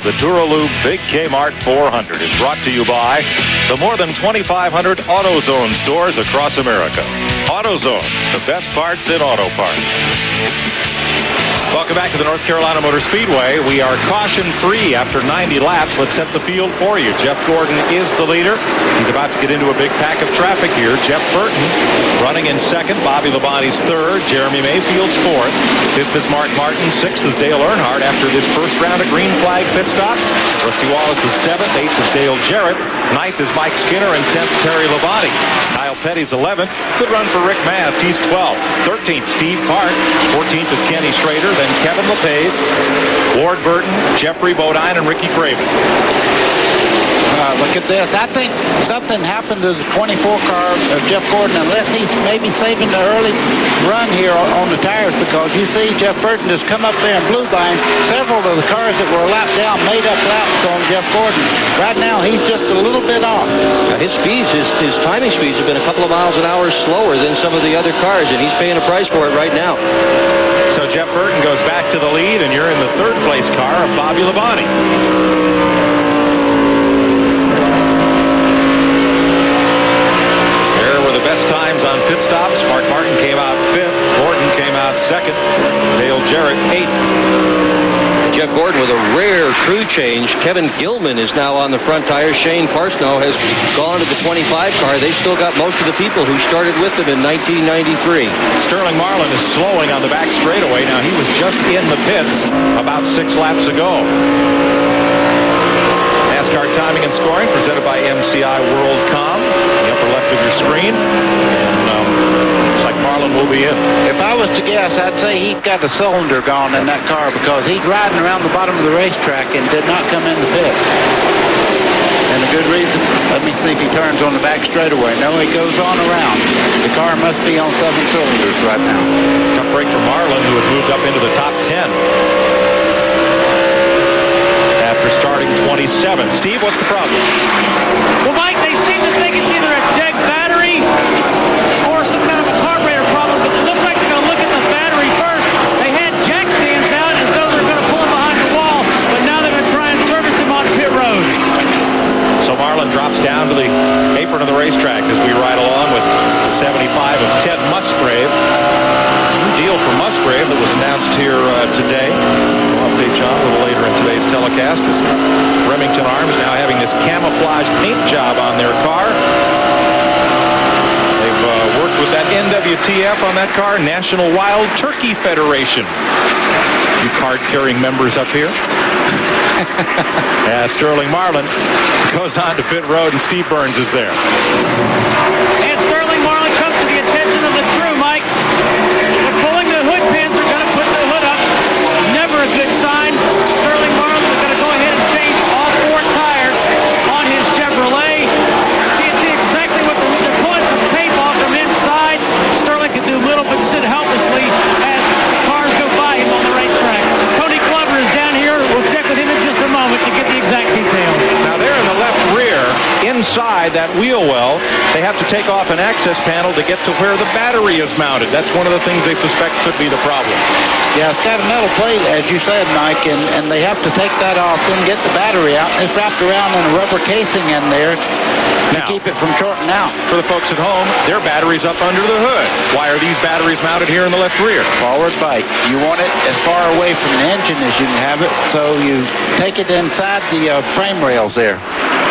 The Dura Lube Big Kmart 400 is brought to you by the more than 2,500 AutoZone stores across America. AutoZone, the best parts in auto parts. Welcome back to the North Carolina Motor Speedway. We are caution-free after 90 laps. Let's set the field for you. Jeff Gordon is the leader. He's about to get into a big pack of traffic here. Jeff Burton running in second. Bobby Labonte's third. Jeremy Mayfield's fourth. Fifth is Mark Martin. Sixth is Dale Earnhardt after this first round of green flag pit stops. Rusty Wallace is seventh. Eighth is Dale Jarrett. Ninth is Mike Skinner. And 10th, Terry Labonte. Kyle Petty's 11th. Good run for Rick Mast. He's 12th. 13th, Steve Park. 14th is Kenny Schrader. Then Kevin LePage, Ward Burton, Jeffrey Bodine, and Ricky Craven. Look at this. I think something happened to the 24 car of Jeff Gordon, unless he's maybe saving the early run here on the tires, because you see Jeff Burton just come up there and blew by him. Several of the cars that were a lap down made up laps on Jeff Gordon. Right now, he's just a little bit off. His speeds, his timing speeds have been a couple of miles an hour slower than some of the other cars, and he's paying a price for it right now. So Jeff Burton goes back to the lead, and you're in the third place car of Bobby Labonte. There were the best times on pit stops. Mark Martin came out fifth. Gordon came out second. Dale Jarrett eighth. Jeff Gordon with a rare crew change. Kevin Gilman is now on the front tires. Shane Parsnow has gone to the 25 car. They've still got most of the people who started with them in 1993. Sterling Marlin is slowing on the back straightaway. Now, he was just in the pits about 6 laps ago. Nascar timing and scoring presented by MCI WorldCom. The upper left of your screen. And looks like Marlin will be in. If I was to guess, I'd say he got a cylinder gone in that car, because he's riding around the bottom of the racetrack and did not come in the pit. And a good reason. Let me see if he turns on the back straightaway. No, he goes on around. The car must be on 7 cylinders right now. Tough break for Marlin, who had moved up into the top 10 after starting 27. Steve, what's the problem? Well, Mike, they seem to think it's either a dead battery or some kind of a carburetor problem, but it looks like they're going to look at the battery first. They had jack stands down as though they're going to pull him behind the wall, but now they're going to try and service him on pit road. So Marlin drops down to the apron of the racetrack as we ride along with the 75 of Ted Musgrave. New deal for Musgrave that was announced here today. We'll update John a little later in today's telecast, as Remington Arms now having this camouflage paint job on their car. They've worked with that NWTF on that car, National Wild Turkey Federation. You card-carrying members up here. Sterling Marlin goes on to pit road, and Steve Burns is there. And Sterling Marlin comes to the attention of the crew, Mike. They're pulling the hood pins. They're going to put the hood up. Never a good sign. Sterling Marlin is going to go ahead and change all 4 tires on his Chevrolet. You can see exactly what they're pulling some tape off from inside. Sterling can do little but sit helplessly as the cars go by him on the racetrack. Tony Glover is down here. We'll check with him in just a moment to get the exact details. Now they're in the left rear, inside that wheel well. They have to take off an access panel to get to where the battery is mounted. That's one of the things they suspect could be the problem. Yeah, it's got a metal plate, as you said, Mike, and they have to take that off and get the battery out. It's wrapped around in a rubber casing in there to keep it from shorting out. For the folks at home, their battery's up under the hood. Why are these batteries mounted here in the left rear? Forward bike. You want it as far away from the engine as you can have it, so you take it inside the frame rails there.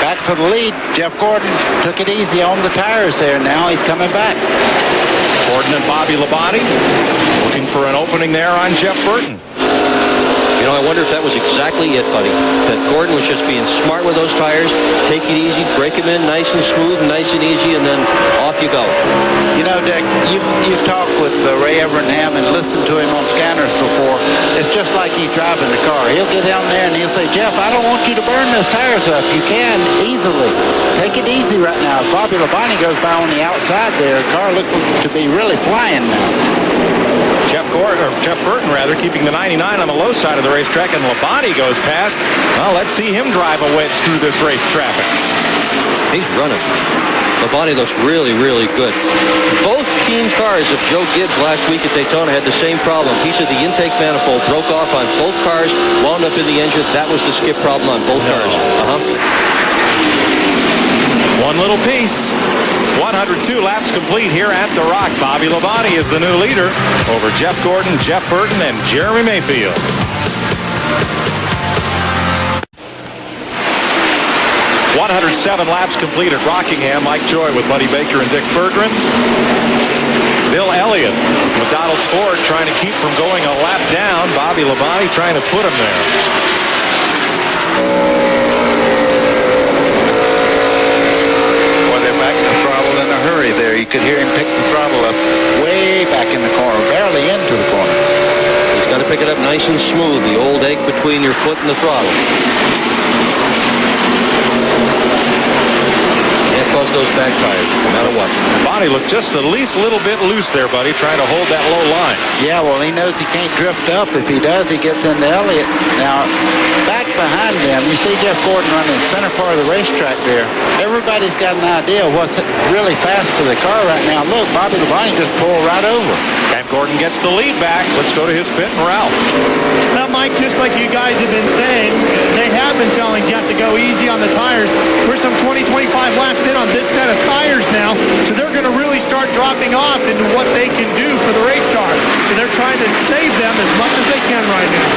Back for the lead. Jeff Gordon took it easy on the tires there. Now he's coming back. Gordon and Bobby Labonte looking for an opening there on Jeff Burton. You know, I wonder if that was exactly it, buddy. That Gordon was just being smart with those tires. Take it easy, break them in nice and smooth and nice and easy, and then off you go. You know, Dick, you've talked with Ray Evernham and listened to him on scanners before. It's just like he's driving the car. He'll get down there and he'll say, Jeff, I don't want you to burn those tires up. You can easily. Take it easy right now. If Bobby Labonte goes by on the outside there, the car looks to be really flying now. Jeff Burton, keeping the 99 on the low side of the racetrack, and Labonte goes past. Well, let's see him drive a wedge through this race traffic. He's running. Labonte looks really, really good. Both 15 cars of Joe Gibbs last week at Daytona had the same problem. Piece of the intake manifold broke off on both cars, wound up in the engine. That was the skip problem on both cars. One little piece. 102 laps complete here at the Rock. Bobby Labonte is the new leader over Jeff Gordon, Jeff Burton, and Jeremy Mayfield. .107 laps complete at Rockingham. Mike Joy with Buddy Baker and Dick Berggren. Bill Elliott, McDonald's Ford, trying to keep from going a lap down. Bobby Labonte trying to put him there. Well, they're back in the throttle in a hurry there. You could hear him pick the throttle up way back in the corner, barely into the corner. He's got to pick it up nice and smooth, the old egg between your foot and the throttle. Cause those back tires, no matter what. Bonnie looked just at least a little bit loose there, buddy, trying to hold that low line. Yeah, well, he knows he can't drift up. If he does, he gets into Elliott. Now, back behind them, you see Jeff Gordon running the center part of the racetrack there. Everybody's got an idea of what's really fast for the car right now. Look, Bobby Labonte just pulled right over. And Gordon gets the lead back. Let's go to his pit and Ralph. Now, Mike, just like you guys have been saying, they have been telling Jeff to go easy on the tires. We're some 20-25 laps in on this set of tires now, so they're going to really start dropping off into what they can do for the race car. So they're trying to save them as much as they can right now.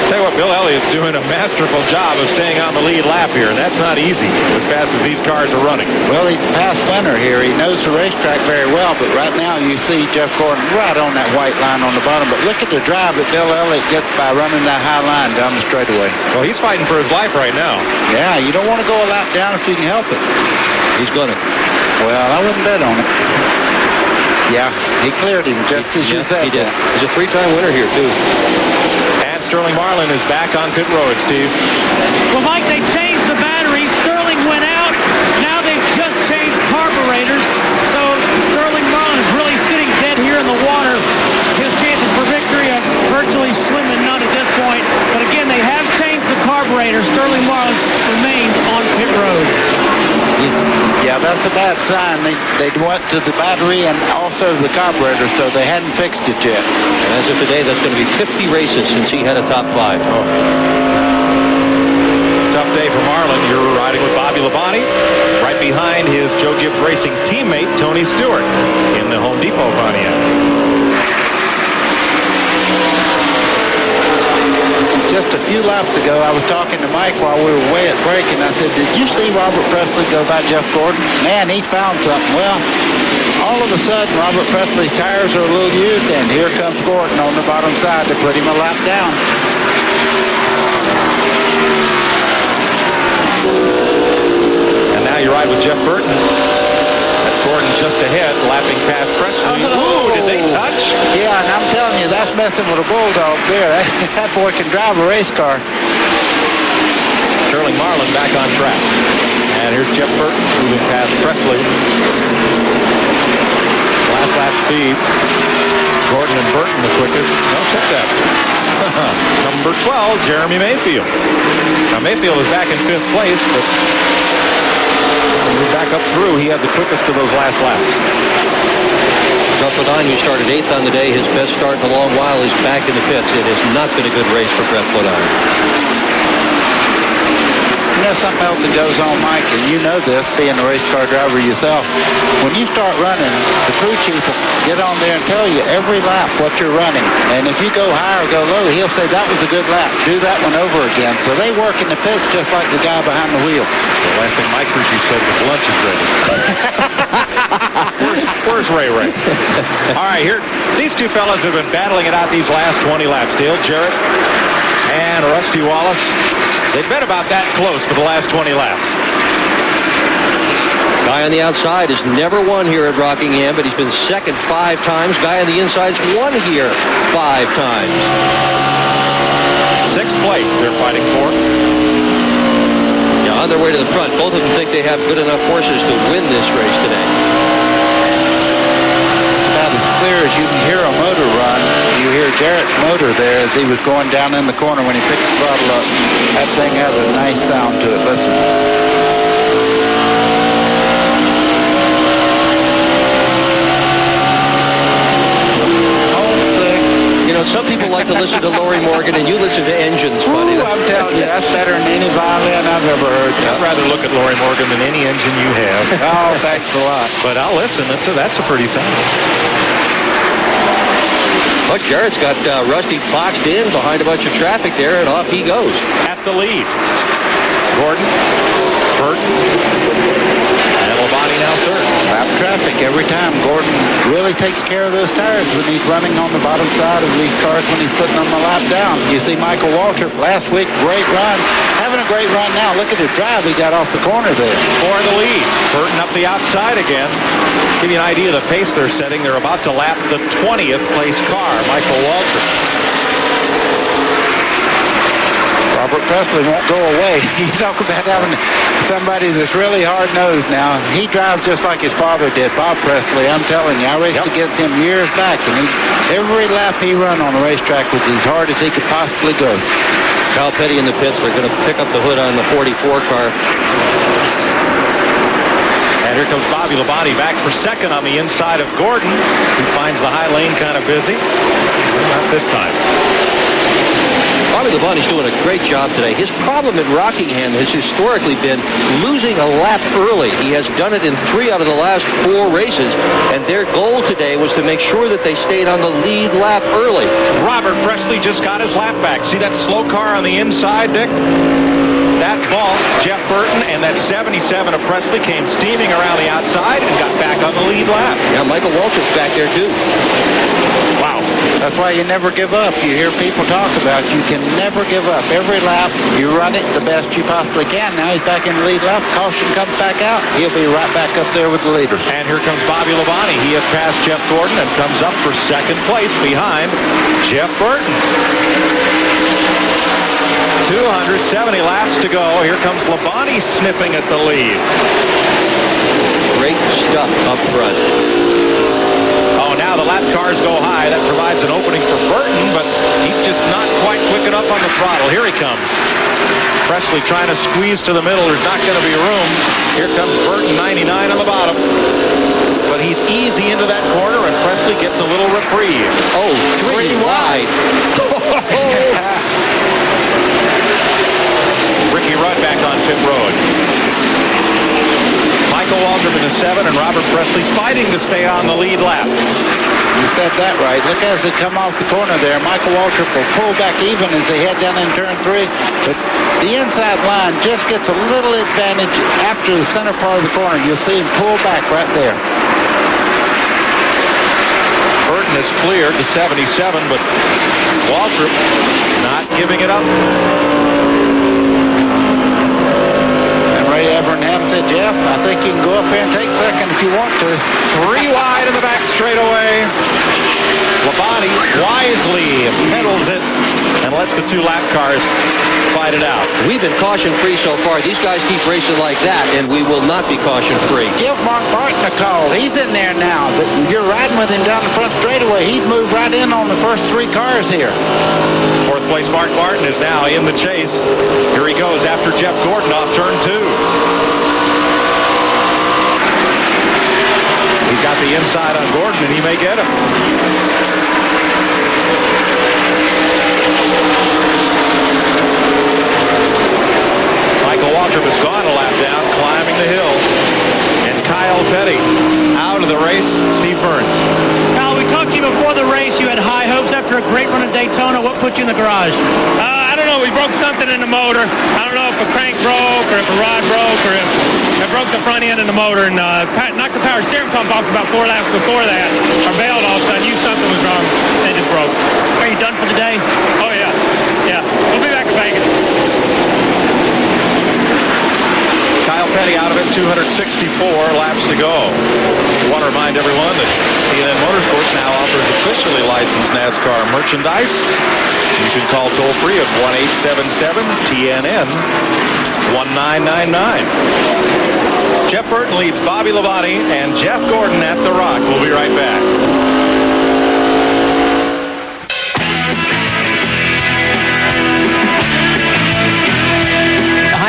Tell you what, Bill Elliott's doing a masterful job of staying on the lead lap here, and that's not easy as fast as these cars are running. Well, he's a past winner here. He knows the racetrack very well, but right now you see Jeff Gordon right on that white line on the bottom. But look at the drive that Bill Elliott gets by running that high line down the straightaway. Well, he's fighting for his life right now. Yeah, you don't want to go a lap down if you can help it. He's going to. Well, I wouldn't bet on it. Yeah, he cleared him just as you said. He did. He's a three-time winner here, too. Sterling Marlin is back on pit road, Steve. Well, Mike, they changed the battery. Sterling went out. Now they've just changed carburetors. So Sterling Marlin is really sitting dead here in the water. His chances for victory are virtually slim to none at this point. But again, they have changed the carburetor. Sterling Marlin remains on pit road. Yeah, that's a bad sign. They went to the battery and also the carburetor, so they hadn't fixed it yet. And as of today, that's going to be 50 races since he had a top 5. Oh. Tough day for Marlin. You're riding with Bobby Labonte. Right behind his Joe Gibbs Racing teammate, Tony Stewart, in the Home Depot Pontiac. Just a few laps ago, I was talking to Mike while we were way at break, and I said, did you see Robert Presley go by Jeff Gordon? Man, he found something. Well, all of a sudden, Robert Presley's tires are a little used, and here comes Gordon on the bottom side to put him a lap down. And now you ride with Jeff Burton. That's Gordon just ahead, lapping past Presley. Ooh, did they touch? Yeah, and I'm telling you, that's messing with a bulldog there. That boy can drive a race car. Sterling Marlin back on track. And here's Jeff Burton moving past Presley. Last lap speed. Gordon and Burton the quickest. No, check that. Number 12, Jeremy Mayfield. Now Mayfield is back in 5th place, but back up through, he had the quickest of those last laps. Brett Bodine, who started 8th on the day, his best start in a long while, is back in the pits. It has not been a good race for Brett Bodine. You know something else that goes on, Mike, and you know this, being a race car driver yourself. When you start running, the crew chief will get on there and tell you every lap what you're running. And if you go high or go low, he'll say, that was a good lap. Do that one over again. So they work in the pits just like the guy behind the wheel. The last thing my crew chief said was lunch is ready. Where's Ray Ray? All right, here, these two fellas have been battling it out these last 20 laps. Dale Jarrett and Rusty Wallace. They've been about that close for the last 20 laps. Guy on the outside has never won here at Rockingham, but he's been second 5 times. Guy on the inside's won here 5 times. 6th place they're fighting for. Yeah, on their way to the front. Both of them think they have good enough horses to win this race today. About as clear as you can hear a motor run. You hear Jarrett's motor there as he was going down in the corner when he picked the throttle up. That thing has a nice sound to it. Listen. some people like to listen to Lori Morgan, and you listen to engines, buddy. Ooh, I'm telling you, that's better than any violin I've ever heard. I'd rather look at Lori Morgan than any engine you have. Oh, thanks a lot. But I'll listen. That's a pretty sound. Look, Jarrett's got Rusty boxed in behind a bunch of traffic there, and off he goes. At the lead. Gordon, Burton, and Labonte now third. Lap traffic every time. Gordon really takes care of those tires when he's running on the bottom side of these cars when he's putting them a lap down. You see Michael Waltrip last week, great run. Having a great run now. Look at his drive he got off the corner there. For the lead. Burton up the outside again. Give you an idea of the pace they're setting. They're about to lap the 20th place car, Michael Waltrip. Robert Presley won't go away. You talk about having somebody that's really hard-nosed now. He drives just like his father did, Bob Presley. I'm telling you, I raced against him years back, and every lap he run on the racetrack was as hard as he could possibly go. Kyle Petty in the pits. They're going to pick up the hood on the 44 car. And here comes Bobby Labonte back for second on the inside of Gordon, who finds the high lane kind of busy. Not this time. Bobby Labonte's doing a great job today. His problem in Rockingham has historically been losing a lap early. He has done it in 3 out of the last 4 races, and their goal today was to make sure that they stayed on the lead lap early. Robert Presley just got his lap back. See that slow car on the inside, Dick? That ball, Jeff Burton, and that 77 of Presley came steaming around the outside and got back on the lead lap. Yeah, Michael Waltrip's back there, too. Wow. That's why you never give up. You hear people talk about you can never give up. Every lap, you run it the best you possibly can. Now he's back in the lead lap. Caution comes back out. He'll be right back up there with the leaders. And here comes Bobby Labonte. He has passed Jeff Gordon and comes up for second place behind Jeff Burton. 270 laps to go. Here comes Labonte snipping at the lead. Great stuff up front. Oh, now the lap cars go high. That provides an opening for Burton, but he's just not quite quick enough on the throttle. Here he comes. Presley trying to squeeze to the middle. There's not going to be room. Here comes Burton, 99 on the bottom. But he's easy into that corner, and Presley gets a little reprieve. Oh, 3 wide. Ricky Rudd back on pit road. Michael Waltrip in the 7 and Robert Presley fighting to stay on the lead lap. You said that right. Look as they come off the corner there. Michael Waltrip will pull back even as they head down in turn 3. But the inside line just gets a little advantage after the center part of the corner. You'll see him pull back right there. Burton has cleared the 77, but Waltrip not giving it up. Ray Evernham said, Jeff, I think you can go up here and take second if you want to. 3 wide in the back straightaway. Labonte wisely pedals it and lets the 2 lap cars fight it out. We've been caution-free so far. These guys keep racing like that, and we will not be caution-free. Give Mark Barton a call. He's in there now. You're riding with him down the front straightaway. He's moved right in on the first 3 cars here. 4th place Mark Barton is now in the chase. Here he goes after Jeff Gordon off turn 2. He's got the inside on Gordon, and he may get him. Michael Waltrip has gone a lap down, climbing the hill. And Kyle Petty out of the race. Steve Burns. Kyle, we talked to you before the race. You had high hopes after a great run at Daytona. What put you in the garage? I don't know. We broke something in the motor. I don't know if a crank broke or if a rod broke or if it broke the front end of the motor and knocked the power steering pump off about 4 laps before that. Our bailed all of a sudden. Knew something was wrong. It just broke. Are you done for the day? Oh, yeah. Yeah. We'll be back to Vegas. Kyle Petty out of it, 264 laps to go. I want to remind everyone that T&N Motorsports now offers officially licensed NASCAR merchandise. You can call toll-free at 1-877-TNN-1999. Jeff Burton leads Bobby Labonte and Jeff Gordon at the Rock. We'll be right back.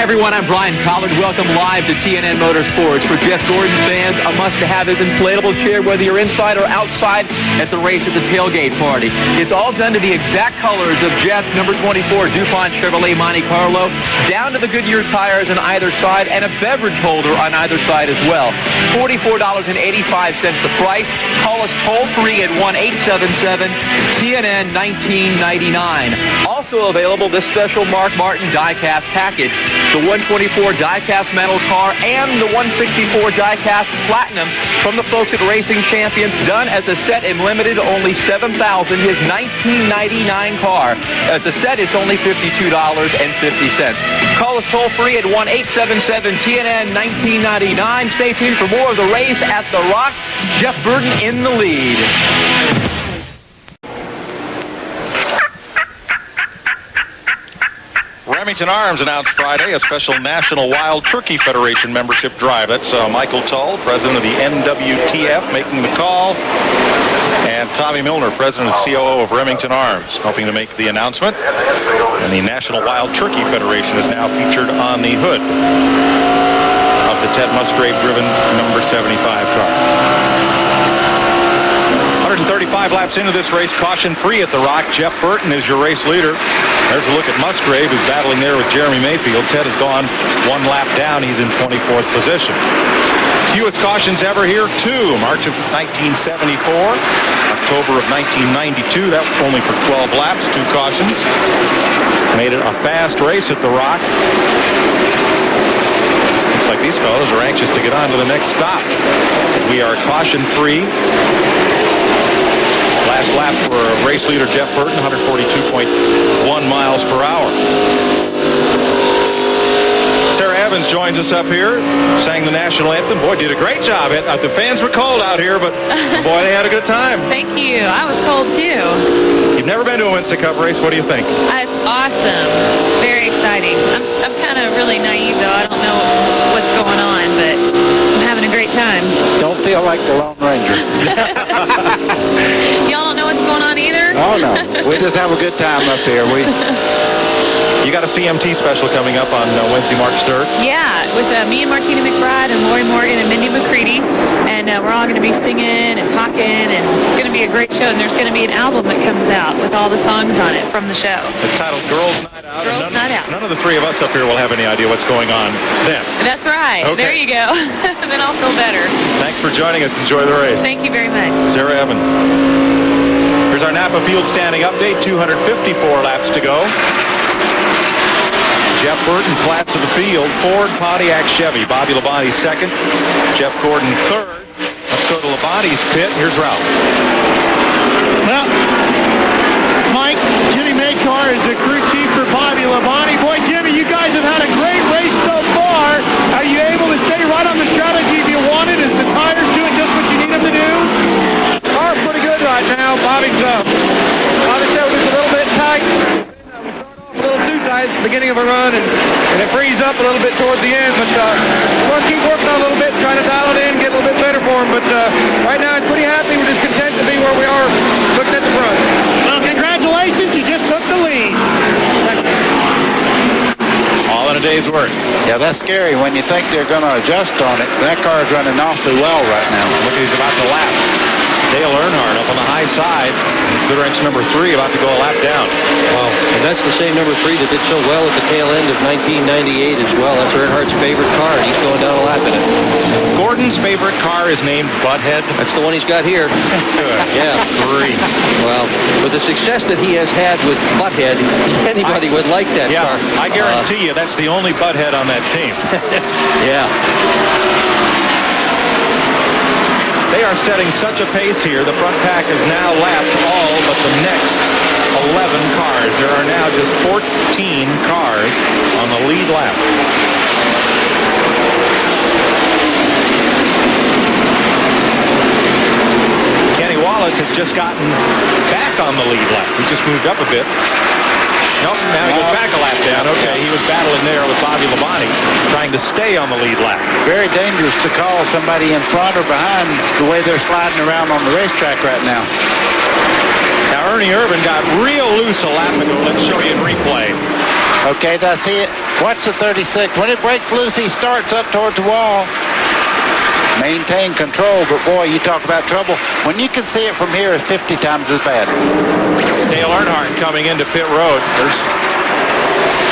everyone, I'm Brian Collard. Welcome live to TNN Motorsports. For Jeff Gordon fans, a must-have is inflatable chair, whether you're inside or outside at the race at the tailgate party. It's all done to the exact colors of Jeff's number 24 DuPont Chevrolet Monte Carlo, down to the Goodyear tires on either side, and a beverage holder on either side as well. $44.85 the price. Call us toll-free at 1-877-TNN-1999. Also available, this special Mark Martin die-cast package. The 124 die-cast metal car and the 164 die-cast platinum from the folks at Racing Champions, done as a set and limited to only 7,000. His 1999 car. As a set, it's only $52.50. Call us toll-free at 1-877-TNN-1999. Stay tuned for more of the race at The Rock. Jeff Burton in the lead. Remington Arms announced Friday a special National Wild Turkey Federation membership drive. That's Michael Tull, president of the NWTF, making the call. And Tommy Milner, president and COO of Remington Arms, helping to make the announcement. And the National Wild Turkey Federation is now featured on the hood of the Ted Musgrave-driven number 75 car. 135 laps into this race, caution-free at the Rock. Jeff Burton is your race leader. There's a look at Musgrave, who's battling there with Jeremy Mayfield. Ted has gone one lap down. He's in 24th position. Fewest cautions ever here, 2. March of 1974, October of 1992. That was only for 12 laps, 2 cautions. Made it a fast race at the Rock. Looks like these fellows are anxious to get on to the next stop. We are caution-free. Last lap for race leader Jeff Burton, 142.1 miles per hour. Sarah Evans joins us up here, sang the national anthem. Boy, did a great job. The fans were cold out here, but boy, they had a good time. Thank you. I was cold too. You've never been to a Winston Cup race. What do you think? It's awesome. Very exciting. I'm kind of really naive, though. I don't know what's going on, but I'm having a great time. Don't feel like the Lone Ranger. Y'all don't know what's going on either? Oh, no. We just have a good time up here. You got a CMT special coming up on Wednesday, March 3rd. Yeah, with me and Martina McBride and Lori Morgan and Mindy McCready. And we're all going to be singing and talking, and it's going to be a great show. And there's going to be an album that comes out with all the songs on it from the show. It's titled Girls Night Out. Girls Night Out. None of the three of us up here will have any idea what's going on then. That's right. Okay. There you go. Then I'll feel better. Thanks for joining us. Enjoy the race. Thank you very much. Sarah Evans. Here's our Napa Field standing update. 254 laps to go. Jeff Burton, flats of the field. Ford, Pontiac, Chevy. Bobby Labonte second. Jeff Gordon third. Let's go to Labonte's pit. Here's Ralph. Well, Mike, Jimmy Maycar is the crew chief for Bobby Labonte. Boy, Jimmy, you guys have had a great race so far. Are you able to stay right on the strategy if you wanted? Is the tires doing just what you need them to do? Car's pretty good right now. Bobby said it was a little bit tight. A little too tight at the beginning of a run, and it frees up a little bit towards the end, but we're going to keep working on a little bit, trying to dial it in, get a little bit better for him, but right now I'm pretty happy. We're just content to be where we are looking at the front. Well, congratulations. You just took the lead. All in a day's work. Yeah, that's scary when you think they're going to adjust on it. That car's running awfully well right now. Look, he's about to lap. Dale Earnhardt up on the high side. Good wrench number 3 about to go a lap down. Wow. And that's the same number 3 that did so well at the tail end of 1998 as well. That's Earnhardt's favorite car, and he's going down a lap in it. Gordon's favorite car is named Butthead. That's the one he's got here. Good. Yeah. Great. Well, with the success that he has had with Butthead, anybody would like that car. I guarantee you that's the only Butthead on that team. Yeah. They are setting such a pace here. The front pack has now lapped all but the next 11 cars. There are now just 14 cars on the lead lap. Kenny Wallace has just gotten back on the lead lap. He just moved up a bit. Nope, now he goes back a lap down. Okay, he was battling there with Bobby Labonte, trying to stay on the lead lap. Very dangerous to call somebody in front or behind the way they're sliding around on the racetrack right now. Now, Ernie Irvan got real loose a lap ago. Let's show you in replay. Okay, that's it. Watch the 36. When it breaks loose, he starts up towards the wall. Maintain control, but boy, you talk about trouble. When you can see it from here, it's 50 times as bad. Dale Earnhardt coming into pit road.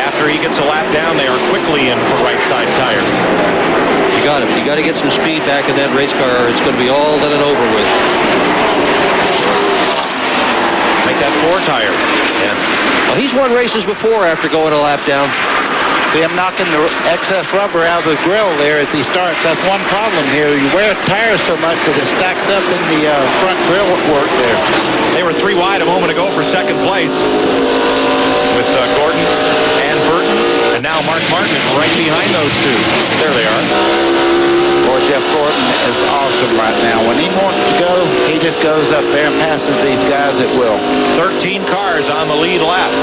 After he gets a lap down, they are quickly in for right side tires. You got him. You got to get some speed back in that race car, or it's going to be all done and over with. Make that 4 tires. Yeah. Well, he's won races before after going a lap down. See him knocking the excess rubber out of the grill there as he starts. That's one problem here. You wear tires so much that it stacks up in the front grill work there. They were 3 wide a moment ago for second place with Gordon and Burton. And now Mark Martin is right behind those two. There they are. Boy, Jeff Gordon is awesome right now. When he wants to go, he just goes up there and passes these guys at will. 13 cars on the lead lap.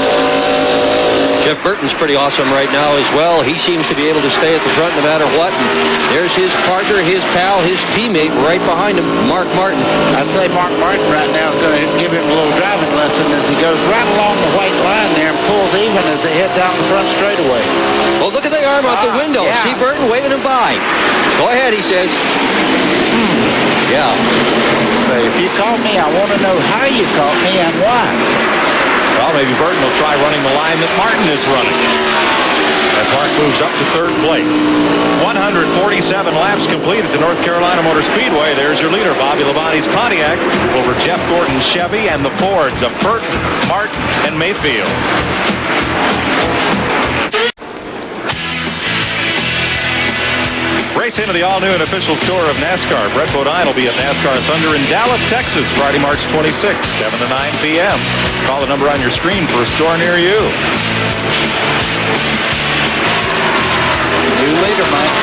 Jeff Burton's pretty awesome right now as well. He seems to be able to stay at the front no matter what. And there's his partner, his pal, his teammate right behind him, Mark Martin. I'd say Mark Martin right now is going to give him a little driving lesson as he goes right along the white line there and pulls even as they head down the front straightaway. Well, look at the arm out the window. Yeah. See Burton waving him by. Go ahead, he says. Yeah. So if you caught me, I want to know how you caught me and why. Well, maybe Burton will try running the line that Martin is running as Mark moves up to 3rd place. 147 laps complete at the North Carolina Motor Speedway. There's your leader, Bobby Labonte's Pontiac, over Jeff Gordon's Chevy and the Fords of Burton, Martin, and Mayfield. Race into the all-new and official store of NASCAR. Brett Bodine will be at NASCAR Thunder in Dallas, Texas, Friday, March 26th, 7 to 9 p.m. Call the number on your screen for a store near you. New leader, Mike.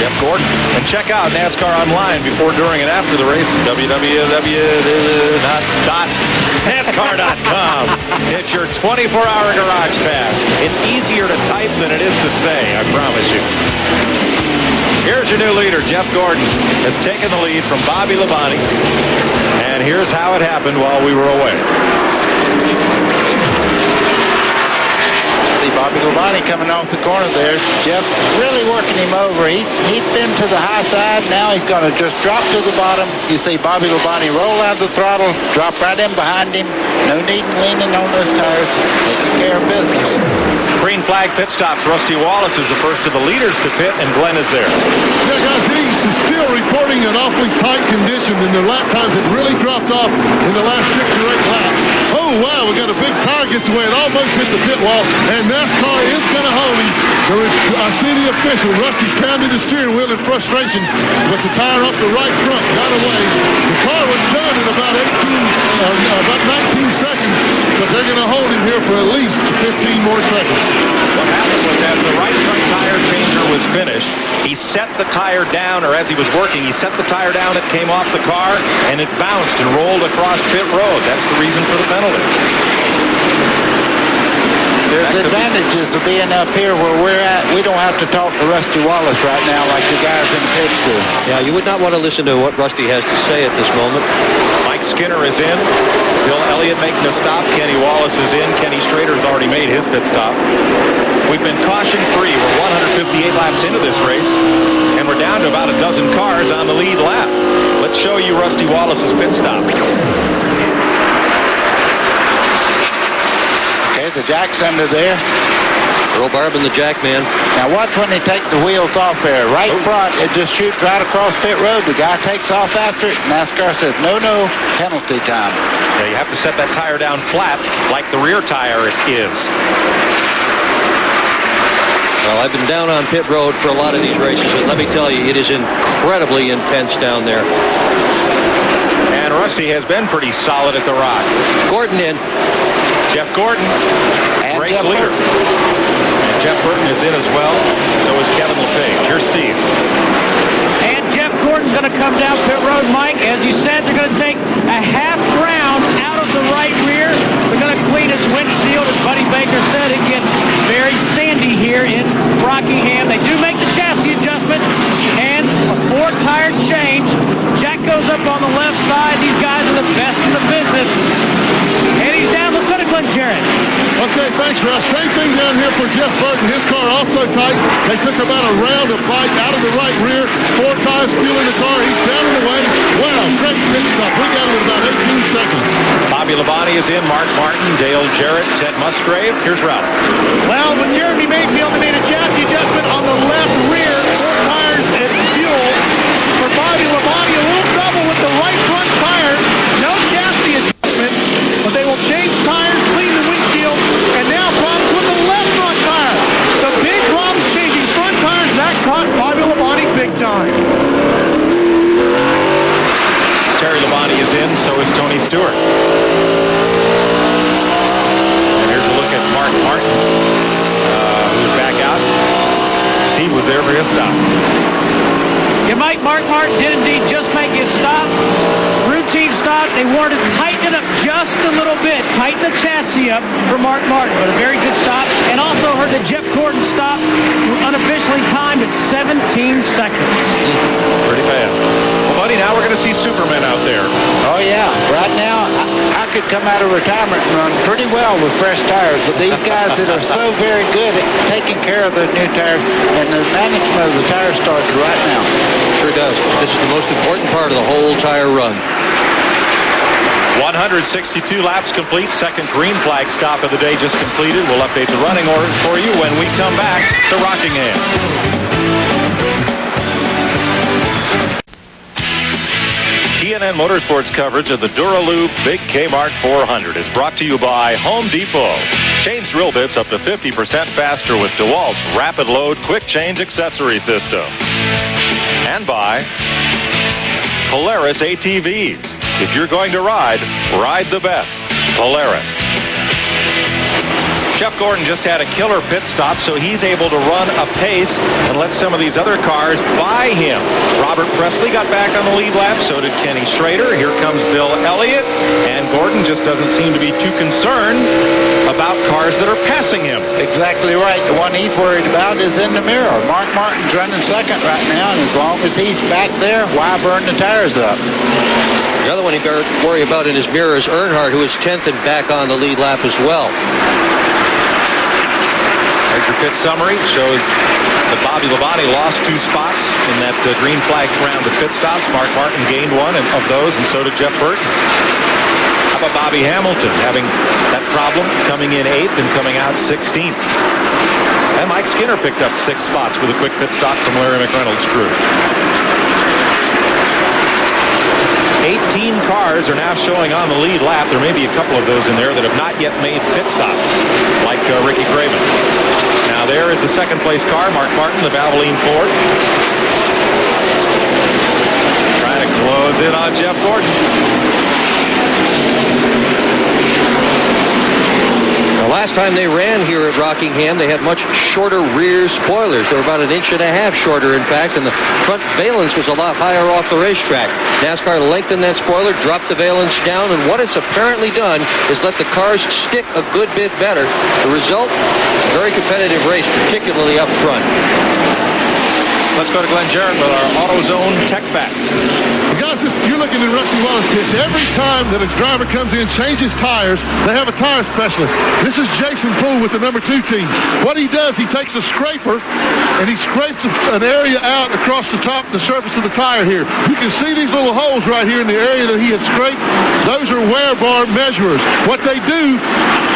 Jeff Gordon. And check out NASCAR online before, during, and after the race at www.nascar.com. It's your 24-hour garage pass. It's easier to type than it is to say, I promise you. Here's your new leader, Jeff Gordon, has taken the lead from Bobby Labonte. And here's how it happened while we were away. See Bobby Labonte coming off the corner there. Jeff really working him over. He's been to the high side. Now he's going to just drop to the bottom. You see Bobby Labonte roll out of the throttle, drop right in behind him. No need in leaning on those tires. Taking care of business. Green flag pit stops. Rusty Wallace is the first of the leaders to pit, and Glenn is there. Yeah, guys, he's still reporting an awfully tight condition, and their lap times have really dropped off in the last 6 or 8 laps. Oh, wow, we got a big tire gets away. It almost hit the pit wall, and NASCAR is going to hold him. I see the official. Rusty pounded the steering wheel in frustration, but the tire up the right front got away. The car was done in about 19 seconds, but they're going to hold him here for at least 15 more seconds. What happened was as the right front tire changer was finished, he set the tire down, or as he was working, he set the tire down, it came off the car, and it bounced and rolled across pit road. That's the reason for the penalty. There's advantages to being up here where we're at. We don't have to talk to Rusty Wallace right now like the guys in the pits do. Yeah, you would not want to listen to what Rusty has to say at this moment. Mike Skinner is in. Bill Elliott making a stop. Kenny Wallace is in. Kenny Schrader's already made his pit stop. We've been caution-free. We're 158 laps into this race, and we're down to about a dozen cars on the lead lap. Let's show you Rusty Wallace's pit stop. Okay, the jack's under there. Earl Barb and the jack man. Now watch when they take the wheels off there. Right front, it just shoots right across pit road. The guy takes off after it. NASCAR says, no, penalty time. Yeah, you have to set that tire down flat like the rear tire is. Well, I've been down on pit road for a lot of these races, and let me tell you, it is incredibly intense down there. And Rusty has been pretty solid at the rock. Gordon in. Jeff Gordon, And race Jeff leader. And Jeff Burton is in as well. So is Kevin LePage. Here's Steve. And Jeff Gordon's going to come down pit road, Mike. As you said, they're going to take a half round out of the right rear. They're going to clean his windshield. As Buddy Baker said, it gets very sandy here in Rockingham. They do make the chassis adjustment and a 4-tire change. Jack goes up on the left side. These guys are the best in the business. And he's down. Let's go to Glenn Jarrett. Okay, thanks, Russ. Same thing down here for Jeff Burton. His car also tight. They took about a round of bite out of the right rear. 4 tires fueling the car. He's down and away. Wow, great pit stop. We got it in about 18 seconds. Bobby Labonte is in. Mark Martin, Dale Jarrett, Ted Musgrave. Here's Ralph. Well, with Jeremy Mayfield, they made a chassis adjustment on the left rear. 4 tires and fuel for Bobby Labonte. A little trouble with the right front tire. No chassis adjustment, but they will change tires, clean the windshield, and now problems with the left front tire. Some big problems changing front tires. That cost Bobby Labonte big time. Terry Labonte is in, so is Tony Stewart. And here's a look at Mark Martin, who's back out. Steve was there for his stop. Yeah, Mark Martin did indeed just make his stop. Routine stop. They wanted to tighten it up just a little bit. Tighten the chassis up for Mark Martin, but a very good stop. And also heard that Jeff Gordon stopped unofficially timed at 17 seconds. Pretty fast. Well, buddy, now we're going to see Superman out there. Oh, yeah. Right now, I could come out of retirement and run pretty well with fresh tires, but these guys that are so very good at taking care of the new tires, and the management of the tire starts right now. Sure does. This is the most important part of the whole tire run. 162 laps complete. Second green flag stop of the day just completed. We'll update the running order for you when we come back to Rockingham. TNN Motorsports coverage of the Dura Lube Big Kmart 400 is brought to you by Home Depot. Change drill bits up to 50% faster with DeWalt's Rapid Load Quick Change Accessory System. And by Polaris ATVs. If you're going to ride the best. Polaris. Jeff Gordon just had a killer pit stop, so he's able to run a pace and let some of these other cars by him. Robert Presley got back on the lead lap, so did Kenny Schrader. Here comes Bill Elliott, and Gordon just doesn't seem to be too concerned about cars that are passing him. Exactly right. The one he's worried about is in the mirror. Mark Martin's running second right now, and as long as he's back there, why burn the tires up? The other one he better worry about in his mirror is Earnhardt, who is 10th and back on the lead lap as well. There's your pit summary. It shows that Bobby Labonte lost 2 spots in that green flag round of pit stops. Mark Martin gained 1 of those, and so did Jeff Burton. How about Bobby Hamilton having that problem, coming in 8th and coming out 16th? And Mike Skinner picked up 6 spots with a quick pit stop from Larry McReynolds' crew. 18 cars are now showing on the lead lap. There may be a couple of those in there that have not yet made pit stops, like Ricky Craven. Now there is the second place car, Mark Martin, the Valvoline Ford. Trying to close in on Jeff Gordon. The last time they ran here at Rockingham, they had much shorter rear spoilers. They were about 1.5 inches shorter, in fact, and the front valence was a lot higher off the racetrack. NASCAR lengthened that spoiler, dropped the valence down, and what it's apparently done is let the cars stick a good bit better. The result, a very competitive race, particularly up front. Let's go to Glenn Jarrett with our AutoZone Tech Fact. Guys, you're looking at Rusty Wallace pitch. Every time that a driver comes in, changes tires, they have a tire specialist. This is Jason Poole with the number 2 team. What he does, he takes a scraper and he scrapes an area out across the top, the surface of the tire here. You can see these little holes right here in the area that he has scraped. Those are wear bar measurers. What they do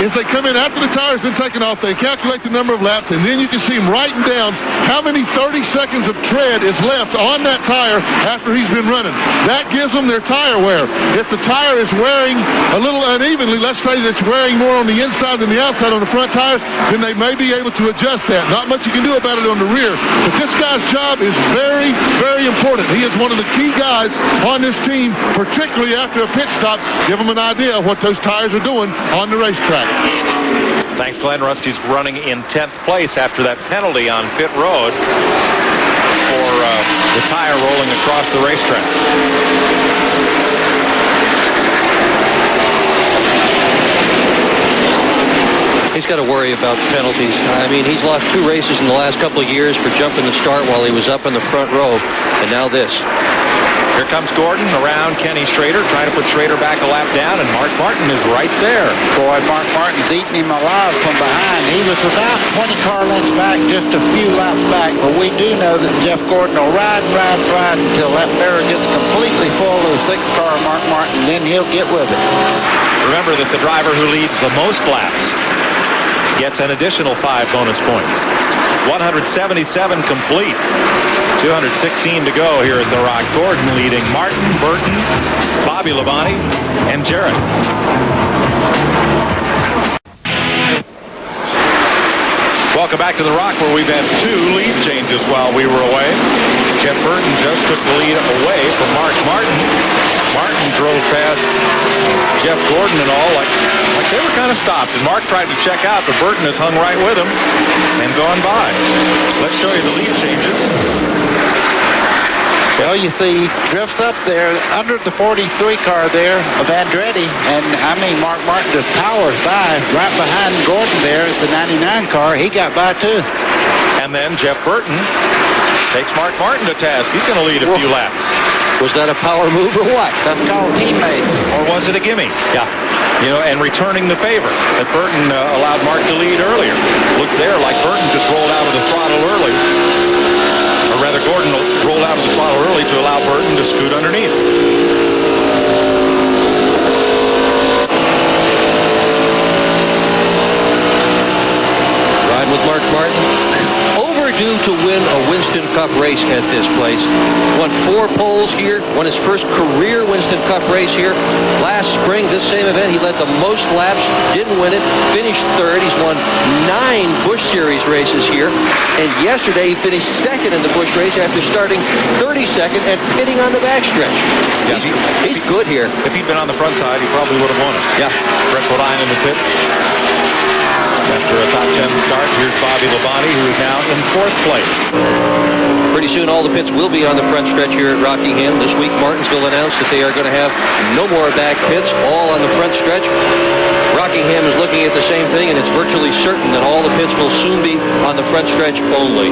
is they come in after the tire's been taken off, they calculate the number of laps, and then you can see him writing down how many 30 seconds of tread is left on that tire after he's been running. That gives them their tire wear. If the tire is wearing a little unevenly, let's say that it's wearing more on the inside than the outside on the front tires, then they may be able to adjust that. Not much you can do about it on the rear. But this guy's job is very, very important. He is one of the key guys on this team, particularly after a pit stop. Give them an idea of what those tires are doing on the racetrack. Thanks, Glenn. Rusty's running in 10th place after that penalty on pit road for the tire rolling across the racetrack. He's got to worry about penalties. I mean, he's lost 2 races in the last couple of years for jumping the start while he was up in the front row, and now this. Here comes Gordon around Kenny Schrader, trying to put Schrader back a lap down, and Mark Martin is right there. Boy, Mark Martin's eating him alive from behind. He was about 20 car lengths back, just a few laps back, but we do know that Jeff Gordon will ride until that mirror gets completely full of the 6th car, Mark Martin, then he'll get with it. Remember that the driver who leads the most laps gets an additional 5 bonus points. 177 complete. 216 to go here at the Rock. Gordon leading Martin, Burton, Bobby Labonte, and Jarrett. Welcome back to the Rock, where we've had 2 lead changes while we were away. Jeff Burton just took the lead away from Mark Martin. Martin drove past Jeff Gordon and all like they were kind of stopped. And Mark tried to check out, but Burton has hung right with him and gone by. Let's show you the lead changes. Well, you see, drifts up there under the 43 car there of Andretti, and I mean, Mark Martin just powers by right behind Gordon there at the 99 car. He got by too. And then Jeff Burton takes Mark Martin to task. He's going to lead a few laps. Was that a power move or what? That's called teammates. Or was it a gimme? Yeah. You know, and returning the favor that Burton allowed Mark to lead earlier. Looked there like Burton just rolled out of the throttle early. Or rather, Gordon rolled out of the throttle early to allow Burton to scoot underneath. Ride with Mark Martin. Overdue to win a Winston Cup race at this place. Won 4 poles here. Won his first career Winston Cup race here. Last spring, this same event, he led the most laps. Didn't win it. Finished 3rd. He's won 9 Busch Series races here. And yesterday, he finished 2nd in the Busch race after starting 32nd and pitting on the backstretch. Yeah, he's good here. If he'd been on the front side, he probably would have won it. Yeah. Brett Bodine in the pits. After a top 10 start, here's Bobby Labonte, who is now in 4th place. Pretty soon all the pits will be on the front stretch here at Rockingham. This week Martinsville announced that they are going to have no more back pits, all on the front stretch. Rockingham is looking at the same thing, and it's virtually certain that all the pits will soon be on the front stretch only.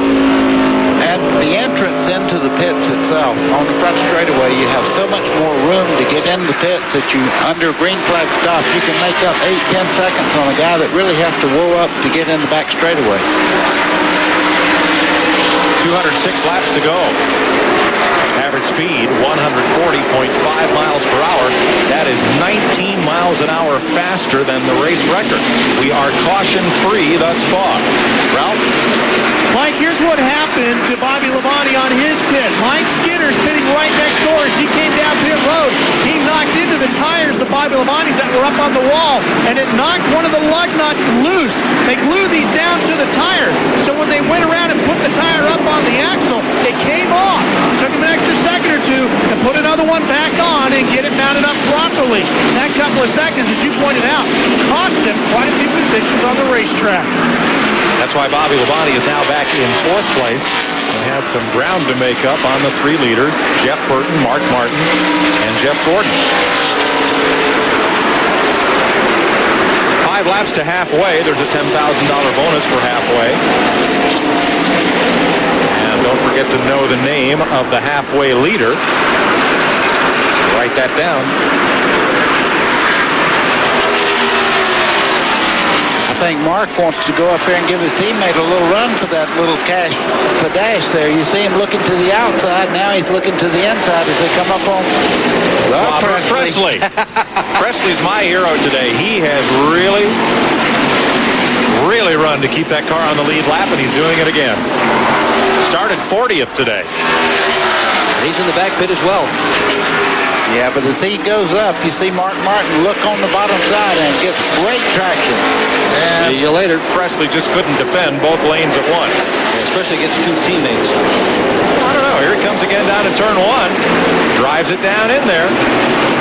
And the entrance into the pits itself, on the front straightaway, you have so much more room to get into the pits that you, under green flag stop, you can make up 8-10 seconds on a guy that really has to whoa up to get in the back straightaway. 206 laps to go. Average speed, 140.5 miles per hour. That is 19 miles an hour faster than the race record. We are caution-free thus far. Ralph? Mike, here's what happened to Bobby Labonte on his pit. Mike Skinner's pitting right next door as he came down pit road. He knocked into the tires of Bobby Labonte's that were up on the wall, and it knocked one of the lug nuts loose. They glued these down to the tire, so when they went around and put the tire up on the axle, it came off. It took him an extra second or two to put another one back on and get it mounted up properly. That couple of seconds, as you pointed out, cost him quite a few positions on the racetrack. That's why Bobby Labonte is now back in 4th place and has some ground to make up on the 3 leaders, Jeff Burton, Mark Martin, and Jeff Gordon. 5 laps to halfway. There's a $10,000 bonus for halfway. And don't forget to know the name of the halfway leader. Write that down. I think Mark wants to go up there and give his teammate a little run for that little cash padash there. You see him looking to the outside. Now he's looking to the inside as they come up on Presley. Presley's my hero today. He has really run to keep that car on the lead lap, and he's doing it again. Started 40th today. He's in the back pit as well. Yeah, but as he goes up, you see Mark Martin look on the bottom side and get great traction. And see you later. Presley just couldn't defend both lanes at once. Yeah, especially against 2 teammates. I don't know. Here he comes again down to turn 1. Drives it down in there.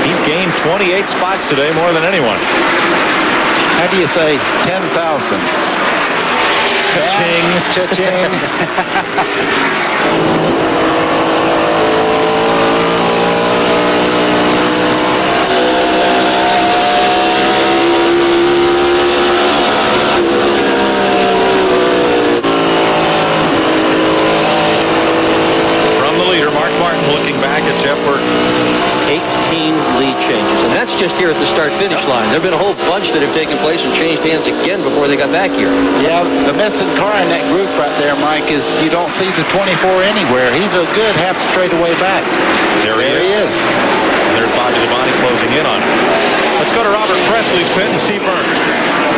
He's gained 28 spots today, more than anyone. How do you say 10,000? Cha-ching. Cha-ching. at Jeff Burton. 18 lead changes, and that's just here at the start-finish line. There have been a whole bunch that have taken place and changed hands again before they got back here. Yeah, the missing car in that group right there, Mike, is you don't see the 24 anywhere. He's a good half straightaway back. There he is. And there's Bobby Labonte closing in on him. Let's go to Robert Presley's pit and Steve Byrne.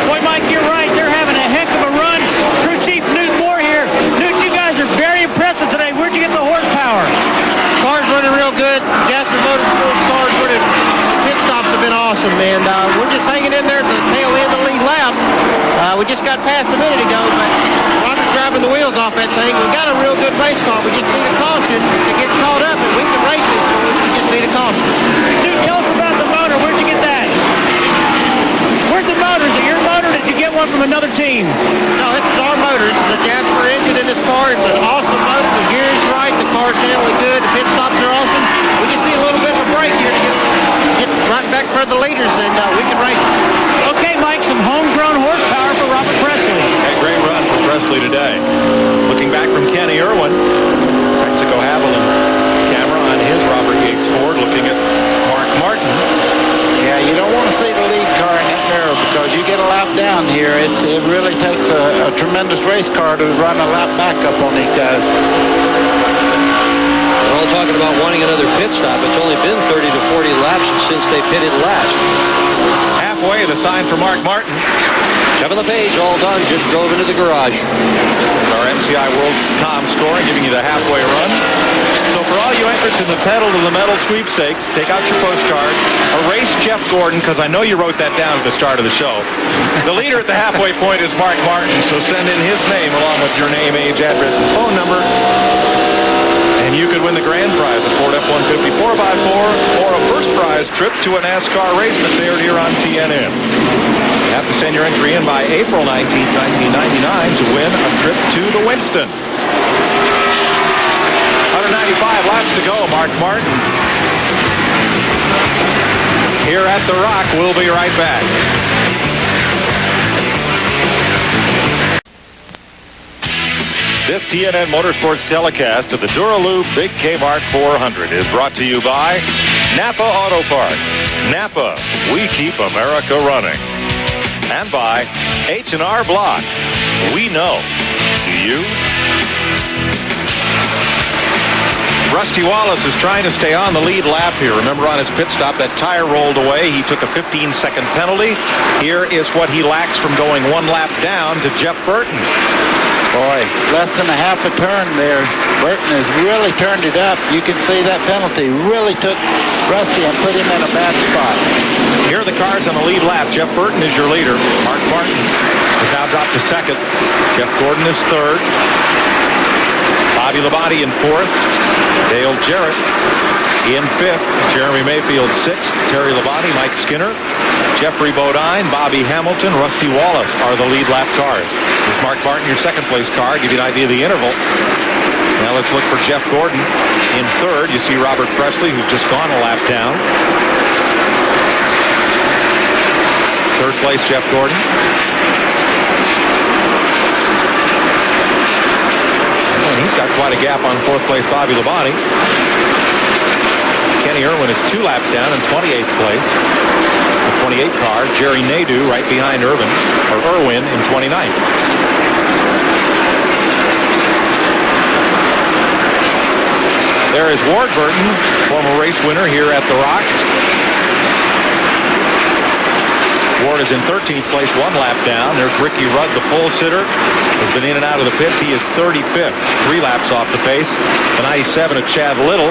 Boy, Mike, you're right. They're having a heck of a run. Crew Chief Newt Moore here. Newt, you guys are very impressive today. Where'd you get the horsepower? Car's running real good. Jasper Motorsports cars running. Pit stops have been awesome, man. We're just hanging in there at the tail end of the lead lap. We just got past a minute ago, but Roger's driving the wheels off that thing. We got a real good race car. We just need a caution to get caught up, and we can race it. We just need a caution. Dude, tell us about the motor. Where'd you get that? Where's the motor? Is it your motor, or did you get one from another team? No, this is our motor. This is the Jasper engine in this car. It's an awesome motor. The gearing's right. The car's handling good. The pit stops are awesome. We just need a little bit of a break here to get right back for the leaders, and we can race it. Okay, Mike, some homegrown horsepower for Robert Presley. A great run for Presley today. Looking back from Kenny Irwin, Mexico Haviland camera on his Robert Yates Ford, looking at Mark Martin. Yeah, you don't want to see the lead car in that mirror because you get a lap down here. It really takes a tremendous race car to run a lap back up on these guys. They're all talking about wanting another pit stop. It's only been 30 to 40 laps since they pitted last. Halfway, the sign for Mark Martin. Kevin LePage, all done, just drove into the garage. Our MCI World.com scoring, giving you the halfway run. So for all you entrants in the Pedal to the Metal sweepstakes, take out your postcard, erase Jeff Gordon, because I know you wrote that down at the start of the show. The leader at the halfway point is Mark Martin, so send in his name along with your name, age, address, and phone number. And you could win the grand prize, a Ford F-150 4x4, or a first prize trip to a NASCAR race that's aired here on TNN. You have to send your entry in by April 19th, 1999 to win a trip to the Winston. 195 laps to go, Mark Martin. Here at the Rock, we'll be right back. This TNN Motorsports telecast of the Dura Lube Big KMart 400 is brought to you by Napa Auto Parts. Napa, we keep America running. And by H&R Block. We know. Do you? Rusty Wallace is trying to stay on the lead lap here. Remember, on his pit stop, that tire rolled away. He took a 15-second penalty. Here is what he lacks from going one lap down to Jeff Burton. Boy, less than a half a turn there. Burton has really turned it up. You can see that penalty really took Rusty and put him in a bad spot. Here are the cars on the lead lap. Jeff Burton is your leader. Mark Martin has now dropped to second. Jeff Gordon is third. Bobby Labonte in fourth. Dale Jarrett in fifth. Jeremy Mayfield sixth. Terry Labonte, Mike Skinner, Jeffrey Bodine, Bobby Hamilton, Rusty Wallace are the lead lap cars. There's Mark Martin, your second place car. Give you an idea of the interval. Now let's look for Jeff Gordon in third. You see Robert Presley, who's just gone a lap down. Third place, Jeff Gordon. And he's got quite a gap on fourth place, Bobby Labonte. Kenny Irwin is 2 laps down in 28th place. The 28 car, Jerry Nadeau, right behind Irwin in 29th. There is Ward Burton, former race winner here at the Rock. Ward is in 13th place, 1 lap down. There's Ricky Rudd, the pole sitter, has been in and out of the pits. He is 35th, 3 laps off the pace. The 97 of Chad Little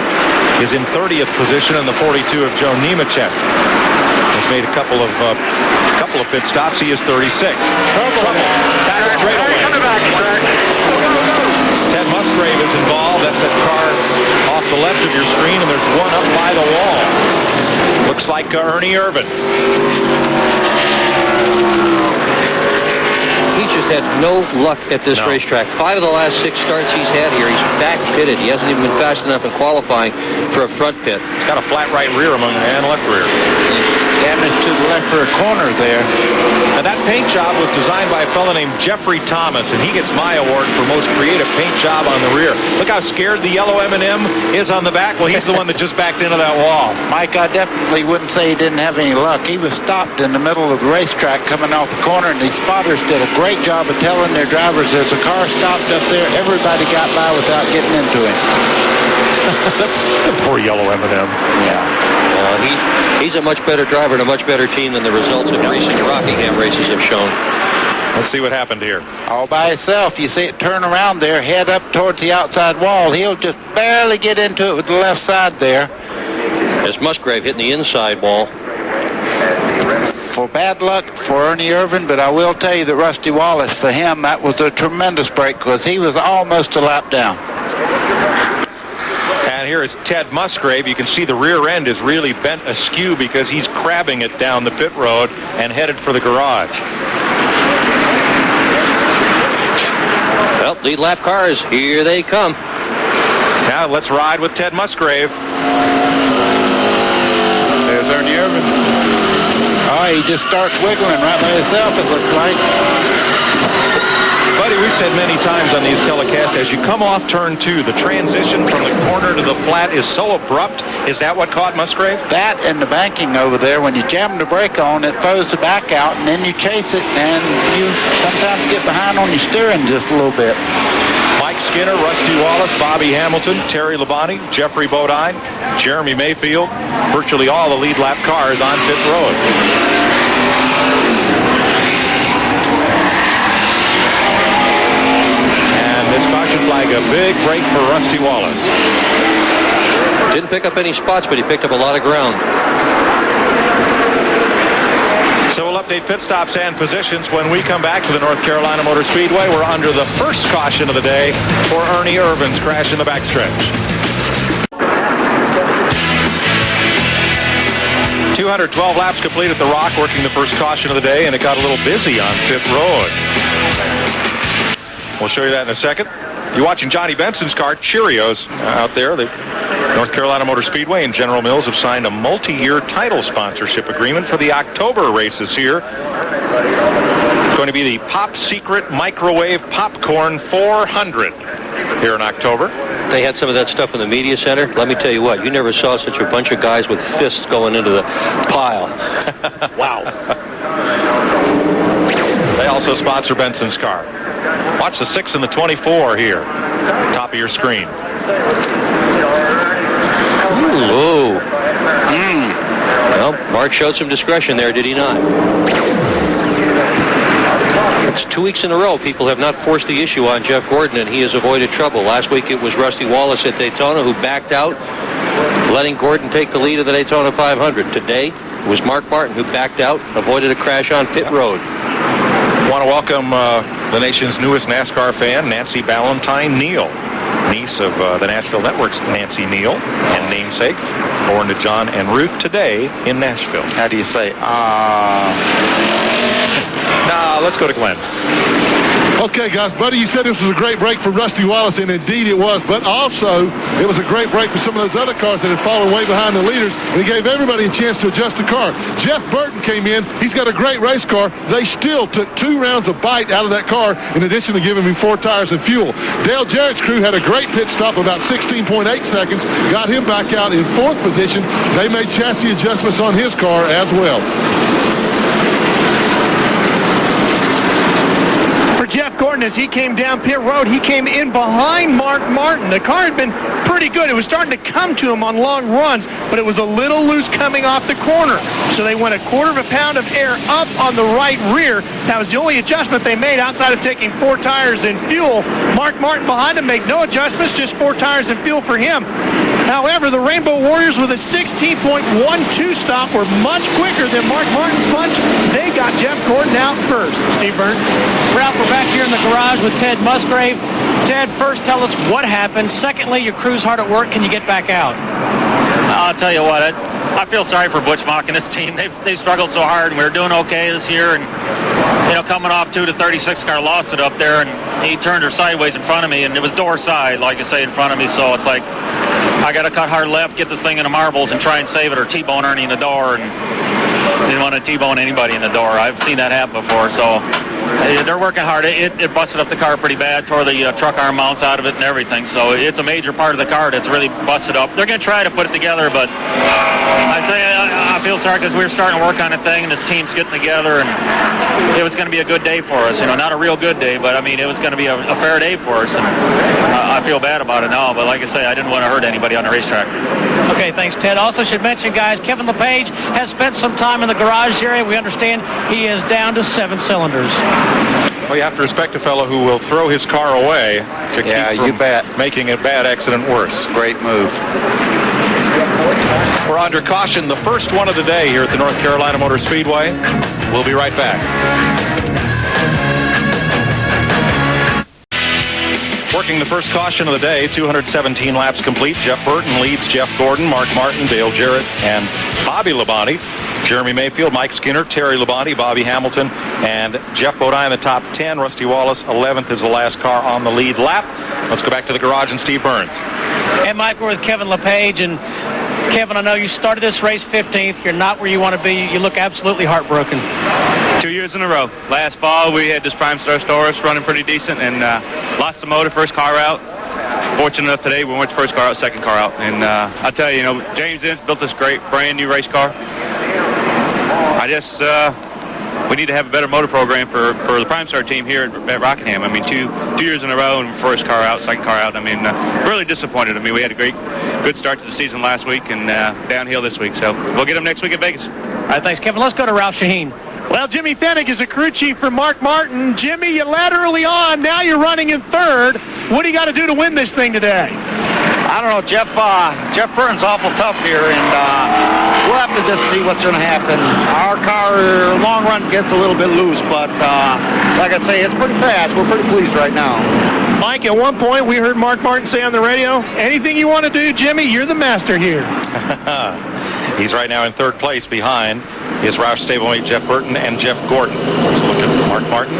is in 30th position, and the 42 of Joe Nemechek has made a couple of pit stops. He is 36th. Trouble. Back straight away. Ted Musgrave is involved. That's that car off the left of your screen, and there's one up by the wall. Looks like Ernie Irvan. He's just had no luck at this racetrack. 5 of the last 6 starts he's had here, he's back pitted. He hasn't even been fast enough in qualifying for a front pit. He's got a flat right rear and left rear. Damage to the left rear corner there. And that paint job was designed by a fellow named Jeffrey Thomas, and he gets my award for most creative paint job on the rear. Look how scared the yellow M&M is on the back. Well, he's the one that just backed into that wall. Mike, I definitely wouldn't say he didn't have any luck. He was stopped in the middle of the racetrack coming off the corner, and these spotters did a great job of telling their drivers as the car stopped up there, everybody got by without getting into him. The poor yellow M&M. Yeah. He's a much better driver and a much better team than the results of recent Rockingham races have shown. Let's see what happened here. All by himself. You see it turn around there, head up towards the outside wall. He'll just barely get into it with the left side there. It's Musgrave hitting the inside wall. For bad luck for Ernie Irvin, but I will tell you that Rusty Wallace, for him, that was a tremendous break because he was almost a lap down. And here is Ted Musgrave. You can see the rear end is really bent askew because he's crabbing it down the pit road and headed for the garage. Well, lead lap cars, here they come. Now let's ride with Ted Musgrave. There's Ernie Irvin. Oh, he just starts wiggling right by himself, it looks like. Buddy, we've said many times on these telecasts, as you come off turn 2, the transition from the corner to the flat is so abrupt. Is that what caught Musgrave? That and the banking over there, when you jam the brake on, it throws the back out, and then you chase it, and you sometimes get behind on your steering just a little bit. Mike Skinner, Rusty Wallace, Bobby Hamilton, Terry Labonte, Jeffrey Bodine, Jeremy Mayfield, virtually all the lead lap cars on pit road. This caution flag, a big break for Rusty Wallace. Didn't pick up any spots, but he picked up a lot of ground. So we'll update pit stops and positions when we come back to the North Carolina Motor Speedway. We're under the first caution of the day for Ernie Irvin's crash in the backstretch. 212 laps complete at the Rock, working the first caution of the day, and it got a little busy on pit road. We'll show you that in a second. You're watching Johnny Benson's car, Cheerios, out there. The North Carolina Motor Speedway and General Mills have signed a multi-year title sponsorship agreement for the October races here. It's going to be the Pop Secret Microwave Popcorn 400 here in October. They had some of that stuff in the media center. Let me tell you what, you never saw such a bunch of guys with fists going into the pile. Wow. They also sponsor Benson's car. Watch the 6 and the 24 here, top of your screen. Ooh. Well, Mark showed some discretion there, did he not? It's 2 weeks in a row people have not forced the issue on Jeff Gordon, and he has avoided trouble. Last week it was Rusty Wallace at Daytona who backed out, letting Gordon take the lead of the Daytona 500. Today it was Mark Martin who backed out, avoided a crash on pit road. Want to welcome the nation's newest NASCAR fan, Nancy Ballantyne Neal, niece of the Nashville Network's Nancy Neal, and namesake, born to John and Ruth today in Nashville. How do you say, Nah, let's go to Glenn. Okay, guys, Buddy, you said this was a great break for Rusty Wallace, and indeed it was, but also it was a great break for some of those other cars that had fallen way behind the leaders, and it gave everybody a chance to adjust the car. Jeff Burton came in. He's got a great race car. They still took 2 rounds of bite out of that car in addition to giving him 4 tires and fuel. Dale Jarrett's crew had a great pit stop, about 16.8 seconds, got him back out in 4th position. They made chassis adjustments on his car as well. Jeff Gordon, as he came down pit road, he came in behind Mark Martin. The car had been pretty good. It was starting to come to him on long runs, but it was a little loose coming off the corner. So they went 1/4 pound of air up on the right rear. That was the only adjustment they made outside of taking 4 tires and fuel. Mark Martin behind him made no adjustments, just 4 tires and fuel for him. However, the Rainbow Warriors with a 16.12 stop were much quicker than Mark Martin's punch. They got Jeff Gordon out first. Steve Burns. Ralph, we're back here in the garage with Ted Musgrave. Ted, first tell us what happened. Secondly, your crew's hard at work. Can you get back out? I'll tell you what, I feel sorry for Butch Mock and his team. They struggled so hard, and we were doing okay this year. And coming off 2 to 36 car, lost it up there, and he turned her sideways in front of me, and it was door side, like I say, in front of me. So it's like I got to cut hard left, get this thing into marbles, and try and save it, or T-bone Ernie in the door. And didn't want to T-bone anybody in the door. I've seen that happen before. So they're working hard. It busted up the car pretty bad, tore the truck arm mounts out of it and everything. So it's a major part of the car that's really busted up. They're going to try to put it together, but I feel sorry because we were starting to work on a thing, and this team's getting together, and it was going to be a good day for us. Not a real good day, but I mean, it was going to be a fair day for us. And I feel bad about it now, but like I say, I didn't want to hurt anybody on the racetrack. Okay, thanks, Ted. Also should mention, guys, Kevin LePage has spent some time in the garage area. We understand he is down to 7 cylinders. Well, you have to respect a fellow who will throw his car away to keep from making a bad accident worse. Great move. We're under caution, the first one of the day here at the North Carolina Motor Speedway. We'll be right back. Working the first caution of the day, 217 laps complete. Jeff Burton leads Jeff Gordon, Mark Martin, Dale Jarrett, and Bobby Labonte. Jeremy Mayfield, Mike Skinner, Terry Labonte, Bobby Hamilton, and Jeff Bodine in the top 10. Rusty Wallace, 11th, is the last car on the lead lap. Let's go back to the garage and Steve Burns. And Mike, we're with Kevin LePage. And Kevin, I know you started this race 15th. You're not where you want to be. You look absolutely heartbroken. 2 years in a row. Last fall, we had this Prime Star Taurus running pretty decent, and lost the motor, first car out. Fortunate enough today, we went first car out, second car out. And I'll tell you, James Ince built this great, brand new race car. We need to have a better motor program for the Prime Star team here at Rockingham. I mean, two years in a row, and first car out, second car out. I mean, really disappointed. I mean, we had a good start to the season last week, and downhill this week. So we'll get them next week at Vegas. All right, thanks, Kevin. Let's go to Ralph Shaheen. Well, Jimmy Fennick is a crew chief for Mark Martin. Jimmy, you led early on. Now you're running in third. What do you got to do to win this thing today? I don't know, Jeff Burton's awful tough here, and we'll have to just see what's going to happen. Our car, long run, gets a little bit loose, but like I say, it's pretty fast. We're pretty pleased right now. Mike, at one point, we heard Mark Martin say on the radio, anything you want to do, Jimmy, you're the master here. He's right now in third place behind his Roush stablemate Jeff Burton and Jeff Gordon. Let's look at Mark Martin.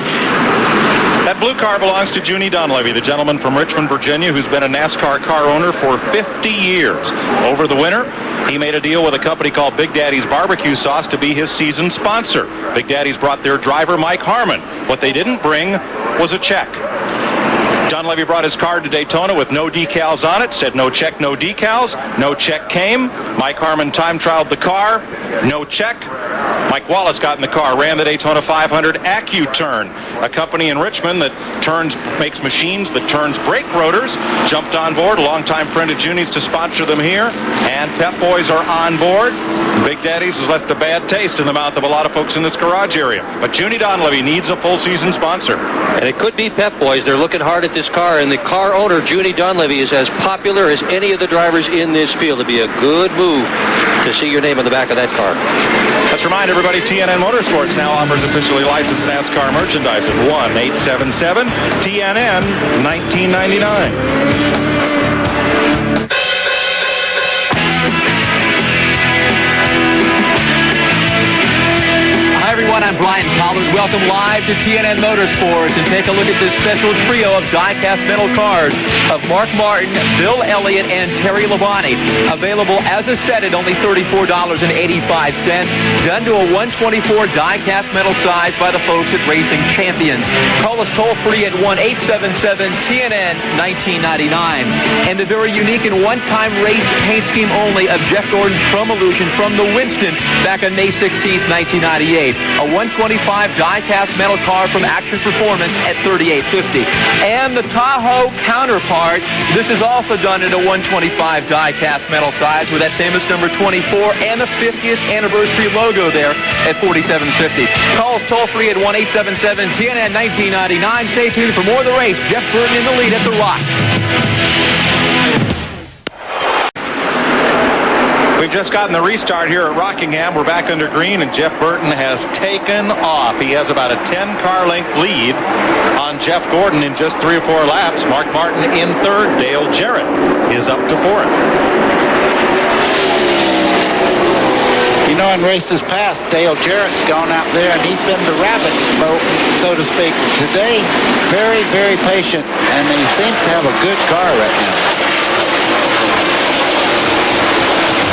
That blue car belongs to Junie Dunleavy, the gentleman from Richmond, Virginia, who's been a NASCAR car owner for 50 years. Over the winter, he made a deal with a company called Big Daddy's Barbecue Sauce to be his season sponsor. Big Daddy's brought their driver, Mike Harmon. What they didn't bring was a check. Dunleavy brought his car to Daytona with no decals on it, said no check, no decals. No check came. Mike Harmon time trialed the car, no check. Mike Wallace got in the car, ran the Daytona 500 AccuTurn, a company in Richmond that makes machines that turns brake rotors, jumped on board. A longtime friend of Junie's to sponsor them here, and Pep Boys are on board. Big Daddy's has left a bad taste in the mouth of a lot of folks in this garage area. But Junie Dunleavy needs a full season sponsor. And it could be Pep Boys. They're looking hard at this car, and the car owner, Junie Dunleavy, is as popular as any of the drivers in this field. It'd be a good move to see your name on the back of that car. Let's remind everybody, TNN Motorsports now offers officially licensed NASCAR merchandise at 1-877-TNN-1999. Hi everyone, I'm Brian Pollard. Welcome live to TNN Motorsports, and take a look at this special trio of die-cast metal cars of Mark Martin, Bill Elliott, and Terry Labonte. Available as a set at only $34.85, done to a 124 die-cast metal size by the folks at Racing Champions. Call us toll-free at 1-877-TNN-1999. And the very unique and one-time race paint scheme only of Jeff Gordon's Chrome Illusion from the Winston back on May 16th, 1998. A 125 die-cast metal car from Action Performance at $38.50. And the Tahoe counterpart, this is also done in a 125 die-cast metal size with that famous number 24 and the 50th anniversary logo there at $47.50. Call us toll-free at 1-877-TNN-1999. Stay tuned for more of the race. Jeff Burton in the lead at the Rock. We've just gotten the restart here at Rockingham. We're back under green, and Jeff Burton has taken off. He has about a 10-car length lead on Jeff Gordon in just 3 or 4 laps. Mark Martin in third. Dale Jarrett is up to fourth. You know, in races past, Dale Jarrett's gone out there and he's been the rabbit boat, so to speak. Today, very, very patient, and he seems to have a good car right now.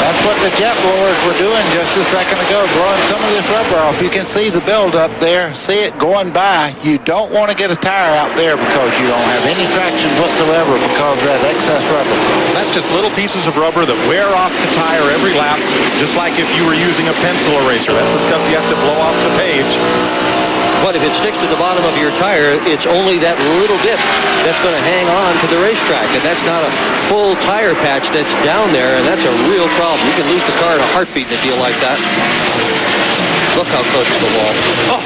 That's what the jet blowers were doing just a second ago, blowing some of this rubber off. You can see the buildup there. See it going by. You don't want to get a tire out there because you don't have any traction whatsoever because of that excess rubber. That's just little pieces of rubber that wear off the tire every lap, just like if you were using a pencil eraser. That's the stuff you have to blow off the page. But if it sticks to the bottom of your tire, it's only that little bit that's going to hang on to the racetrack. And that's not a full tire patch that's down there, and that's a real problem. You can lose the car in a heartbeat in a deal like that. Look how close to the wall. Oh.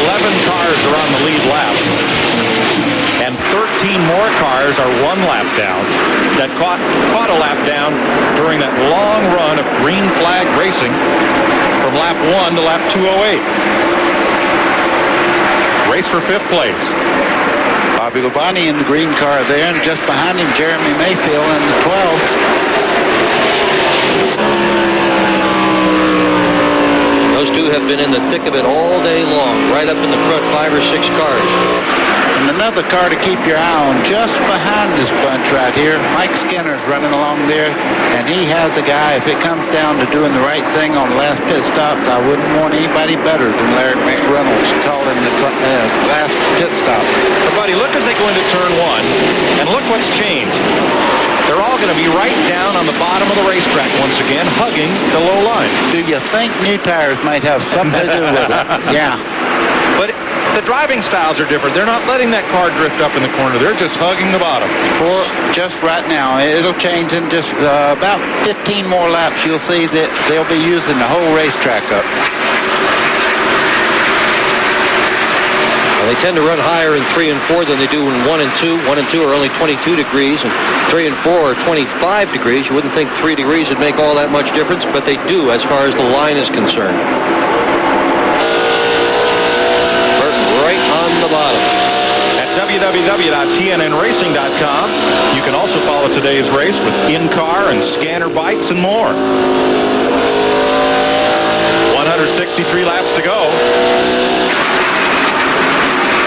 11 cars are on the lead lap. And 13 more cars are one lap down that caught a lap down during that long run of green flag racing from lap 1 to lap 208. Race for 5th place. Bobby Labonte in the green car there, and just behind him, Jeremy Mayfield in the 12. Those two have been in the thick of it all day long, right up in the front 5 or 6 cars. And another car to keep your eye on just behind this bunch right here. Mike Skinner's running along there, and he has a guy. If it comes down to doing the right thing on the last pit stop, I wouldn't want anybody better than Larry McReynolds calling the last pit stop. So, buddy, look as they go into turn 1, and look what's changed. They're all going to be right down on the bottom of the racetrack once again, hugging the low line. Do you think new tires might have something to do with it? Yeah. But the driving styles are different. They're not letting that car drift up in the corner. They're just hugging the bottom. For just right now, it'll change in just about 15 more laps. You'll see that they'll be using the whole racetrack up. They tend to run higher in 3 and 4 than they do in 1 and 2. 1 and 2 are only 22 degrees, and 3 and 4 are 25 degrees. You wouldn't think 3 degrees would make all that much difference, but they do as far as the line is concerned. Burton right on the bottom. At www.tnnracing.com, you can also follow today's race with in-car and scanner bites and more. 163 laps to go.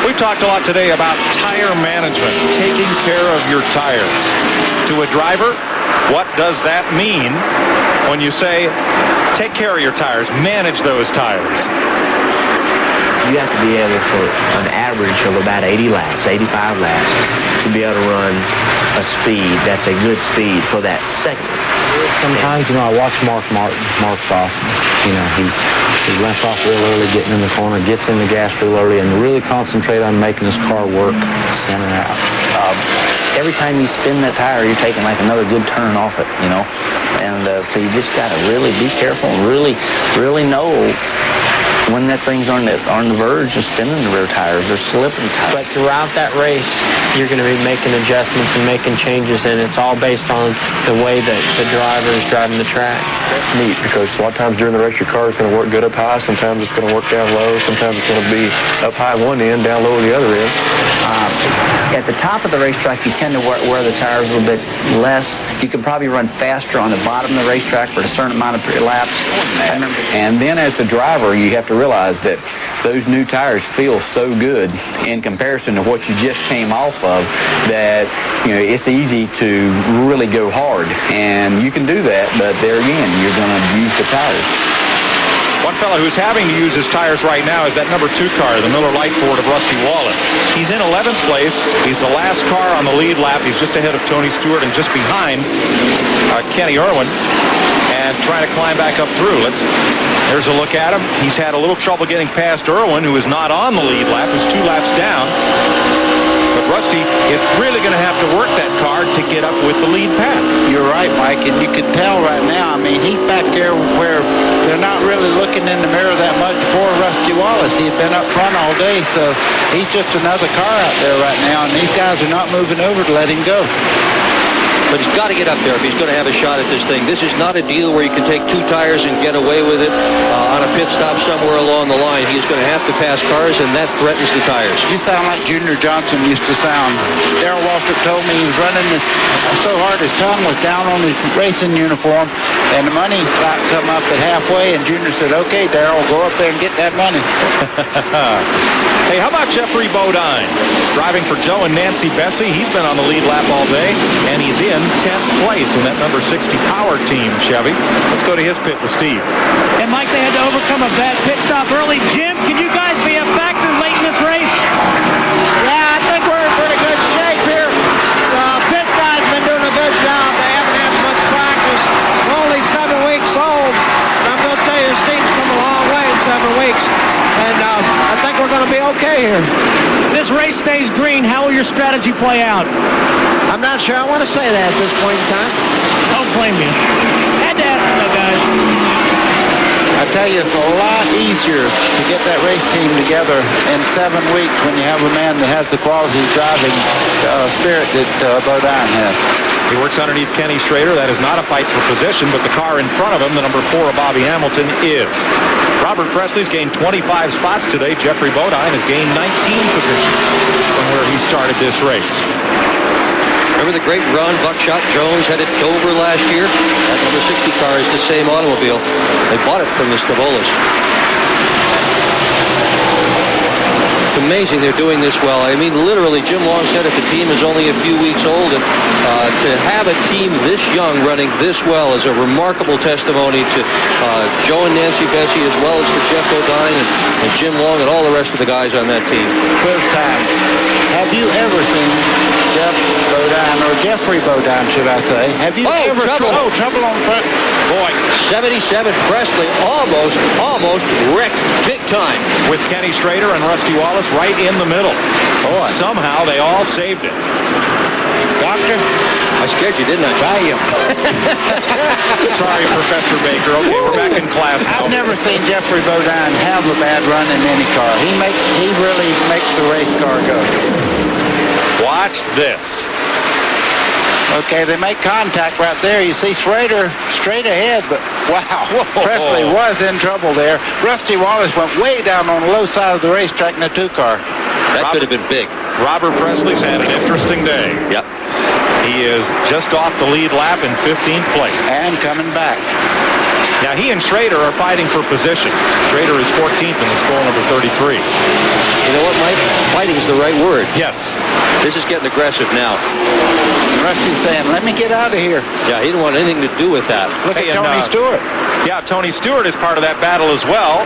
We've talked a lot today about tire management, taking care of your tires. To a driver, what does that mean when you say, take care of your tires, manage those tires? You have to be able, for an average of about 80 laps, 85 laps, to be able to run a speed that's a good speed for that segment. Sometimes, you know, I watch Mark's awesome. You know, he lets off real early, getting in the corner, gets in the gas real early, and really concentrate on making his car work center out. Every time you spin that tire, you're taking like another good turn off it, you know. And so you just got to really be careful and really know when that thing's on the verge of spinning the rear tires or slipping tires. But throughout that race, you're going to be making adjustments and making changes, and it's all based on the way that the driver is driving the track. That's neat because a lot of times during the race, your car is going to work good up high. Sometimes it's going to work down low. Sometimes it's going to be up high at one end, down low at the other end. At the top of the racetrack, you tend to wear the tires a little bit less. You can probably run faster on the bottom of the racetrack for a certain amount of laps. And then as the driver, you have to realize that those new tires feel so good in comparison to what you just came off of that, you know, it's easy to really go hard. And you can do that, but there again, you're going to use the tires. One fellow who's having to use his tires right now is that number 2 car, the Miller Lite Ford of Rusty Wallace. He's in 11th place. He's the last car on the lead lap. He's just ahead of Tony Stewart and just behind Kenny Irwin, and trying to climb back up through. There's a look at him. He's had a little trouble getting past Irwin, who is not on the lead lap, who's 2 laps down. But Rusty is really going to have to work that car to get up with the lead pack. You're right, Mike, and you can tell right now, I mean, he's back there where they're not really looking in the mirror that much for Rusty Wallace. He's been up front all day, so he's just another car out there right now, and these guys are not moving over to let him go. but he's got to get up there if he's going to have a shot at this thing. This is not a deal where you can take 2 tires and get away with it on a pit stop somewhere along the line. He's going to have to pass cars, and that threatens the tires. You sound like Junior Johnson used to sound. Darrell Waltrip told me he was running so hard his tongue was down on his racing uniform, and the money light come up at halfway, and Junior said, "Okay, Darrell, go up there and get that money." Hey, how about Jeffrey Bodine? Driving for Joe and Nancy Bessie. He's been on the lead lap all day, and he's in 10th place in that number 60 Power Team Chevy. Let's go to his pit with Steve. And Mike, they had to overcome a bad pit stop early. Jim, can you guys be a factor late in this race? Yeah, I think we're in pretty good shape here. Pit guy's been doing a good job. They haven't had much practice. We're only 7 weeks old, and I'm going to tell you, this team's come a long way in 7 weeks. And I think we're going to be okay here. This race stays green. How will your strategy play out? I'm not sure I want to say that at this point in time. Don't blame me. Had to ask them, though, guys. I tell you, it's a lot easier to get that race team together in 7 weeks when you have a man that has the quality driving spirit that Bodine has. He works underneath Kenny Schrader. That is not a fight for position, but the car in front of him, the number 4 of Bobby Hamilton, is. Robert Presley's gained 25 spots today. Jeffrey Bodine has gained 19 positions from where he started this race. Remember the great run Buckshot Jones had at Dover last year? That number 60 car is the same automobile. They bought it from the Stavolas. It's amazing they're doing this well. I mean, literally, Jim Long said if the team is only a few weeks old, and to have a team this young running this well is a remarkable testimony to Joe and Nancy Bessie, as well as to Jeff Bodine and Jim Long and all the rest of the guys on that team. Quiz time. Have you ever seen Jeff Bodine, or Jeffrey Bodine, should I say? Have you ever... Trouble on front. Boy, 77 Presley almost wrecked big time. With Kenny Schrader and Rusty Wallace right in the middle. Boy. Somehow they all saved it. Doctor? I scared you, didn't I? Valium. Sorry, Professor Baker. Okay, we're back in class now. I've never seen Jeffrey Bodine have a bad run in any car. He really makes the race car go. Watch this. Okay, they make contact right there. You see Schrader straight ahead, but wow, Presley was in trouble there. Rusty Wallace went way down on the low side of the racetrack in the 2-car. That could have been big. Robert Presley's had an interesting day. Yep. He is just off the lead lap in 15th place. And coming back. Now, he and Schrader are fighting for position. Schrader is 14th in the score, number 33. You know what, Mike? Fighting is the right word. Yes. This is getting aggressive now. Rusty's saying, let me get out of here. Yeah, he didn't want anything to do with that. Look at Tony Stewart. Yeah, Tony Stewart is part of that battle as well.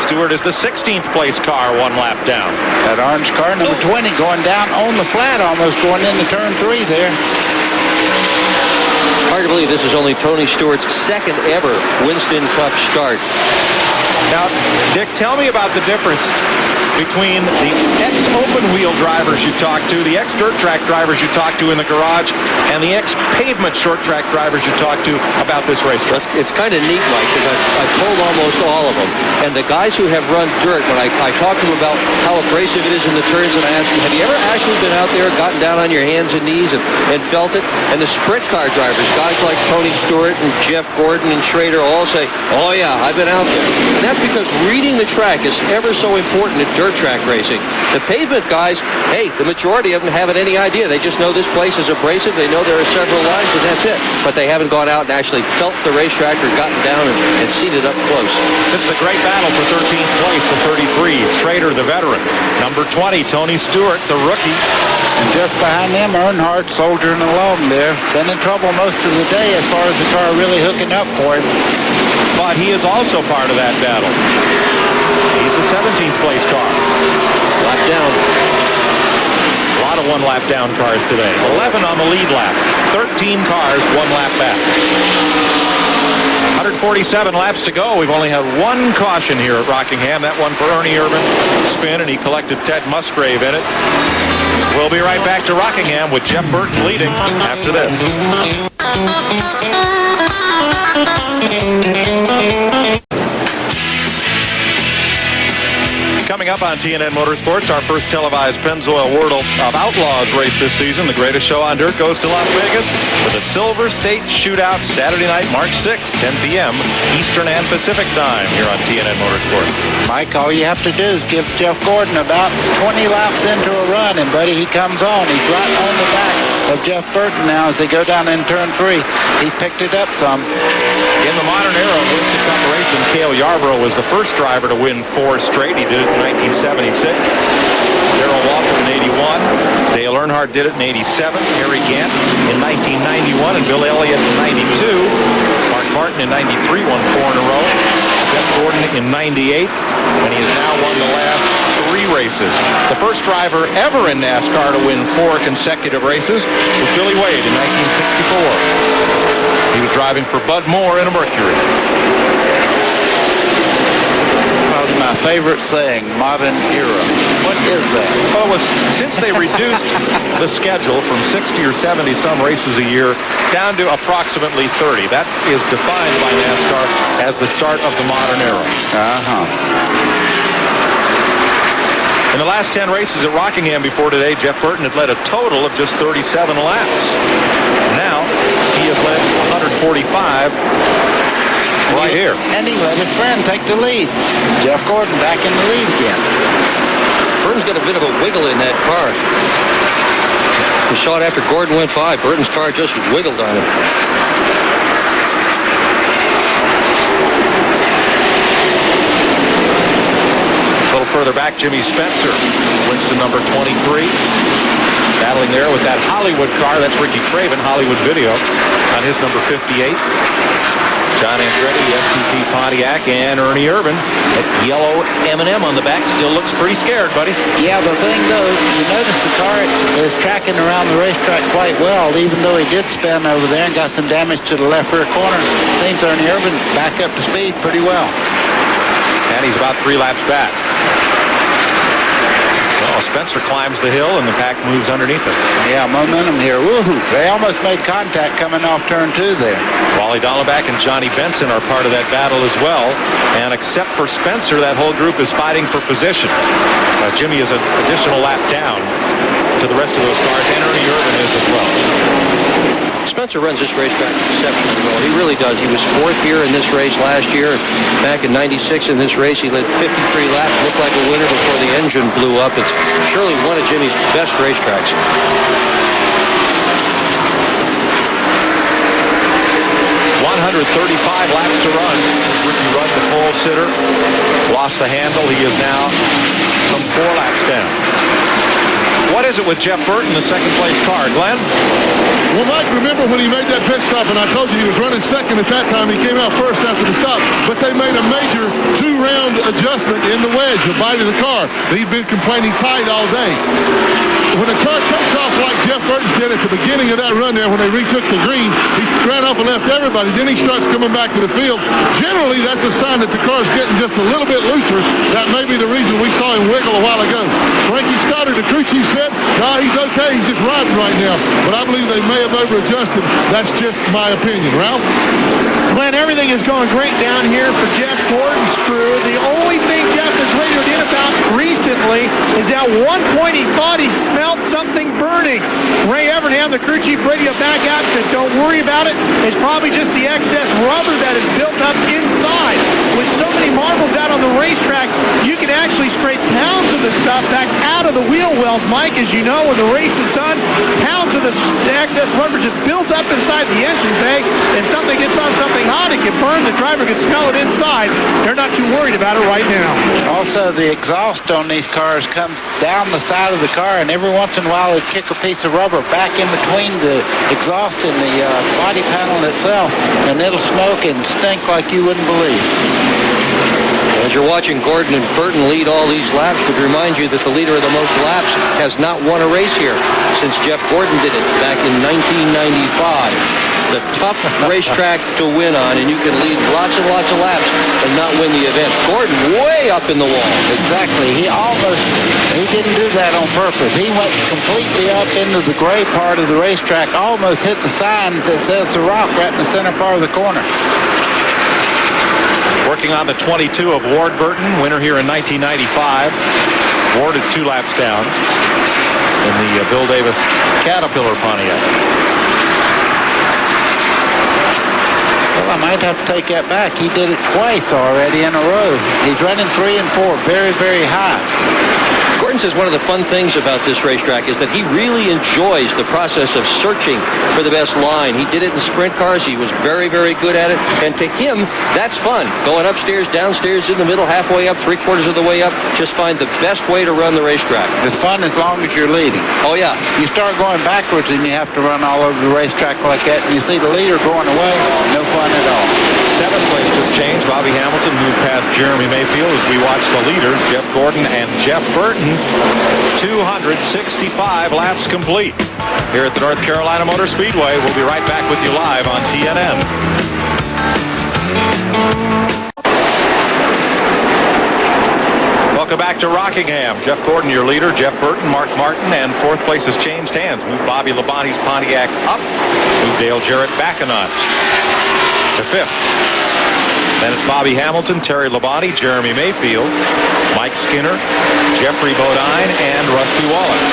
Stewart is the 16th place car, 1 lap down. That orange car, number 20, going down on the flat, almost going into turn 3 there. Hard to believe this is only Tony Stewart's second ever Winston Cup start. Now, Dick, tell me about the difference between the ex-open wheel drivers you talk to, the ex-dirt track drivers you talk to in the garage, and the ex-pavement short track drivers you talk to about this racetrack. It's kind of neat, Mike, because I've told almost all of them. And the guys who have run dirt, when I talk to them about how abrasive it is in the turns, and I ask them, have you ever actually been out there, gotten down on your hands and knees and felt it? And the sprint car drivers, guys like Tony Stewart and Jeff Gordon and Schrader all say, oh yeah, I've been out there. And that's because reading the track is ever so important in dirt track racing. The pavement guys, hey, the majority of them haven't any idea. They just know this place is abrasive. They know there are several lines, and that's it. But they haven't gone out and actually felt the racetrack or gotten down and seen it up close. This is a great battle for 13th place, the 33. Schrader, the veteran. Number 20, Tony Stewart, the rookie. And just behind them, Earnhardt soldiering along there. Been in trouble most of the day as far as the car really hooking up for him. But he is also part of that battle. He's the 17th place car. Lap down. A lot of 1 lap down cars today. 11 on the lead lap. 13 cars, 1 lap back. 147 laps to go. We've only had 1 caution here at Rockingham. That one for Ernie Irvin. Spin, and he collected Ted Musgrave in it. We'll be right back to Rockingham with Jeff Burton leading after this. Coming up on TNN Motorsports, our first televised Pennzoil World of Outlaws race this season. The greatest show on dirt goes to Las Vegas for the Silver State Shootout Saturday night, March 6th, 10 p.m. Eastern and Pacific time here on TNN Motorsports. Mike, all you have to do is give Jeff Gordon about 20 laps into a run, and buddy, he comes on. He's right on the back of Jeff Burton now as they go down in turn 3. He's picked it up some. In the modern era of Winston Cup racing, Cale Yarborough was the first driver to win 4 straight. He did it in 1976. Darrell Walker in 81. Dale Earnhardt did it in 87. Harry Gant in 1991 and Bill Elliott in 92. Mark Martin in 93 won 4 in a row. Jeff Gordon in 98, and he has now won the last 3 races. The first driver ever in NASCAR to win 4 consecutive races was Billy Wade in 1964. He was driving for Bud Moore in a Mercury. My favorite saying, modern era. What is that? Well, it was since they reduced the schedule from 60 or 70 some races a year down to approximately 30. That is defined by NASCAR as the start of the modern era. In the last 10 races at Rockingham before today, Jeff Burton had led a total of just 37 laps. Now, he has led 145 right here. And he let his friend take the lead. Jeff Gordon back in the lead again. Burton's got a bit of a wiggle in that car. The shot after Gordon went by, Burton's car just wiggled on him. A little further back, Jimmy Spencer wins to number 23. Battling there with that Hollywood car. That's Ricky Craven, Hollywood Video, on his number 58. John Andretti, STP Pontiac, and Ernie Irvin. That yellow M&M on the back still looks pretty scared, buddy. Yeah, the thing though, you notice the car is tracking around the racetrack quite well, even though he did spin over there and got some damage to the left rear corner. Seems Ernie Irvin's back up to speed pretty well. And he's about 3 laps back. Well, Spencer climbs the hill and the pack moves underneath him. Yeah, momentum here. Woohoo! They almost made contact coming off turn 2 there. Wally Dolleback and Johnny Benson are part of that battle as well. And except for Spencer, that whole group is fighting for position. Jimmy is an additional lap down to the rest of those cars, and Ernie Irvin is as well. Spencer runs this racetrack exceptionally well. He really does. He was 4th here in this race last year. Back in 96 in this race, he led 53 laps, looked like a winner before the engine blew up. It's surely one of Jimmy's best racetracks. 135 laps to run. Ricky Rudd, the pole sitter, lost the handle. He is now some 4 laps down. What is it with Jeff Burton, the second-place car? Glenn? Well, Mike, remember when he made that pit stop, and I told you he was running second at that time. He came out first after the stop, but they made a major 2-round adjustment in the wedge, the bite of the car. He'd been complaining tight all day. When a car takes off like Jeff Burton did at the beginning of that run there when they retook the green, he ran off and left everybody. Then he starts coming back to the field. Generally, that's a sign that the car's getting just a little bit looser. That may be the reason we saw him wiggle a while ago. Frankie Stoddard, the crew chief, said, "No, he's okay. He's just riding right now." But I believe they may have over-adjusted. That's just my opinion. Ralph? Glenn, everything is going great down here for Jeff Gordon's crew. The only thing Jeff has radioed in about recently is at one point he thought he smelled something burning. Ray Evernham, the crew chief, radioed back out and said, "Don't worry about it. It's probably just the excess rubber that is built up inside." With so many marbles out on the racetrack, you can actually scrape pounds of the stuff back out of the wheel wells. Mike, as you know, when the race is done, pounds of the excess rubber just builds up inside the engine bay. If something gets on something hot, it can burn. The driver can smell it inside. They're not too worried about it right now. Also, the exhaust on these cars comes down the side of the car, and every once in a while they kick a piece of rubber back in between the exhaust and the body panel itself, and it'll smoke and stink like you wouldn't believe. As you're watching Gordon and Burton lead all these laps, would remind you that the leader of the most laps has not won a race here since Jeff Gordon did it back in 1995. The tough racetrack to win on, and you can lead lots and lots of laps and not win the event. Gordon way up in the wall. Exactly. He didn't do that on purpose. He went completely up into the gray part of the racetrack, almost hit the sign that says The Rock right in the center part of the corner. Working on the 22 of Ward Burton, winner here in 1995. Ward is 2 laps down in the Bill Davis Caterpillar Pontiac. Well, I might have to take that back. He did it twice already in a row. He's running 3 and 4 very, very high. Gordon says one of the fun things about this racetrack is that he really enjoys the process of searching for the best line. He did it in sprint cars. He was very, very good at it. And to him, that's fun. Going upstairs, downstairs, in the middle, halfway up, 3/4 of the way up. Just find the best way to run the racetrack. It's fun as long as you're leading. Oh, yeah. You start going backwards and you have to run all over the racetrack like that, and you see the leader going away, no fun at all. 7th place just changed. Bobby Hamilton moved past Jeremy Mayfield as we watch the leaders, Jeff Gordon and Jeff Burton. 265 laps complete here at the North Carolina Motor Speedway. We'll be right back with you live on TNN. Welcome back to Rockingham. Jeff Gordon, your leader. Jeff Burton, Mark Martin, and 4th place has changed hands. Moved Bobby Labonte's Pontiac up. Moved Dale Jarrett back a notch to 5th. Then it's Bobby Hamilton, Terry Labonte, Jeremy Mayfield, Mike Skinner, Jeffrey Bodine, and Rusty Wallace.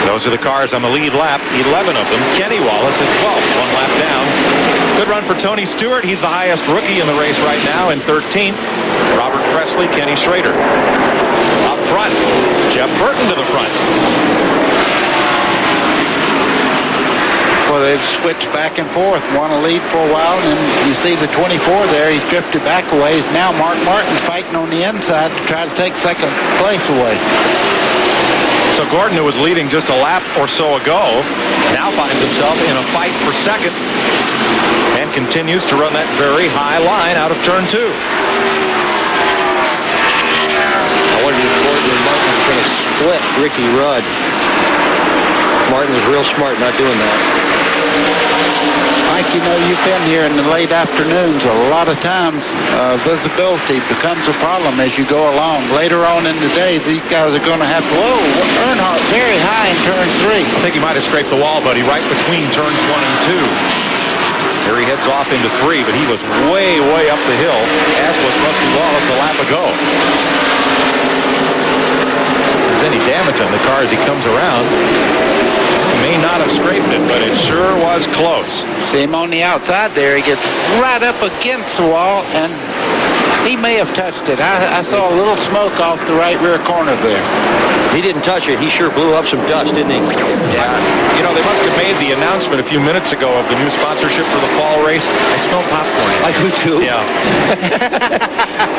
Those are the cars on the lead lap, 11 of them. Kenny Wallace is 12th, 1 lap down. Good run for Tony Stewart. He's the highest rookie in the race right now in 13th. Robert Presley, Kenny Schrader. Up front, Jeff Burton to the front. Well, they've switched back and forth. One a lead for a while, and you see the 24 there. He's drifted back a ways. Now Mark Martin's fighting on the inside to try to take 2nd place away. So Gordon, who was leading just a lap or so ago, now finds himself in a fight for 2nd and continues to run that very high line out of turn 2. I wondered if Gordon and Martin were going to split Ricky Rudd. Martin was real smart not doing that. Mike, you know, you've been here in the late afternoons. A lot of times, visibility becomes a problem as you go along. Later on in the day, these guys are going to have to, Earnhardt very high in turn 3. I think he might have scraped the wall, buddy, right between turns 1 and 2. Here he heads off into 3, but he was way, way up the hill, as was Rusty Wallace a lap ago. If there's any damage on the car as he comes around, he may not have scraped it, but it sure was close. See him on the outside there. He gets right up against the wall, and he may have touched it. I saw a little smoke off the right rear corner there. He didn't touch it. He sure blew up some dust, didn't he? Yeah. You know, they must have made the announcement a few minutes ago of the new sponsorship for the fall race. I smell popcorn. I do too. Yeah.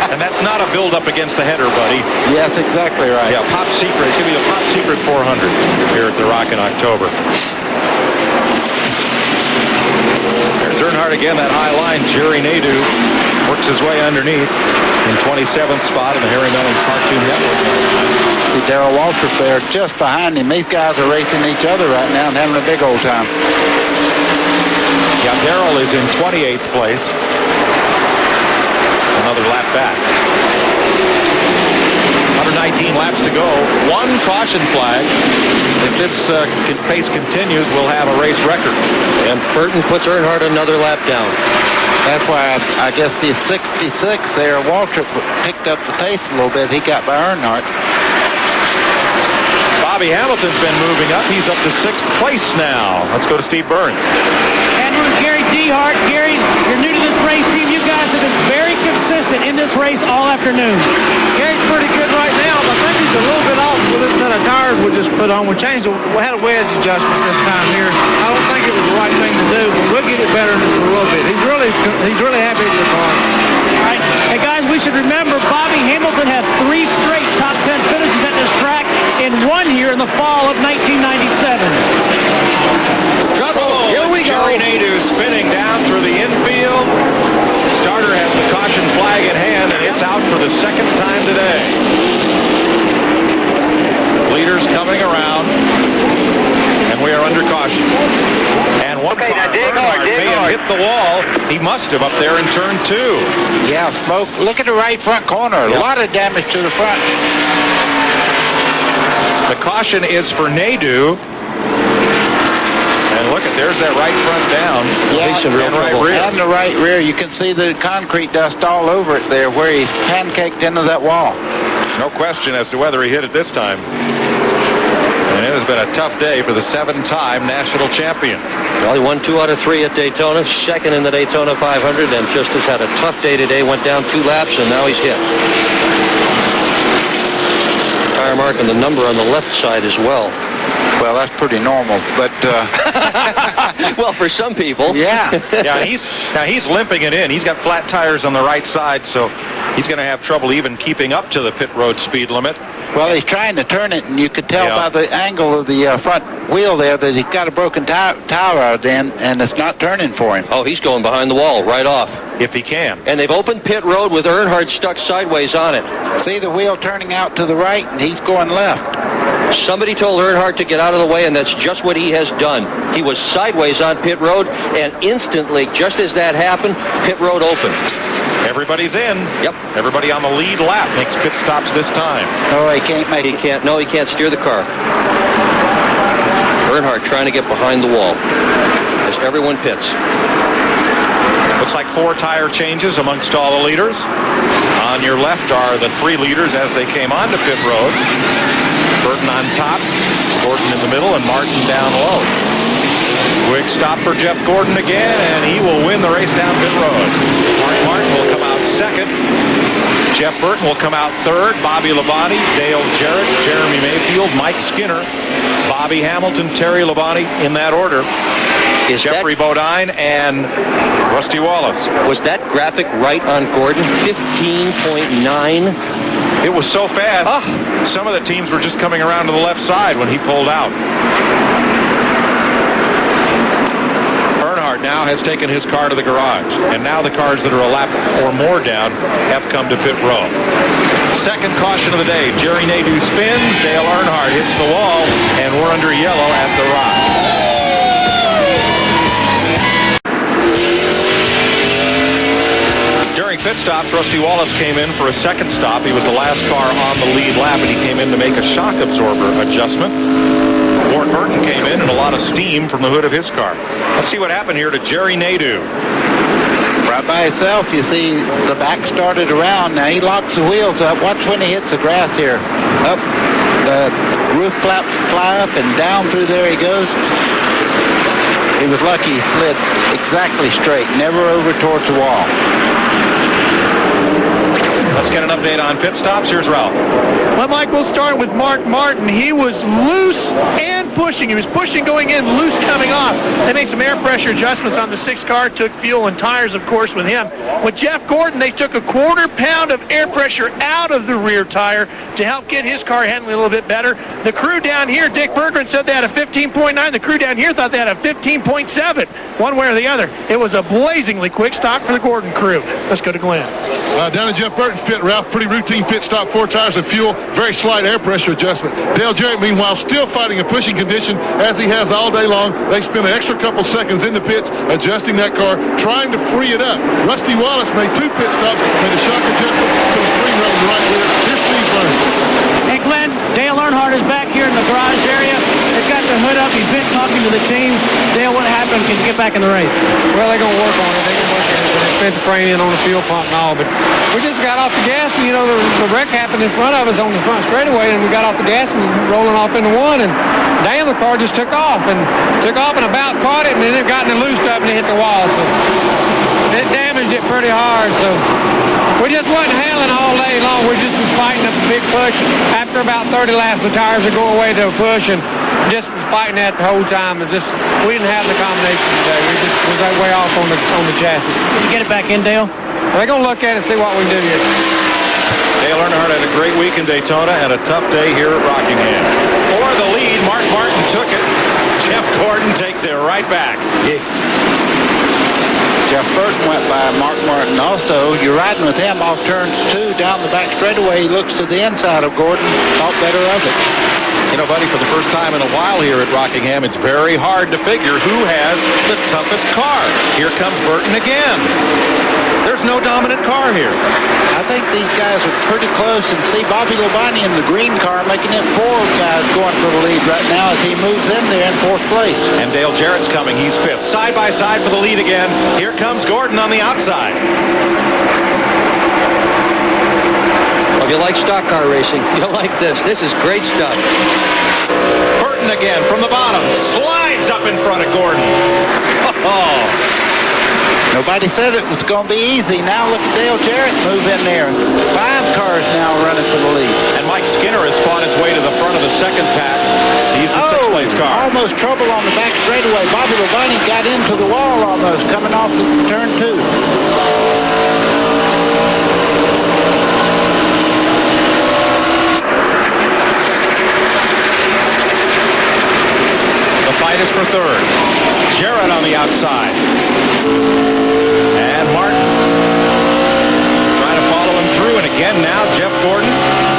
And that's not a build-up against the header, buddy. Yeah, that's exactly right. Yeah, Pop Secret. It's going to be the Pop Secret 400 here at the Rock in October. There's Earnhardt again, that high line. Jerry Nadeau works his way underneath in 27th spot in the Harry Mellon's Cartoon Network. See Darrell Waltrip there just behind him. These guys are racing each other right now and having a big old time. Yeah, Darrell is in 28th place. Another lap back. 119 laps to go. 1 caution flag. If this pace continues, we'll have a race record. And Burton puts Earnhardt another lap down. That's why I guess the 66 there, Waltrip picked up the pace a little bit. He got by Earnhardt. Bobby Hamilton's been moving up. He's up to 6th place now. Let's go to Steve Burns. And we're Gary Dehart. Gary, you're new to this race team. You guys have been very consistent in this race all afternoon. Gary's pretty good right now, but I think he's a little bit off with this set of tires we just put on. We had a wedge adjustment this time here. I don't think it was the right thing to do, but we'll get it better in just a little bit. He's really happy with the car. All right. Hey, guys, we should remember Bobby Hamilton has 3 straight top 10 finishes at this track and 1 here in the fall of 1997. Trouble. Here we go. Jerry Nadeau spinning down through the infield. Starter has the caution flag in hand, and it's out for the 2nd time today. Leaders coming around, and we are under caution. And one car, Earnhardt may have hit the wall. He must have up there in turn 2. Yeah, smoke. Look at the right front corner. Yep. A lot of damage to the front. The caution is for Nadeau. And look at There's that right front down. Yeah, and right rear. And the right rear. You can see the concrete dust all over it there where he's pancaked into that wall. No question as to whether he hit it this time. And it has been a tough day for the 7-time national champion. Well, he won 2 out of 3 at Daytona, second in the Daytona 500, and just has had a tough day today. Went down 2 laps, and now he's hit. Tire mark and the number on the left side as well. Well, that's pretty normal, but... well, for some people. Yeah. Yeah, he's limping it in. He's got flat tires on the right side, so he's going to have trouble even keeping up to the pit road speed limit. Well, he's trying to turn it, and you could tell by the angle of the front wheel there that he's got a broken tire out in, and it's not turning for him. Oh, he's going behind the wall right off. If he can. And they've opened pit road with Earnhardt stuck sideways on it. See the wheel turning out to the right, and he's going left. Somebody told Earnhardt to get out of the way, and that's just what he has done. He was sideways on pit road, and instantly, just as that happened, pit road opened. Everybody's in. Yep. Everybody on the lead lap makes pit stops this time. Oh, he can't make it. No, he can't steer the car. Earnhardt trying to get behind the wall as everyone pits. Looks like 4 tire changes amongst all the leaders. On your left are the 3 leaders as they came onto pit road. Burton on top, Gordon in the middle, and Martin down low. Quick stop for Jeff Gordon again, and he will win the race down pit road. Mark Martin will come out second. Jeff Burton will come out third. Bobby Labonte, Dale Jarrett, Jeremy Mayfield, Mike Skinner, Bobby Hamilton, Terry Labonte in that order. Jeffrey Bodine and Rusty Wallace. Was that graphic right on Gordon? 15.9. It was so fast. Some of the teams were just coming around to the left side when he pulled out. Earnhardt now has taken his car to the garage, and now the cars that are a lap or more down have come to pit row. Second caution of the day. Jerry Nadeau spins. Dale Earnhardt hits the wall, and we're under yellow at the rock. During pit stops, Rusty Wallace came in for a second stop. He was the last car on the lead lap, and he came in to make a shock absorber adjustment. Ward Burton came in, and a lot of steam from the hood of his car. Let's see what happened here to Jerry Nadeau. Right by himself, you see the back started around. Now he locks the wheels up. Watch when he hits the grass here. Up, the roof flaps fly up and down through there he goes. He was lucky he slid exactly straight, never over towards the wall. Let's get an update on pit stops. Here's Ralph. Well, Mike, we'll start with Mark Martin. He was loose and pushing. He was pushing going in, loose coming off. They made some air pressure adjustments on the 6th car, took fuel and tires, of course, with him. With Jeff Gordon, they took a 1/4 pound of air pressure out of the rear tire to help get his car handling a little bit better. The crew down here, Dick Berggren said they had a 15.9. The crew down here thought they had a 15.7, one way or the other. It was a blazingly quick stop for the Gordon crew. Let's go to Glenn. Down in Jeff Burton's pit, Ralph, pretty routine pit stop, 4 tires of fuel, very slight air pressure adjustment. Dale Jarrett, meanwhile, still fighting a pushing condition as he has all day long. They spent an extra couple seconds in the pits adjusting that car, trying to free it up. Rusty Wallace made 2 pit stops, made a shock adjustment to the spring run in the right rear. Here's Steve Burns. Hey, Glenn, Dale Earnhardt is back here in the garage area. They've got the hood up. He's been talking to the team. Dale, what happened? Can you get back in the race? Well, they're going to work on it. They're going to work on it. They spent the frame in on the fuel pump and all, but we just got off the gas, and, the wreck happened in front of us on the front straightaway, and we got off the gas and was rolling off into one, and damn, the car just took off and about caught it, and then it got loosed up and it hit the wall, so it damaged it pretty hard, so we just wasn't handling all day long. We just was fighting up a big push. After about 30 laps, the tires would go away to a push, and just was fighting that the whole time. We didn't have the combination today. We just was that way off on the chassis. Did you get it back in, Dale? They're going to look at it and see what we can do here. Dale Earnhardt had a great week in Daytona and a tough day here at Rockingham. For the lead, Mark Martin took it. Jeff Gordon takes it right back. Yeah. Jeff Burton went by Mark Martin also. You're riding with him off turns 2 down the back straightaway. He looks to the inside of Gordon, thought better of it. Buddy, for the first time in a while here at Rockingham, it's very hard to figure who has the toughest car. Here comes Burton again. There's no dominant car here. I think these guys are pretty close, and see Bobby Labonte in the green car making it 4 guys going for the lead right now as he moves in there in 4th place. And Dale Jarrett's coming. He's 5th. Side by side for the lead again. Here comes Gordon on the outside. If you like stock car racing, you'll like this. This is great stuff. Burton again from the bottom. Slides up in front of Gordon. Oh. Nobody said it was going to be easy. Now look at Dale Jarrett move in there. 5 cars now running for the lead. And Mike Skinner has fought his way to the front of the second pack. He's the 6th place car. Almost trouble on the back straightaway. Bobby Labonte got into the wall almost coming off the turn 2. The fight is for 3rd. Jarrett on the outside. And Martin trying to follow him through. And again now, Jeff Gordon,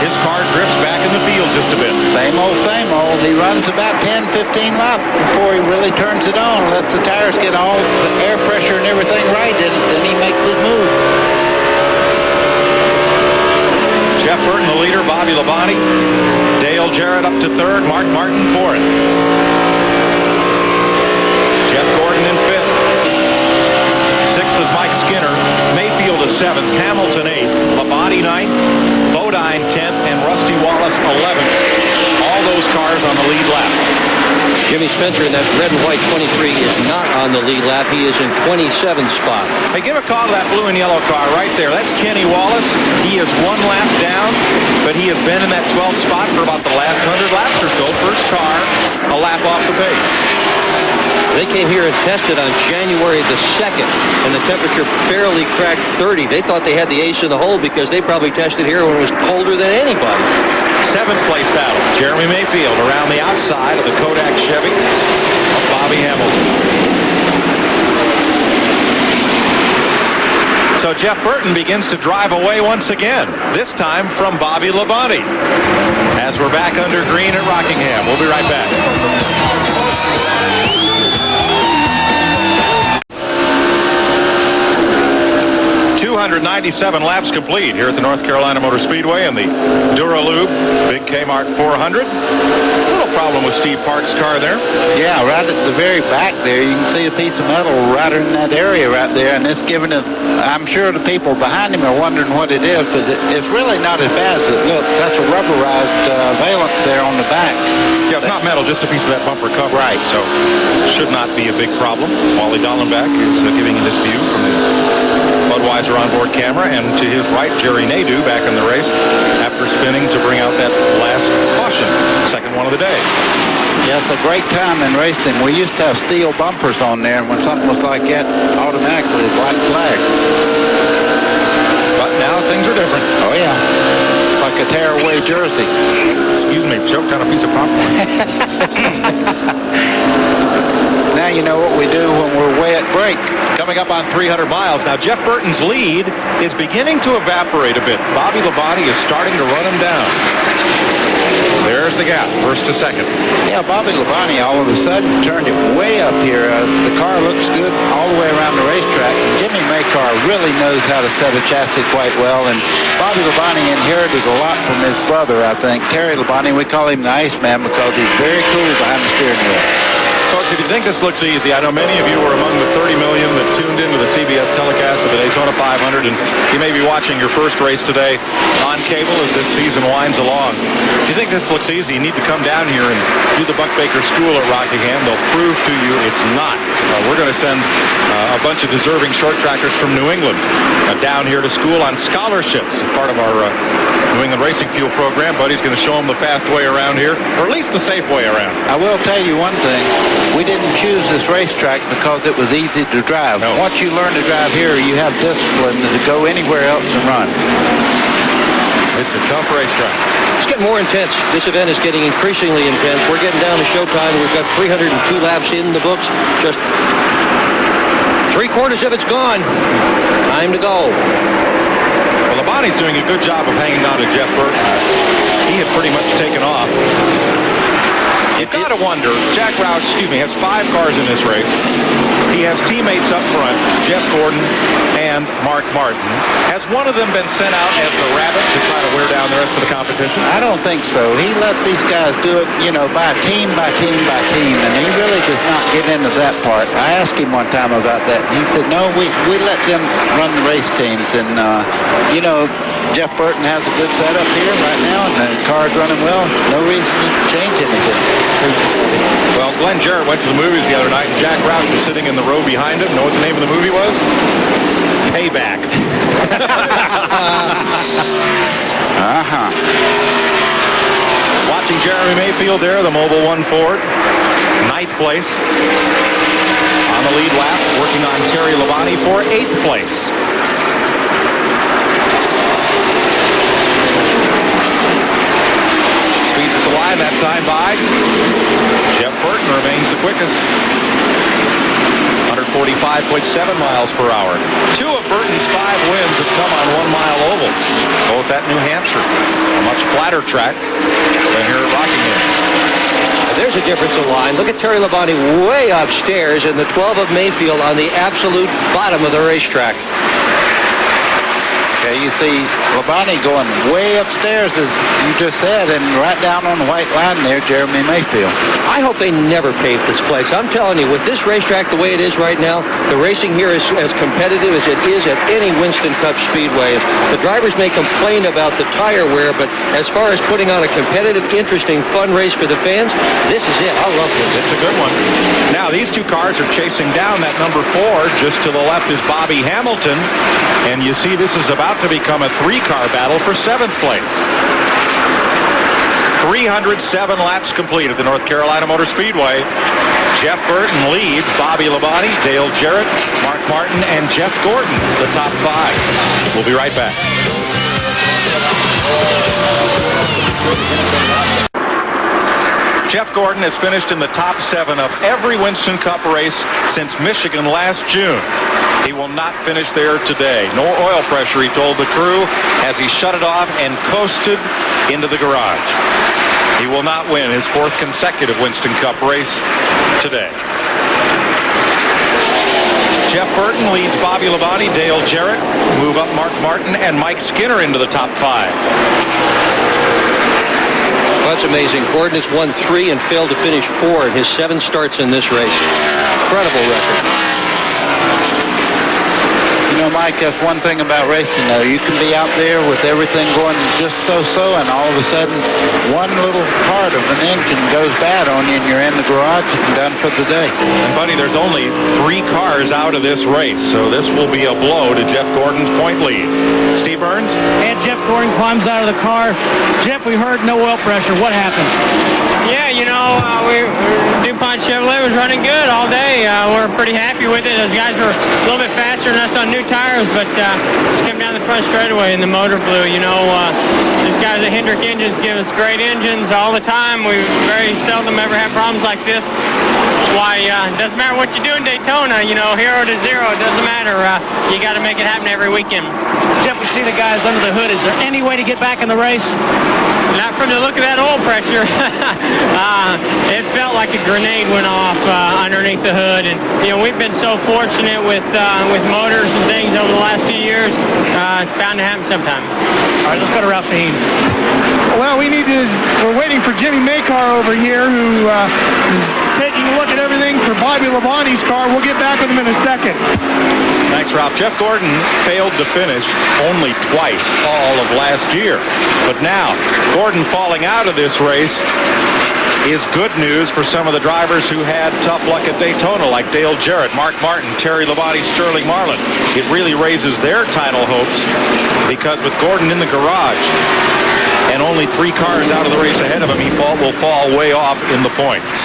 his car drifts back in the field just a bit. Same old, same old. He runs about 10, 15 laps before he really turns it on. Lets the tires get all the air pressure and everything right in it. Then he makes his move. Jeff Burton, the leader. Bobby Labonte. Dale Jarrett up to 3rd. Mark Martin 4th. Jeff Gordon in 5th. 6th is Mike Skinner. Mayfield is 7th. Hamilton 8th. Labonte 9th. Bodine 10th. And Rusty Wallace 11th. All those cars on the lead lap. Jimmy Spencer in that red and white 23 is not on the lead lap. He is in 27th spot. Hey, give a call to that blue and yellow car right there. That's Kenny Wallace. He is 1 lap down, but he has been in that 12th spot for about the last 100 laps or so. First car, a lap off the pace. They came here and tested on January the 2nd, and the temperature barely cracked 30. They thought they had the ace in the hole because they probably tested here when it was colder than anybody. 7th place battle. Jeremy Mayfield around the outside of the Kodak Chevy of Bobby Hamilton. So Jeff Burton begins to drive away once again, this time from Bobby Labonte. As we're back under green at Rockingham. We'll be right back. 297 laps complete here at the North Carolina Motor Speedway in the Dura Lube Big KMart 400. A little problem with Steve Park's car there. Yeah, right at the very back there, you can see a piece of metal right in that area right there, and it's giving it, I'm sure the people behind him are wondering what it is, but it's really not as bad as it looks. That's a rubberized valance there on the back. Yeah, it's not metal, just a piece of that bumper cover. Right. So should not be a big problem. Wally Dallenbach is giving you this view from the Budweiser onboard camera, and to his right, Jerry Nadeau back in the race after spinning to bring out that last caution, second one of the day. Yeah, it's a great time in racing. We used to have steel bumpers on there, and when something was like that, automatically a black flag. But now things are different. Oh, yeah. Like a tearaway jersey. Excuse me, choked on a piece of popcorn. Now you know what we do when we're way at break. Coming up on 300 miles. Now, Jeff Burton's lead is beginning to evaporate a bit. Bobby Labonte is starting to run him down. There's the gap, 1st to 2nd. Yeah, Bobby Labonte all of a sudden turned it way up here. The car looks good all the way around the racetrack. Jimmy Maycar really knows how to set a chassis quite well, and Bobby Labonte inherited a lot from his brother, I think. Terry Labonte, we call him the Iceman because he's very cool behind the steering wheel. Folks, if you think this looks easy, I know many of you were among the 30 million that tuned into the CBS telecast of the Daytona 500, and you may be watching your first race today on cable as this season winds along. If you think this looks easy, you need to come down here and do the Buck Baker School at Rockingham. They'll prove to you it's not. We're going to send a bunch of deserving short trackers from New England down here to school on scholarships, part of our New England Racing Fuel program. Buddy's going to show them the fast way around here, or at least the safe way around. I will tell you one thing. We didn't choose this racetrack because it was easy to drive. No. Once you learn to drive here, you have discipline to go anywhere else and run. It's a tough racetrack. It's getting more intense. This event is getting increasingly intense. We're getting down to showtime. We've got 302 laps in the books. Just 3/4 of it's gone. Time to go. Well, Labonte's doing a good job of hanging on to Jeff Burton. He had pretty much taken off. You've got to wonder, Jack Roush, has 5 cars in this race. He has teammates up front, Jeff Gordon and and Mark Martin. Has one of them been sent out as the rabbit to try to wear down the rest of the competition? I don't think so. He lets these guys do it, by team, and he really does not get into that part. I asked him one time about that, and he said, no, we let them run the race teams, and, Jeff Burton has a good setup here right now, and the car's running well. No reason to change anything. Well, Glenn Jarrett went to the movies the other night, and Jack Roush was sitting in the row behind him. Know what the name of the movie was? Payback. Watching Jeremy Mayfield there, the Mobil 1 Ford, 9th place. On the lead lap, working on Terry Labonte for 8th place. Speeds at the line that time by Jeff Burton remains the quickest. 145.7 miles per hour. 2 of Burton's 5 wins have come on 1 mile oval. Both at New Hampshire, a much flatter track than here at Rockingham. There's a difference in line. Look at Terry Labonte way upstairs and the 12 of Mayfield on the absolute bottom of the racetrack. Okay, you see Labonte going way upstairs, as you just said, and right down on the white line there, Jeremy Mayfield. I hope they never pave this place. I'm telling you, with this racetrack the way it is right now, the racing here is as competitive as it is at any Winston Cup Speedway. The drivers may complain about the tire wear, but as far as putting on a competitive, interesting, fun race for the fans, this is it. I love this. It's a good one. Now, these 2 cars are chasing down that number 4. Just to the left is Bobby Hamilton. And you see this is about to become a 3-car battle for 7th place. 307 laps complete at the North Carolina Motor Speedway. Jeff Burton leads Bobby Labonte, Dale Jarrett, Mark Martin, and Jeff Gordon, the top 5. We'll be right back. Jeff Gordon has finished in the top 7 of every Winston Cup race since Michigan last June. He will not finish there today. No oil pressure, he told the crew, as he shut it off and coasted into the garage. He will not win his 4th consecutive Winston Cup race today. Jeff Burton leads Bobby Labonte, Dale Jarrett, move up Mark Martin and Mike Skinner into the top 5. Well, that's amazing. Gordon has won 3 and failed to finish 4 in his 7 starts in this race. Incredible record. Mike, that's one thing about racing, though. You can be out there with everything going just so-so, and all of a sudden, one little part of an engine goes bad on you, and you're in the garage and done for the day. And, buddy, there's only 3 cars out of this race, so this will be a blow to Jeff Gordon's point lead. Steve Burns? And Jeff Gordon climbs out of the car. Jeff, we heard no oil pressure. What happened? Yeah, DuPont Chevrolet was running good all day. We're pretty happy with it. Those guys were a little bit faster than us on new tires, but just came down the front straightaway and the motor blew. These guys at Hendrick Engines give us great engines all the time. We very seldom ever have problems like this. That's why it doesn't matter what you do in Daytona, 0 to 0, it doesn't matter. You got to make it happen every weekend. Jeff, we see the guys under the hood. Is there any way to get back in the race? Not from the look of that oil pressure. It felt like a grenade went off underneath the hood, and we've been so fortunate with motors and things over the last few years. It's bound to happen sometime. All right, let's go to Ralph Faheen. Well, we're waiting for Jimmy Makar over here, who is taking a look at everything for Bobby Labonte's car. We'll get back with him in a second. Thanks, Ralph. Jeff Gordon failed to finish only twice all of last year. But now, Gordon falling out of this race is good news for some of the drivers who had tough luck at Daytona, like Dale Jarrett, Mark Martin, Terry Labonte, Sterling Marlin. It really raises their title hopes because with Gordon in the garage and only 3 cars out of the race ahead of him, he will fall way off in the points.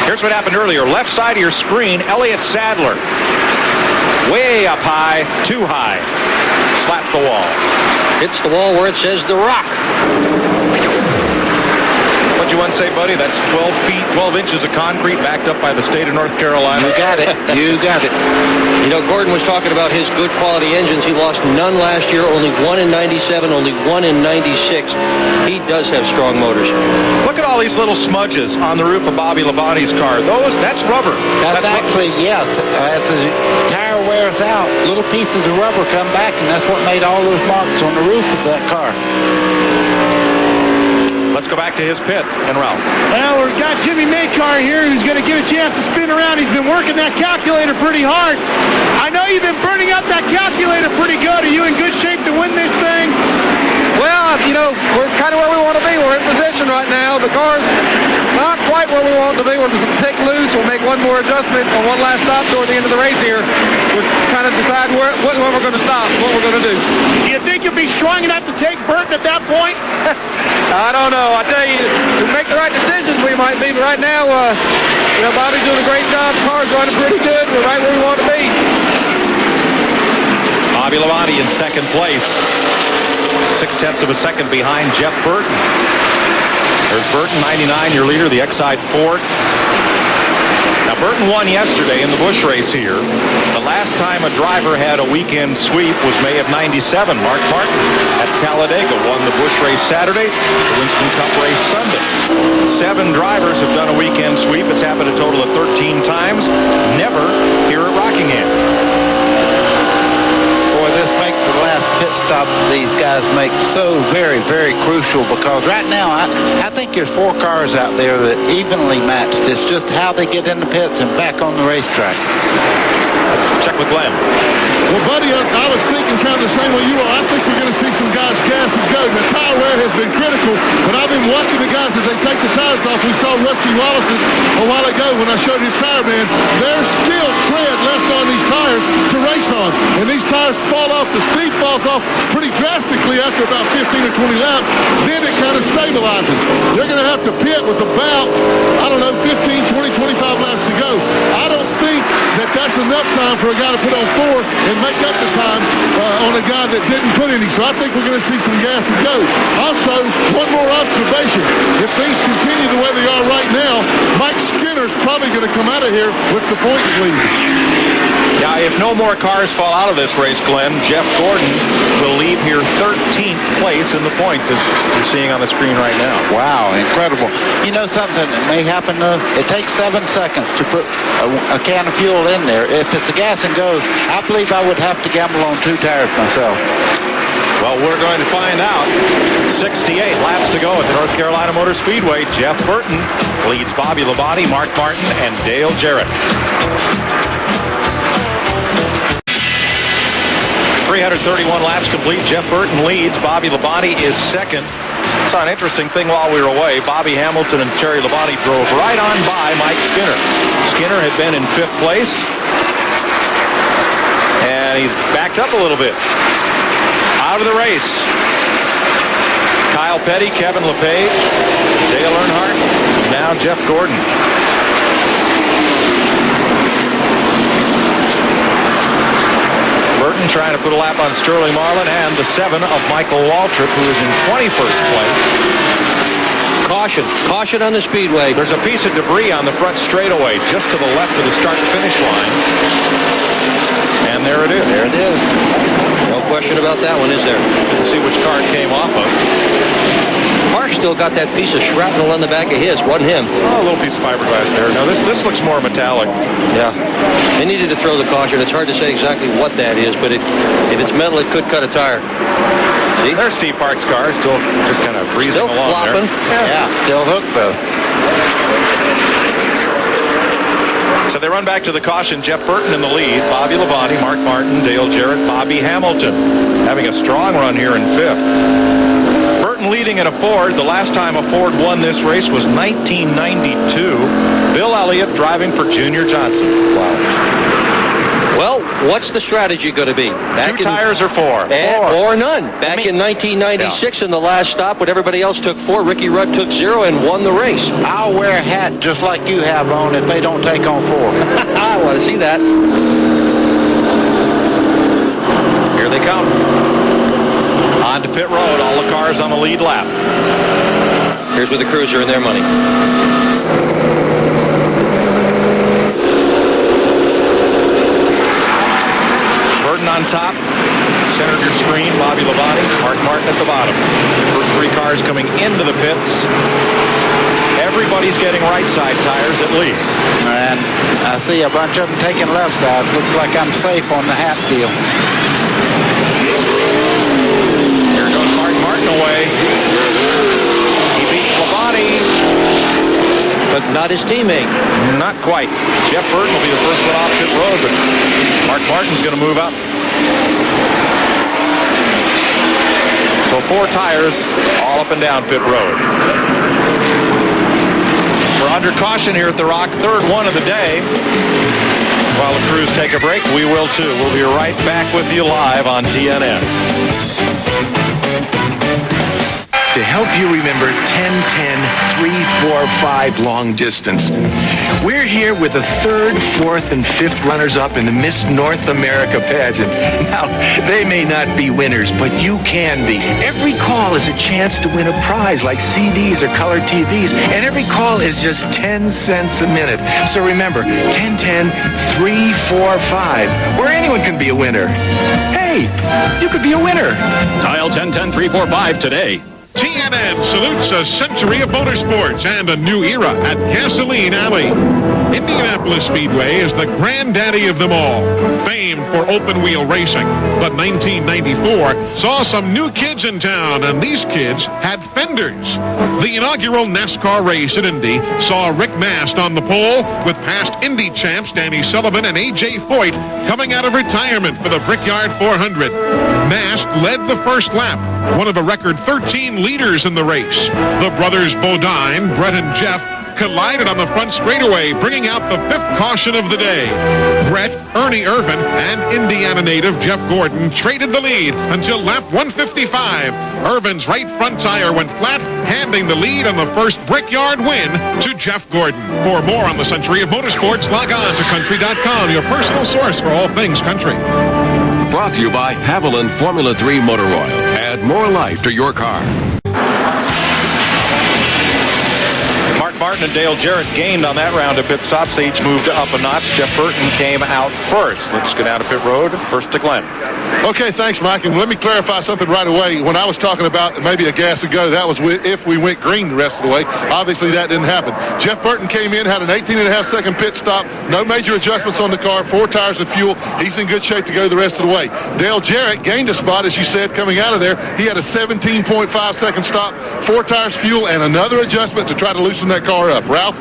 Here's what happened earlier. Left side of your screen, Elliott Sadler. Way up high, too high. Slapped the wall. Hits the wall where it says The Rock. What'd you want to say, buddy? That's 12 feet, 12 inches of concrete backed up by the state of North Carolina. You got it. You got it. Gordon was talking about his good quality engines. He lost none last year, only 1 in 97, only 1 in 96. He does have strong motors. Look at all these little smudges on the roof of Bobby Labonte's car, that's rubber. That's actually, yeah, as the tire wears out, little pieces of rubber come back, and that's what made all those marks on the roof of that car. Let's go back to his pit and Ralph. Well, we've got Jimmy Maycar here who's going to get a chance to spin around. He's been working that calculator pretty hard. I know you've been burning up that calculator pretty good. Are you in good shape to win this thing? Well, you know, we're kind of where we want to be. We're in position right now. The car's not quite where we want it to be. We'll just take loose. We'll make one more adjustment on one last stop toward the end of the race here. We're trying to decide when we're going to stop, what we're going to do. Do you think you'll be strong enough to take Burton at that point? I don't know. I tell you, if we make the right decisions, we might be. But right now, you know, Bobby's doing a great job. The car's running pretty good. We're right where we want to be. Bobby Labonte in second place. 0.6 of a second behind Jeff Burton. There's Burton, 99, your leader, the Exide Ford. Now, Burton won yesterday in the Busch race here. The last time a driver had a weekend sweep was May of '97. Mark Martin at Talladega won the Busch race Saturday, the Winston Cup race Sunday. 7 drivers have done a weekend sweep. It's happened a total of 13 times. Never here at Rockingham. Boy, this makes the last pit stop these guys make so very, very crucial, because right now I think there's 4 cars out there that evenly matched. It's just how they get in the pits and back on the racetrack. Check with Glenn. Well, buddy, I was thinking kind of the same way you are. I think we're going to see some guys gas and go. The tire wear has been critical, but I've been watching the guys as they take the tires off. We saw Rusty Wallace's a while ago when I showed his tire man. There's still tread left on these tires to race on, and these tires fall off. The speed falls off pretty drastically after about 15 or 20 laps. Then it kind of stabilizes. They're going to have to pit with about, I don't know, 15, 20, 25 laps to go. I don't think that that's enough time for a guy to put on 4 and make up the time on a guy that didn't put any. So I think we're going to see some gas and go. Also, one more observation. If things continue the way they are right now, Mike Skinner's probably going to come out of here with the points lead. Yeah, if no more cars fall out of this race, Glenn, Jeff Gordon will leave here 13th place in the points, as you're seeing on the screen right now. Wow, incredible. You know something that may happen, though? It takes 7 seconds to put a can of fuel in there. If it's a gas and go, I believe I would have to gamble on 2 tires myself. Well, we're going to find out. 68 laps to go at the North Carolina Motor Speedway. Jeff Burton leads Bobby Labonte, Mark Martin, and Dale Jarrett. 331 laps complete. Jeff Burton leads. Bobby Labonte is second. Saw an interesting thing while we were away. Bobby Hamilton and Terry Labonte drove right on by Mike Skinner. Skinner had been in 5th place, and he's backed up a little bit. Out of the race, Kyle Petty, Kevin LePage, Dale Earnhardt, now Jeff Gordon. Burton trying to put a lap on Sterling Marlin, and the 7 of Michael Waltrip, who is in 21st place. Caution on the speedway. There's a piece of debris on the front straightaway just to the left of the start-finish line. And there it is. There it is. No question about that one, is there? Didn't see which car it came off of. Mark still got that piece of shrapnel on the back of his. Wasn't him. Oh, a little piece of fiberglass there. No, this looks more metallic. Yeah. They needed to throw the caution. It's hard to say exactly what that is, but if it's metal, it could cut a tire. See? There's Steve Park's car, still just kind of breezing still along flopping. there. Yeah, still hooked, though. So they run back to the caution. Jeff Burton in the lead. Bobby Labonte, Mark Martin, Dale Jarrett, Bobby Hamilton. Having a strong run here in 5th. Burton leading in a Ford. The last time a Ford won this race was 1992. Bill Elliott driving for Junior Johnson. Wow. Well, what's the strategy going to be? 2 tires or 4? Or none. Back in 1996 in the last stop when everybody else took 4, Ricky Rudd took 0 and won the race. I'll wear a hat just like you have on if they don't take on 4. I want to see that. Here they come. On to pit road. All the cars on the lead lap. Here's where the crews are in their money. On top, center of your screen, Bobby Labonte, Mark Martin at the bottom. First 3 cars coming into the pits. everybody's getting right side tires at least. And I see a bunch of them taking left side. Looks like I'm safe on the hat deal. Here goes Martin away. He beats Labonte. But not his teammate. Not quite. Jeff Burton will be the first one off pit road, but Mark Martin's going to move up. So 4 tires all up and down pit road. We're under caution here at the Rock, third one of the day. While the crews take a break, we will too. We'll be right back with you live on TNN. To help you remember 10-10-3-4-5 long distance. We're here with the 3rd, 4th, and 5th runners-up in the Miss North America pageant. Now, they may not be winners, but you can be. Every call is a chance to win a prize like CDs or color TVs, and every call is just 10 cents a minute. So remember, 10-10-3-4-5, where anyone can be a winner. Hey, you could be a winner. Dial 10-10-345 today. TNN salutes a century of motorsports and a new era at Gasoline Alley. Indianapolis Speedway is the granddaddy of them all, famed for open-wheel racing. But 1994 saw some new kids in town, and these kids had fenders. The inaugural NASCAR race at Indy saw Rick Mast on the pole, with past Indy champs Danny Sullivan and A.J. Foyt coming out of retirement for the Brickyard 400. Mast led the first lap, one of a record 13 leaders in the race. The brothers Bodine, Brett and Jeff, collided on the front straightaway, bringing out the 5th caution of the day. Brett, Ernie Irvin, and Indiana native Jeff Gordon traded the lead until lap 155. Irvin's right front tire went flat, handing the lead on the first Brickyard win to Jeff Gordon. For more on the century of motorsports, log on to country.com, your personal source for all things country. Brought to you by Haviland Formula 3 Motor Oil. Add more life to your car. Mark Martin and Dale Jarrett gained on that round of pit stops. They each moved up a notch. Jeff Burton came out first. Let's get out of pit road. First to Glenn. Okay, thanks, Mike. And let me clarify something right away. When I was talking about maybe a gas ago, that was if we went green the rest of the way. Obviously, that didn't happen. Jeff Burton came in, had an 18.5-second pit stop. No major adjustments on the car. 4 tires of fuel. He's in good shape to go the rest of the way. Dale Jarrett gained a spot, as you said, coming out of there. He had a 17.5-second stop, 4 tires fuel, and another adjustment to try to loosen that car up. Ralph?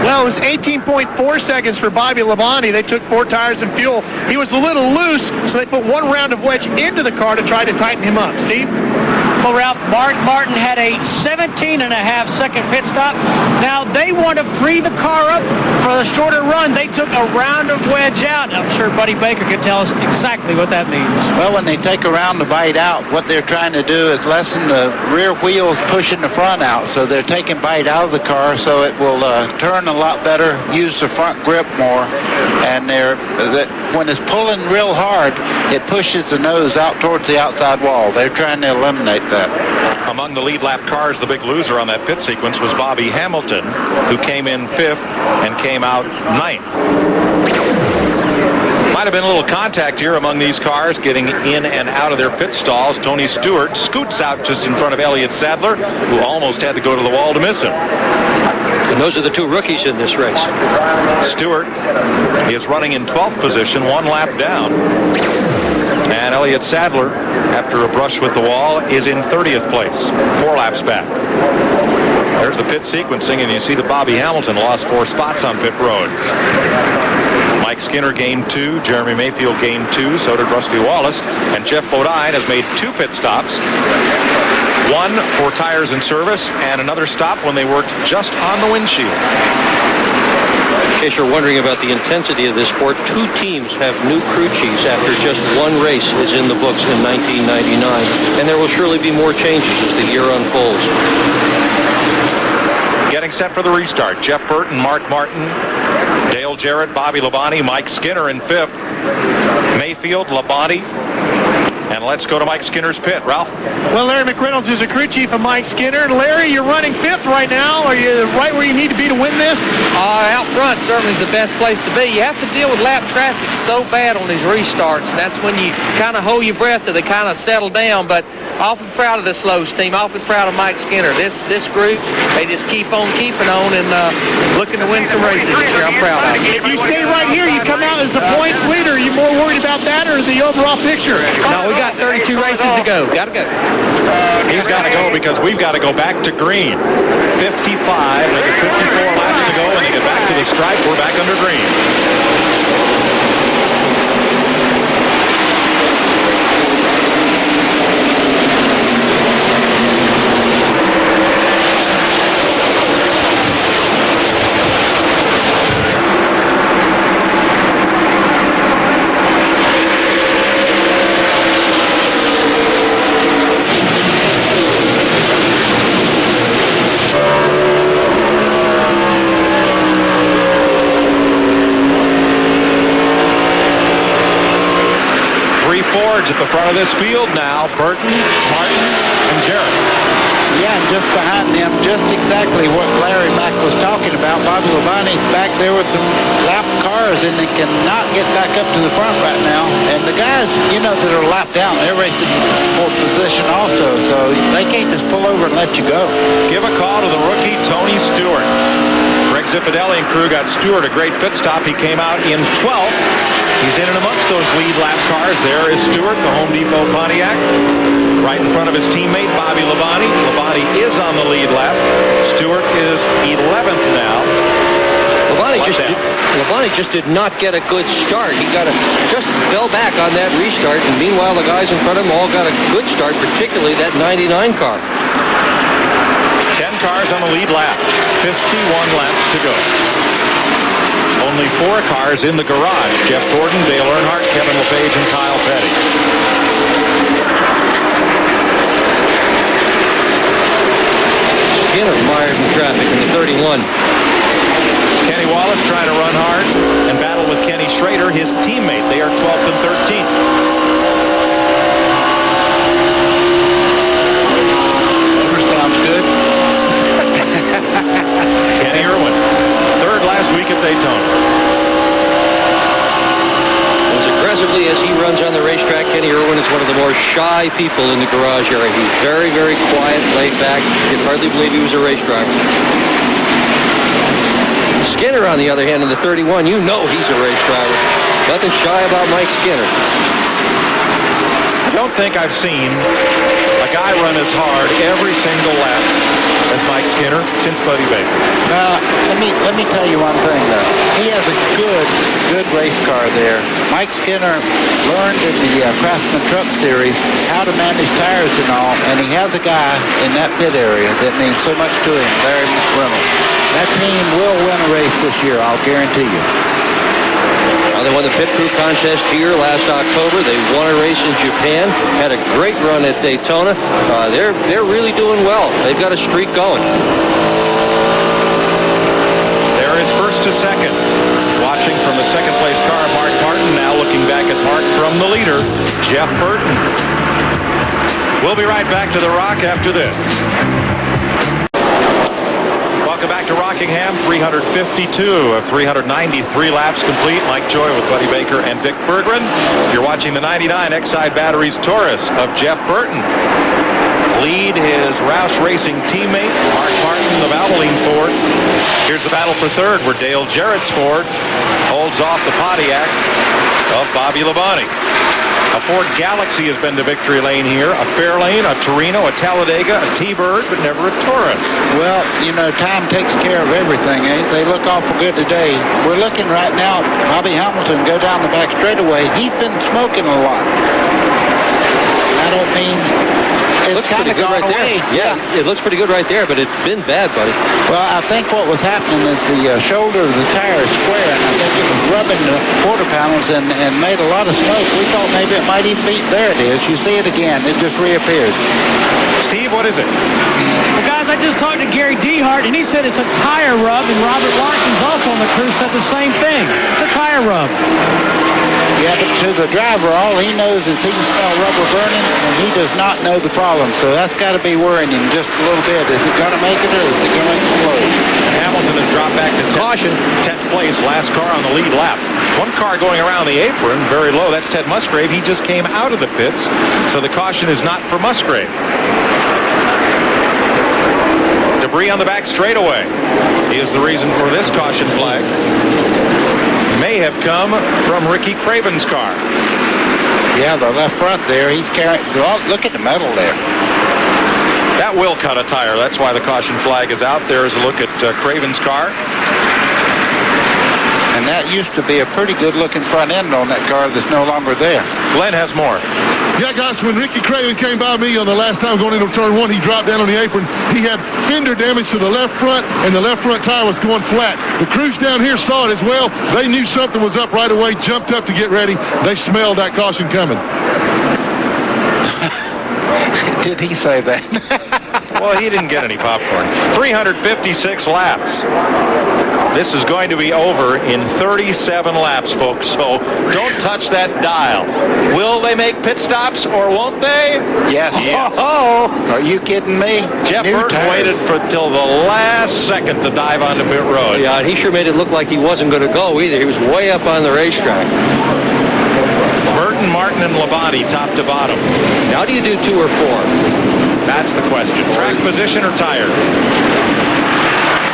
Well, it was 18.4 seconds for Bobby Labonte. They took 4 tires and fuel. He was a little loose, so they put 1 round of wedge into the car to try to tighten him up. Steve? Well, Ralph, Mark Martin had a 17.5-second pit stop. Now, they want to free the car up for the shorter run. They took a round of wedge out. I'm sure Buddy Baker can tell us exactly what that means. Well, when they take a round of bite out, what they're trying to do is lessen the rear wheels pushing the front out. So they're taking bite out of the car so it will turn a lot better, use the front grip more. And when it's pulling real hard, it pushes the nose out towards the outside wall. They're trying to eliminate that. Among the lead lap cars, the big loser on that pit sequence was Bobby Hamilton, who came in 5th and came out 9th. Might have been a little contact here among these cars getting in and out of their pit stalls. Tony Stewart scoots out just in front of Elliott Sadler, who almost had to go to the wall to miss him. And those are the 2 rookies in this race. Stewart is running in 12th position, 1 lap down. And Elliott Sadler, after a brush with the wall, is in 30th place, 4 laps back. There's the pit sequencing, and you see that Bobby Hamilton lost 4 spots on pit road. Mike Skinner gained 2, Jeremy Mayfield gained 2, so did Rusty Wallace, and Jeff Bodine has made 2 pit stops. 1 for tires and service, and another stop when they worked just on the windshield. In case you're wondering about the intensity of this sport, 2 teams have new crew chiefs after just 1 race is in the books in 1999, and there will surely be more changes as the year unfolds. Getting set for the restart. Jeff Burton, Mark Martin, Dale Jarrett, Bobby Labonte, Mike Skinner in 5th, Mayfield, Labonte, and let's go to Mike Skinner's pit. Ralph? Well, Larry McReynolds is a crew chief of Mike Skinner. Larry, you're running 5th right now. Are you right where you need to be to win this? Out front certainly is the best place to be. You have to deal with lap traffic so bad on these restarts. That's when you kind of hold your breath till they kind of settle down. But Awful proud of this Lowe's team. Awful proud of Mike Skinner. This group, they just keep on keeping on and looking to win some races this year. I'm proud of them. If you stay right here, you come out as the points leader. Are you more worried about that or the overall picture? No, we got 32 races to go. Got to go. He's got to go because we've got to go back to green. 55 with the 54 laps to go, and they get back to the stripe. We're back under green. At the front of this field now, Burton, Martin, and Jarrett. Yeah, and just behind them, just exactly what Larry Mack was talking about. Bobby Labonte's back there with some lap cars, and they cannot get back up to the front right now. And the guys, that are lapped down, they're racing for position also, so they can't just pull over and let you go. Give a call to the rookie, Tony Stewart. Greg Zippodelli and crew got Stewart a great pit stop. He came out in 12th. He's in and amongst those lead lap cars. There is Stewart, the Home Depot Pontiac, right in front of his teammate, Bobby Labonte. Labonte is on the lead lap. Stewart is 11th now. Labonte just did not get a good start. He just fell back on that restart, and meanwhile the guys in front of him all got a good start, particularly that 99 car. 10 cars on the lead lap. 51 laps to go. Only 4 cars in the garage. Jeff Gordon, Dale Earnhardt, Kevin LePage, and Kyle Petty. Skinner mired in traffic in the 31. Kenny Wallace trying to run hard and battle with Kenny Schrader, his teammate. They are 12th and 13th. Motor sounds good. Kenny Irwin, third last week at Daytona. As aggressively as he runs on the racetrack, Kenny Irwin is one of the more shy people in the garage area. He's very, very quiet, laid back. You can hardly believe he was a race driver. Skinner, on the other hand, in the 31, he's a race driver. Nothing shy about Mike Skinner. I don't think I've seen a guy run as hard every single lap as Mike Skinner since Buddy Baker. Let me tell you one thing, though. He has a good race car there. Mike Skinner learned in the Craftsman Truck Series how to manage tires and all, and he has a guy in that pit area that means so much to him, Larry Reynolds. That team will win a race this year, I'll guarantee you. They won the pit crew contest here last October. They won a race in Japan, had a great run at Daytona. They're really doing well. They've got a streak going. There is first to second. Watching from the second place car, Mark Martin. Now looking back at Mark from the leader, Jeff Burton. We'll be right back to the Rock after this. Welcome back to Rockingham. 352 of 393 laps complete. Mike Joy with Buddy Baker and Dick Berggren. You're watching the 99 Exide Batteries Taurus of Jeff Burton. Lead his Roush Racing teammate, Mark Martin, the Valvoline Ford. Here's the battle for third, where Dale Jarrett's Ford holds off the Pontiac of Bobby Labonte. A Ford Galaxy has been to victory lane here. A Fairlane, a Torino, a Talladega, a T-Bird, but never a Taurus. Well, time takes care of everything, eh? They look awful good today. We're looking right now at Bobby Hamilton go down the back straightaway. He's been smoking a lot. I don't mean... It's kind of gone away. Yeah, it looks pretty good right there, but it's been bad, buddy. Well, I think what was happening is the shoulder of the tire is square, and I think it was rubbing the quarter panels and made a lot of smoke. We thought maybe it might even be... There it is. You see it again. It just reappeared. Steve, what is it? Well, guys, I just talked to Gary Dehart, and he said it's a tire rub, and Robert Watkins, also on the crew, said the same thing. The tire rub. Yeah, but to the driver, all he knows is he can smell rubber burning, and he does not know the problem. So that's got to be worrying him just a little bit. Is it going to make it, or is it going to explode? And Hamilton has dropped back to 10th place, last car on the lead lap. One car going around the apron, very low. That's Ted Musgrave. He just came out of the pits, so the caution is not for Musgrave. Debris on the back straightaway is the reason for this caution flag. May have come from Ricky Craven's car. Yeah, the left front there, he's carrying, look at the metal there. That will cut a tire. That's why the caution flag is out. There's a look at Craven's car. And that used to be a pretty good-looking front end on that car that's no longer there. Glenn has more. Yeah, guys, when Ricky Craven came by me on the last time going into turn one, he dropped down on the apron. He had fender damage to the left front, and the left front tire was going flat. The crews down here saw it as well. They knew something was up right away, jumped up to get ready. They smelled that caution coming. Did he say that? Well, he didn't get any popcorn. 356 laps. This is going to be over in 37 laps, folks, so don't touch that dial. Will they make pit stops or won't they? Yes. Oh, are you kidding me? Jeff Burton waited till the last second to dive onto pit road. Yeah, and he sure made it look like he wasn't going to go either. He was way up on the racetrack. Burton, Martin, and Labonte, top to bottom. Now, do you do 2 or 4? That's the question. Track position or tires?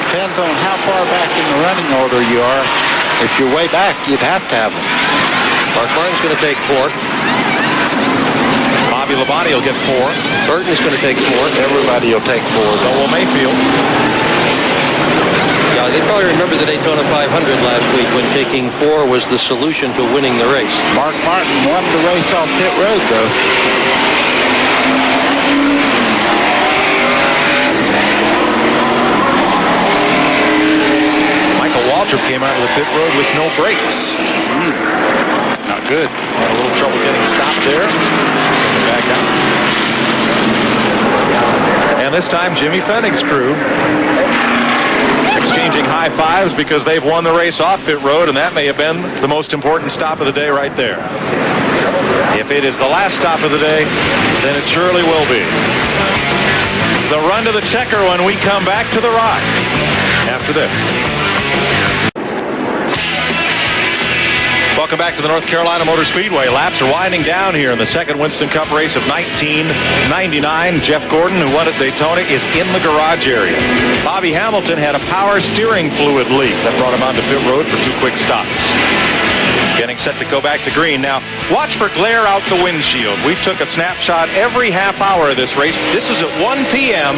Depends on how far back in the running order you are. If you're way back, you'd have to have them. Mark Martin's going to take 4. Bobby Labonte will get 4. Burton's going to take 4. Everybody will take 4. So will Mayfield. Yeah, they probably remember the Daytona 500 last week when taking 4 was the solution to winning the race. Mark Martin won the race off pit road, though. Waltrip came out of the pit road with no brakes. Not good. Had a little trouble getting stopped there. Back out. And this time, Jimmy Fennig's crew exchanging high fives because they've won the race off pit road, and that may have been the most important stop of the day right there. If it is the last stop of the day, then it surely will be. The run to the checker when we come back to the Rock after this. Welcome back to the North Carolina Motor Speedway. Laps are winding down here in the second Winston Cup race of 1999. Jeff Gordon, who won at Daytona, is in the garage area. Bobby Hamilton had a power steering fluid leak that brought him onto pit road for 2 quick stops. Getting set to go back to green. Now, watch for glare out the windshield. We took a snapshot every half hour of this race. This is at 1 p.m.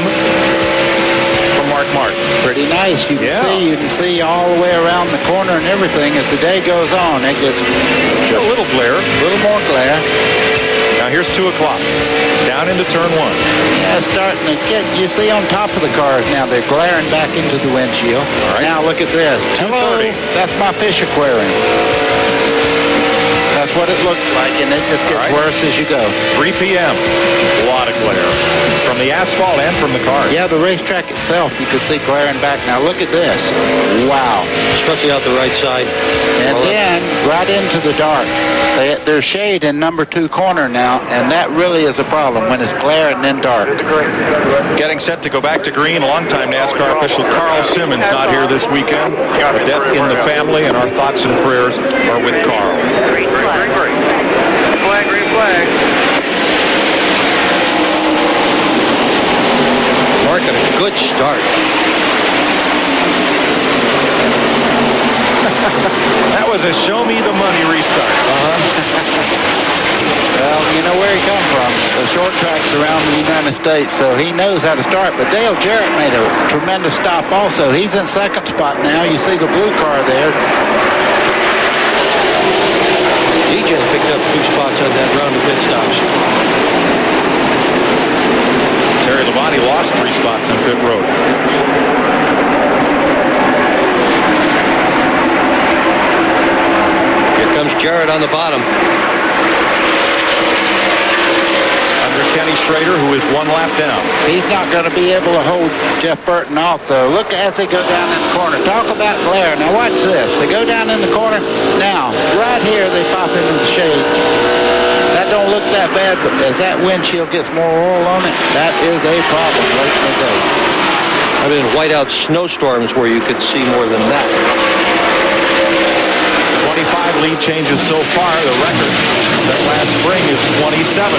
from Mark Martin. Pretty nice. You can see all the way around the corner and everything. As the day goes on, it gets a little glare. A little more glare. Now here's 2 o'clock. Down into turn 1. Yeah, starting to get, you see on top of the cars now, they're glaring back into the windshield. All right. Now look at this. 2:30. That's my fish aquarium. That's what it looks like, and it just gets worse as you go. 3 p.m. A lot of glare from the asphalt and from the cars. Yeah, the racetrack itself, you can see glaring back. Now look at this. Wow. Especially out the right side. And then right into the dark. There's shade in number 2 corner now, and that really is a problem when it's glaring and dark. Getting set to go back to green. Longtime NASCAR official Carl Simmons not here this weekend. A death in the family, and our thoughts and prayers are with Carl. Green flag, green flag. Mark got a good start. That was a show me the money restart. Well, you know where he come from. The short tracks around the United States, so he knows how to start. But Dale Jarrett made a tremendous stop also. He's in second spot now. You see the blue car there. DJ picked up 2 spots on that round of pit stops. Terry Labonte lost 3 spots on pit road. Here comes Jarrett on the bottom. Under Kenny Schrader, who is 1 lap down. He's not going to be able to hold Jeff Burton off, though. Look as they go down in the corner. Talk about glare. Now watch this. They go down in the corner. Now, right here, they pop into the shade. That don't look that bad, but as that windshield gets more oil on it, that is a problem late in the day. I've been in whiteout snowstorms where you could see more than that. 25 lead changes so far. The record that last spring is 27.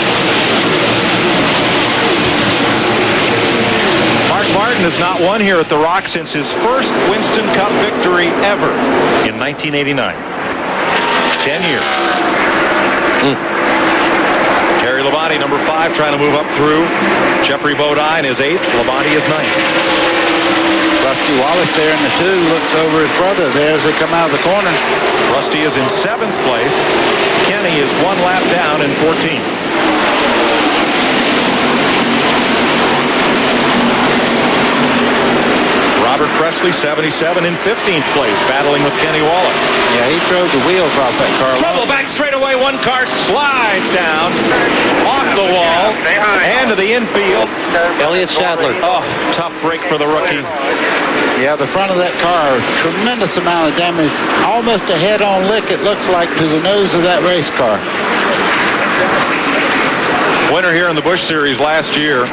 Mark Martin has not won here at the Rock since his first Winston Cup victory ever in 1989. 10 years. Terry Labonte, number 5, trying to move up through. Jeffrey Bodine is 8th. Labonte is 9th. Rusty Wallace there in the 2 looks over his brother there as they come out of the corner. Rusty is in 7th place. Kenny is 1 lap down in 14th. Robert Presley, 77 in 15th place, battling with Kenny Wallace. Yeah, he drove the wheels off that car. Trouble back straightaway. One car slides down off the wall and to the infield. Elliott Sadler. Oh, tough break for the rookie. Yeah, the front of that car, tremendous amount of damage. Almost a head-on lick, it looks like, to the nose of that race car. Winner here in the Busch Series last year.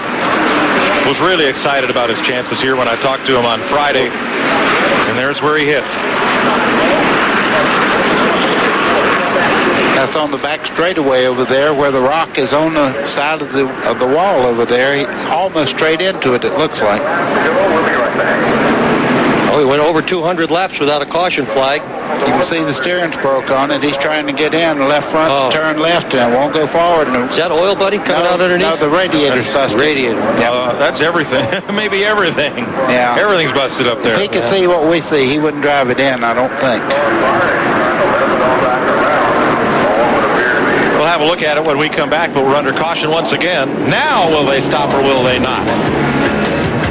Was really excited about his chances here when I talked to him on Friday. And there's where he hit. That's on the back straightaway over there where the rock is on the side of the wall over there. He almost straight into it, it looks like. Oh, he went over 200 laps without a caution flag. You can see the steering's broke on it. He's trying to get in. The left front to turn left and won't go forward. Is that oil, buddy, coming out underneath? No, the radiator's busted. Radiator. That's everything. Maybe everything. Yeah. Everything's busted up there. If he could see what we see, he wouldn't drive it in, I don't think. We'll have a look at it when we come back, but we're under caution once again. Now will they stop or will they not?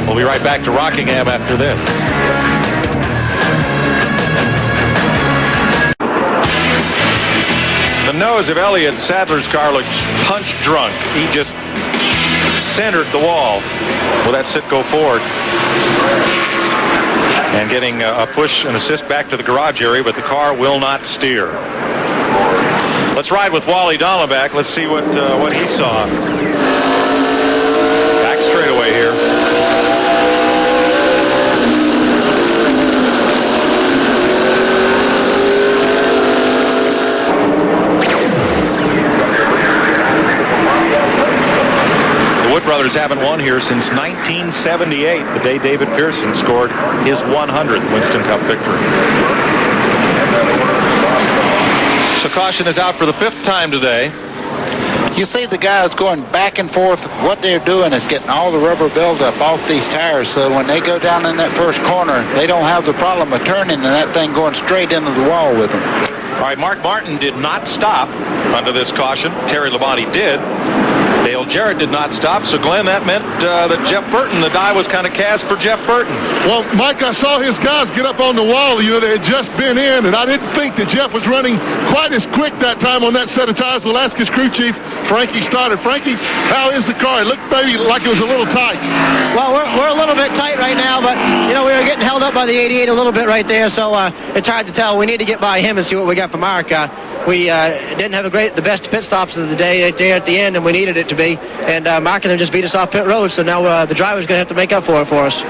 We'll be right back to Rockingham after this. The nose of Elliott Sadler's car looked punch drunk. He just centered the wall. Will that Citgo Ford? And getting a push and assist back to the garage area, but the car will not steer. Let's ride with Wally Dallenbach. Let's see what he saw. Back straightaway here. Brothers haven't won here since 1978, the day David Pearson scored his 100th Winston Cup victory. So caution is out for the 5th time today. You see the guys going back and forth. What they're doing is getting all the rubber buildup off these tires, so when they go down in that first corner, they don't have the problem of turning and that thing going straight into the wall with them. All right, Mark Martin did not stop under this caution. Terry Labonte did. Dale Jarrett did not stop, so Glenn, that meant that Jeff Burton, the die was kind of cast for Jeff Burton. Well, Mike, I saw his guys get up on the wall. You know, they had just been in, and I didn't think that Jeff was running quite as quick that time on that set of tires. We'll ask his crew chief, Frankie Stoddard. Frankie, how is the car? It looked maybe like it was a little tight. Well, we're a little bit tight right now, but, you know, we were getting held up by the 88 a little bit right there, so it's hard to tell. We need to get by him and see what we got for Mark. We didn't have the best pit stops of the day right there at the end, and we needed it to be. And Mark and him just beat us off pit road, so now the driver's going to have to make up for it for us.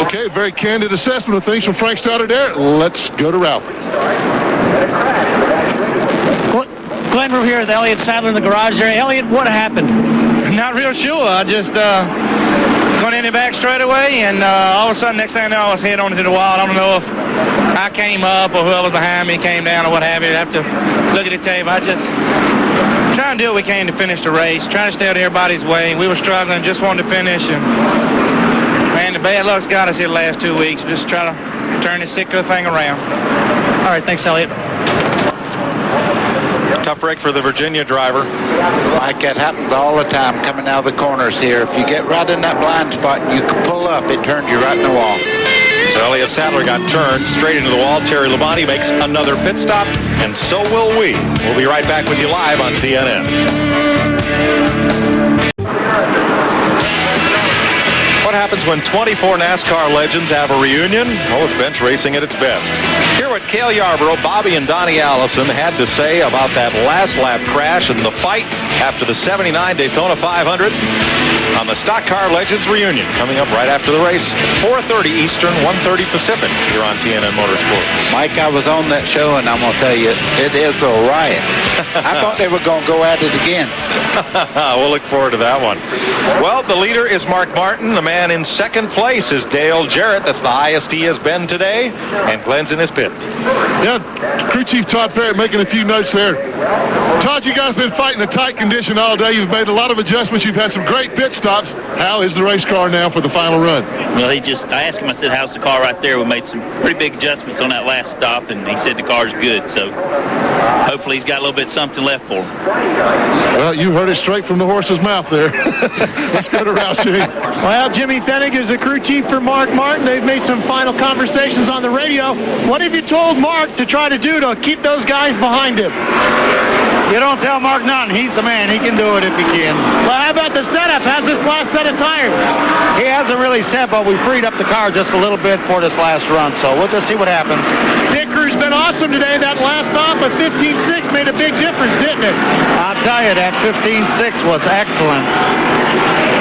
Okay, very candid assessment of things from Frank Stoddard there. Let's go to Ralph. Glenn, we're here with Elliott Sadler in the garage there. Elliott, what happened? Not real sure. I just was going in the back straight away, and all of a sudden, next thing I know, I was head on into the wall. I don't know if I came up or whoever was behind me came down or what have you. I'd have to look at the tape. I just trying to do what we can to finish the race, trying to stay out of everybody's way. We were struggling, just wanted to finish, and man, the bad luck's got us here the last 2 weeks. Just try to turn this sick little thing around. All right, thanks, Elliott. Tough break for the Virginia driver. Like that happens all the time coming out of the corners here. If you get right in that blind spot and you can pull up, it turns you right in the wall. So Elliott Sadler got turned straight into the wall. Terry Labonte makes another pit stop, and so will we. We'll be right back with you live on TNN. What happens when 24 NASCAR legends have a reunion? Well, it's bench racing at its best. Hear what Cale Yarborough, Bobby, and Donnie Allison had to say about that last lap crash and the fight after the '79 Daytona 500. on the Stock Car Legends Reunion coming up right after the race, 4:30 Eastern, 1:30 Pacific here on TNN Motorsports. Mike, I was on that show, and I'm going to tell you, it is a riot. I thought they were going to go at it again. We'll look forward to that one. Well, the leader is Mark Martin. The man in second place is Dale Jarrett. That's the highest he has been today. And Glenn's in his pit. Yeah, Crew Chief Todd Parrott making a few notes there. Todd, you guys been fighting a tight condition all day. You've made a lot of adjustments. You've had some great pit stops. How is the race car now for the final run? Well, I asked him, I said, how's the car right there? We made some pretty big adjustments on that last stop, and he said the car's good. So hopefully he's got a little bit something left for him. Well, you heard it straight from the horse's mouth there. Let's go to Roush. Well, Jimmy Fennig is the crew chief for Mark Martin. They've made some final conversations on the radio. What have you told Mark to try to do to keep those guys behind him? You don't tell Mark nothing. He's the man. He can do it if he can. Well, how about the setup? How's this last set of tires? He hasn't really set, but we freed up the car just a little bit for this last run, so we'll just see what happens. Pit crew's been awesome today. That last stop of 15.6 made a big difference, didn't it? I'll tell you, that 15.6 was excellent.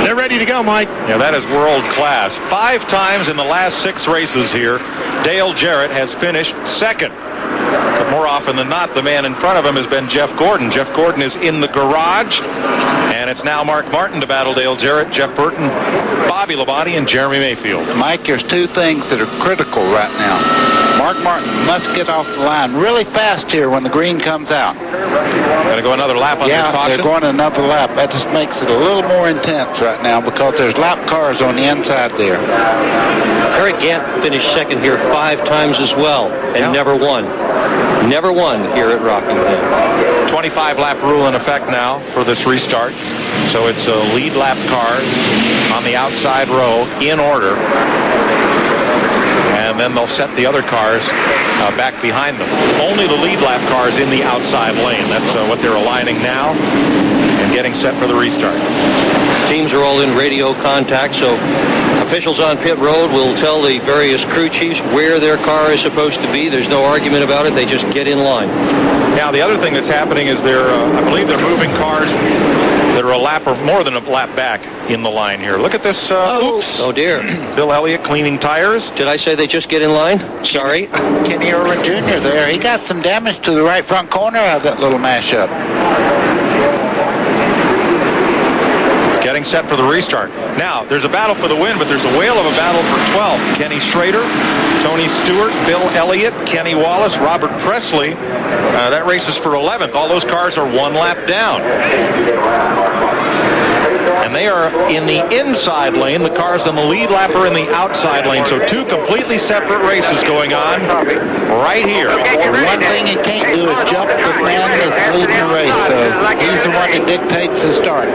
They're ready to go, Mike. Yeah, that is world class. 5 times in the last 6 races here, Dale Jarrett has finished second. But more often than not, the man in front of him has been Jeff Gordon. Jeff Gordon is in the garage, and it's now Mark Martin to battle Dale Jarrett, Jeff Burton, Bobby Labonte, and Jeremy Mayfield. Mike, there's 2 things that are critical right now. Mark Martin must get off the line really fast here when the green comes out. Going to go another lap on their caution? Yeah, they're going another lap. That just makes it a little more intense right now because there's lap cars on the inside there. Eric Gant finished second here 5 times as well and never won. Never won here at Rockingham. 25-lap rule in effect now for this restart. So it's a lead lap cars on the outside row in order. And then they'll set the other cars back behind them. Only the lead lap cars in the outside lane. That's what they're aligning now and getting set for the restart. Teams are all in radio contact, so officials on pit road will tell the various crew chiefs where their car is supposed to be. There's no argument about it. They just get in line. Now, the other thing that's happening is I believe they're moving cars that are a lap or more than a lap back in the line here. Look at this. Oops. Oh, dear. Bill Elliott cleaning tires. Did I say they just get in line? Sorry. Kenny Irwin Jr. there. He got some damage to the right front corner of that little mashup. Getting set for the restart. Now, there's a battle for the win, but there's a whale of a battle for 12. Kenny Schrader, Tony Stewart, Bill Elliott, Kenny Wallace, Robert Presley. That race is for 11th. All those cars are 1 lap down. And they are in the inside lane. The cars on the lead lap are in the outside lane. So 2 completely separate races going on right here. One thing he can't do is jump the man that's leading the race. So he's the one that dictates the start.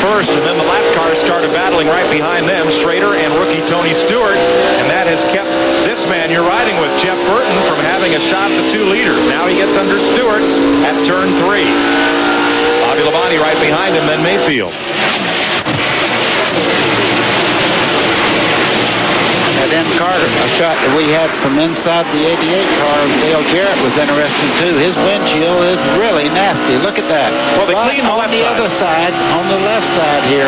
First, and then the lap cars started battling right behind them, Schrader and rookie Tony Stewart, and that has kept this man you're riding with, Jeff Burton, from having a shot at the 2 leaders. Now he gets under Stewart at turn 3. Bobby Labonte right behind him, then Mayfield. That end car, a shot that we had from inside the 88 car of Dale Jarrett was interesting too. His windshield is really nasty. Look at that. Well, they cleaned the left side. Other side, on the left side here,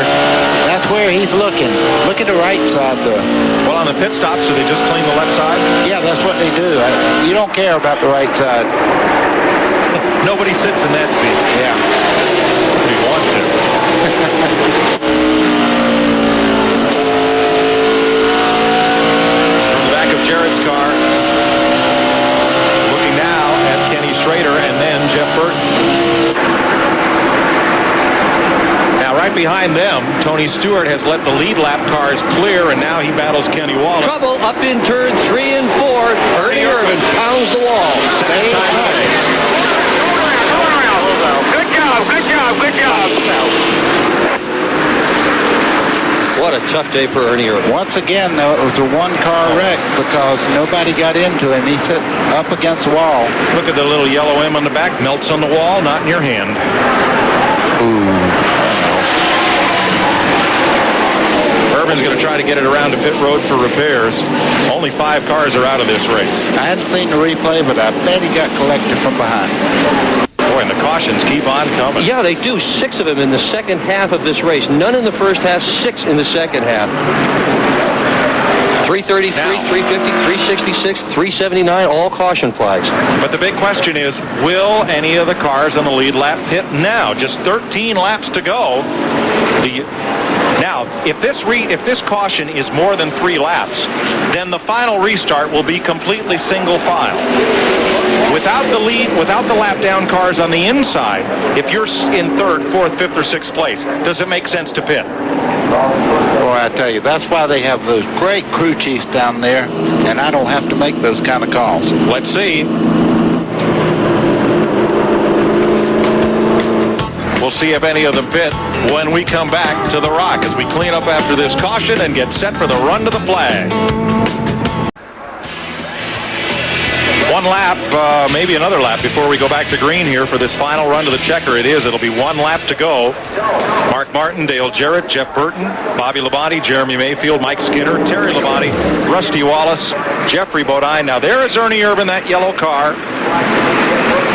that's where he's looking. Look at the right side though. Well, on the pit stops, do they just clean the left side? Yeah, that's what they do. You don't care about the right side. Nobody sits in that seat. Yeah. We want to. Jarrett's car, looking now at Kenny Schrader and then Jeff Burton. Now right behind them, Tony Stewart has let the lead lap cars clear, and now he battles Kenny Wallace. Trouble up in turn 3 and 4. Ernie Irvin pounds the wall. What a tough day for Ernie Irvin. Once again, though, it was a one-car wreck because nobody got into him. He's sitting up against the wall. Look at the little yellow M on the back. Melts on the wall, not in your hand. Irvin's going to try to get it around to pit road for repairs. Only 5 cars are out of this race. I hadn't seen the replay, but I bet he got collected from behind. Boy, and the cautions keep on coming. Yeah, they do. 6 of them in the second half of this race. None in the first half, 6 in the second half. 333, 350, 366, 379, all caution flags. But the big question is, will any of the cars on the lead lap pit now? Just 13 laps to go. Now, if this caution is more than 3 laps, then the final restart will be completely single file. Without the lap down cars on the inside, if you're in 3rd, 4th, 5th, or 6th place, does it make sense to pit? Boy, I tell you, that's why they have those great crew chiefs down there, and I don't have to make those kind of calls. Let's see. We'll see if any of them pit when we come back to the Rock as we clean up after this caution and get set for the run to the flag. One lap, maybe another lap before we go back to green here for this final run to the checker. It'll be 1 lap to go. Mark Martin, Dale Jarrett, Jeff Burton, Bobby Labonte, Jeremy Mayfield, Mike Skinner, Terry Labonte, Rusty Wallace, Jeffrey Bodine. Now there is Ernie Irvin, that yellow car.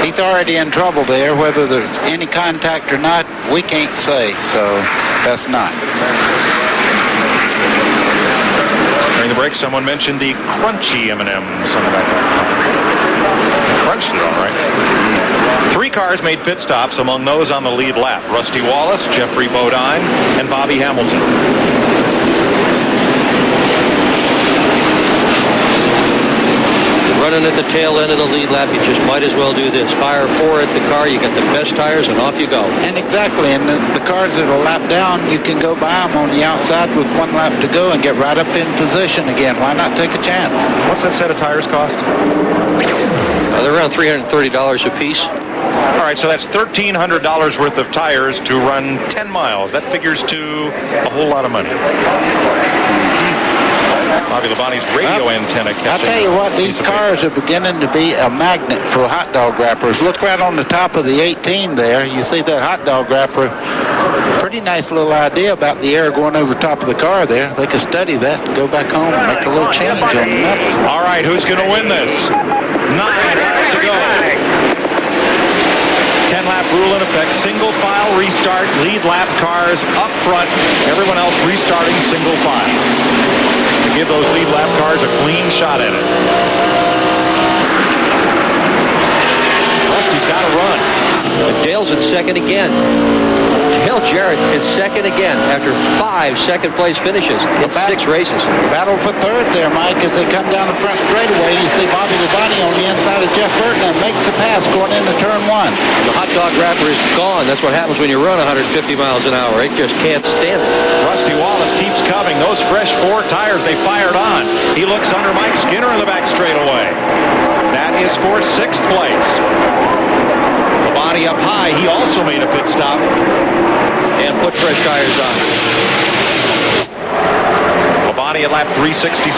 He's already in trouble there. Whether there's any contact or not, we can't say, so that's not. During the break, someone mentioned the crunchy M&Ms. Crunched it all right. 3 cars made pit stops, among those on the lead lap. Rusty Wallace, Jeffrey Bodine, and Bobby Hamilton. Running at the tail end of the lead lap, you just might as well do this. Fire forward the car, you get the best tires, and off you go. And exactly, and the cars that are lap down, you can go by them on the outside with 1 lap to go and get right up in position again. Why not take a chance? What's that set of tires cost? They're around $330 a piece. All right, so that's $1,300 worth of tires to run 10 miles. That figures to a whole lot of money. Bobby Labonte's radio antenna kept. I'll tell you what, these cars are beginning to be a magnet for hot dog wrappers. Look right on the top of the 18 there. You see that hot dog wrapper. Pretty nice little idea about the air going over top of the car there. They could study that and go back home and make a little change on the metal. All right, who's going to win this? 9 laps to go. 10-lap rule in effect. Single file restart. Lead lap cars up front. Everyone else restarting single file. Give those lead lap cars a clean shot at it. Rusty's got to run. And Dale's in second again. Dale Jarrett in second again after 5 second-place finishes in 6 races. Battle for 3rd there, Mike, as they come down the front straightaway. You see Bobby Labonte on the inside of Jeff Burton and makes the pass going into turn 1. The hot dog wrapper is gone. That's what happens when you run 150 miles an hour. It just can't stand it. Rusty Wallace keeps coming. Those fresh 4 tires they fired on. He looks under Mike Skinner in the back straightaway. That is for 6th place. Labonte up high. He also made a pit stop and put fresh tires on. Labonte at lap 367.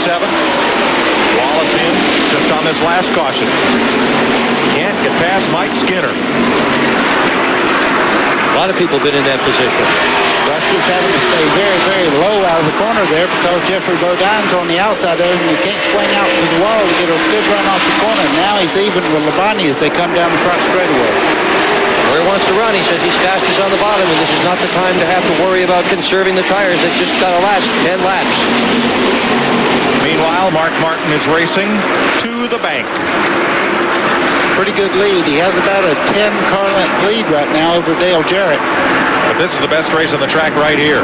Wallace in just on this last caution. Can't get past Mike Skinner. A lot of people have been in that position. Rusty's having to stay very, very low out of the corner there because Jeffrey Bodine's on the outside there and you can't swing out to the wall to get a good run off the corner. Now he's even with Labonte as they come down the front straightaway. Where he wants to run, he says he's fastest on the bottom, and this is not the time to have to worry about conserving the tires that just got to last 10 laps. Meanwhile, Mark Martin is racing to the bank. Pretty good lead. He has about a 10-car length lead right now over Dale Jarrett. But this is the best race on the track right here.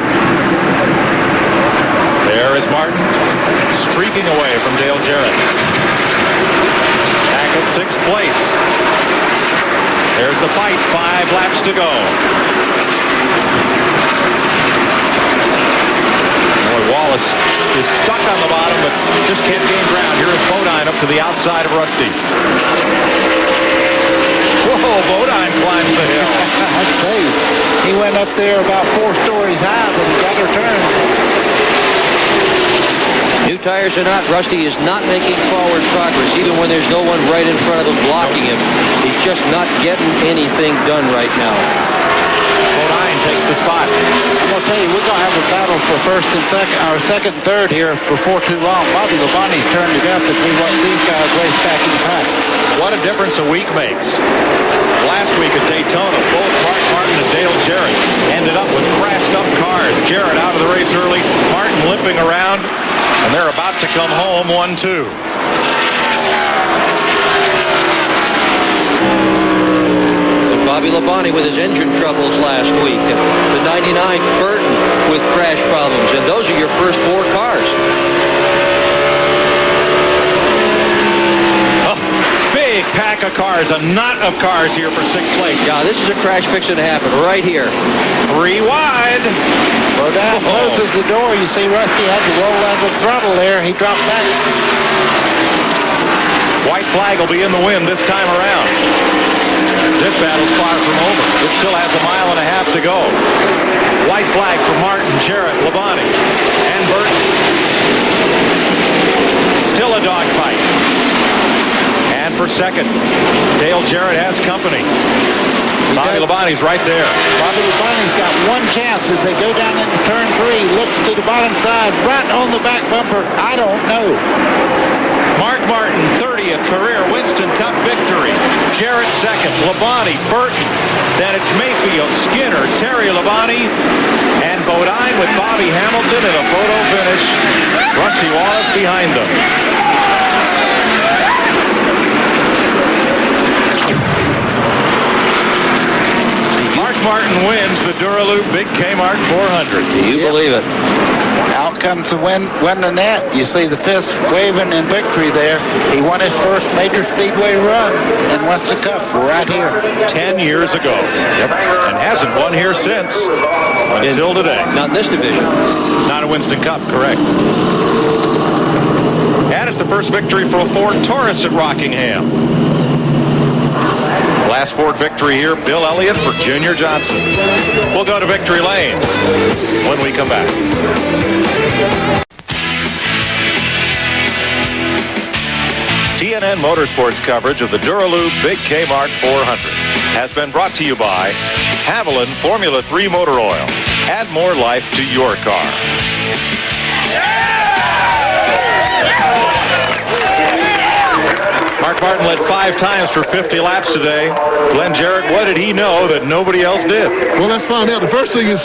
There is Martin streaking away from Dale Jarrett. Back at 6th place. There's the fight, 5 laps to go. Boy, Wallace is stuck on the bottom, but just can't gain ground. Here is Bodine up to the outside of Rusty. Whoa, Bodine climbs the hill. That's crazy. He went up there about 4 stories high, but he got her turned. New tires or not, Rusty is not making forward progress, even when there's no one right in front of him blocking him. He's just not getting anything done right now. Bodine takes the spot. I'm going to tell you, we're going to have a battle for first and second, or second and third here before too long. Bobby Labonte's turned it up as we watch these guys race back in track. What a difference a week makes. Last week at Daytona, both Mark Martin and Dale Jarrett ended up with crashed up cars. Jarrett out of the race early, Martin limping around, and they're about to come home 1-2. Bobby Labonte with his engine troubles last week. The 99 Burton with crash problems. And those are your first 4 cars. Oh, big pack of cars, a knot of cars here for 6th place. Yeah, this is a crash fixing to happen right here. 3 wide. Bodine closes the door. You see Rusty had to roll out the throttle there. He dropped back. White flag will be in the wind this time around. This battle's far from over. It still has a mile and a half to go. White flag for Martin, Jarrett, Labonte, and Burton. Still a dogfight. And for second, Dale Jarrett has company. Bobby Labonte's right there. Bobby Labonte's got one chance as they go down into turn 3. Looks to the bottom side, right on the back bumper. I don't know. Mark Martin, 30th career Winston Cup victory. Jarrett second, Labonte, Burton. Then it's Mayfield, Skinner, Terry Labonte, and Bodine with Bobby Hamilton in a photo finish. Rusty Wallace behind them. Mark Martin wins the Dura Lube Big Kmart 400. Do you believe it? Out comes the win the net. You see the fist waving in victory there. He won his first major speedway run and wins the Cup right here. 10 years ago. Yep. And hasn't won here since. Until today. Not in this division. Not a Winston Cup, correct. And it's the first victory for a Ford Taurus at Rockingham. Last Ford victory here, Bill Elliott for Junior Johnson. We'll go to Victory Lane when we come back. TNN Motorsports coverage of the Dura Lube Big Kmart 400 has been brought to you by Haviland Formula 3 Motor Oil. Add more life to your car. Mark Martin led 5 times for 50 laps today. Glenn Jarrett, what did he know that nobody else did? Well, let's find out. The first thing is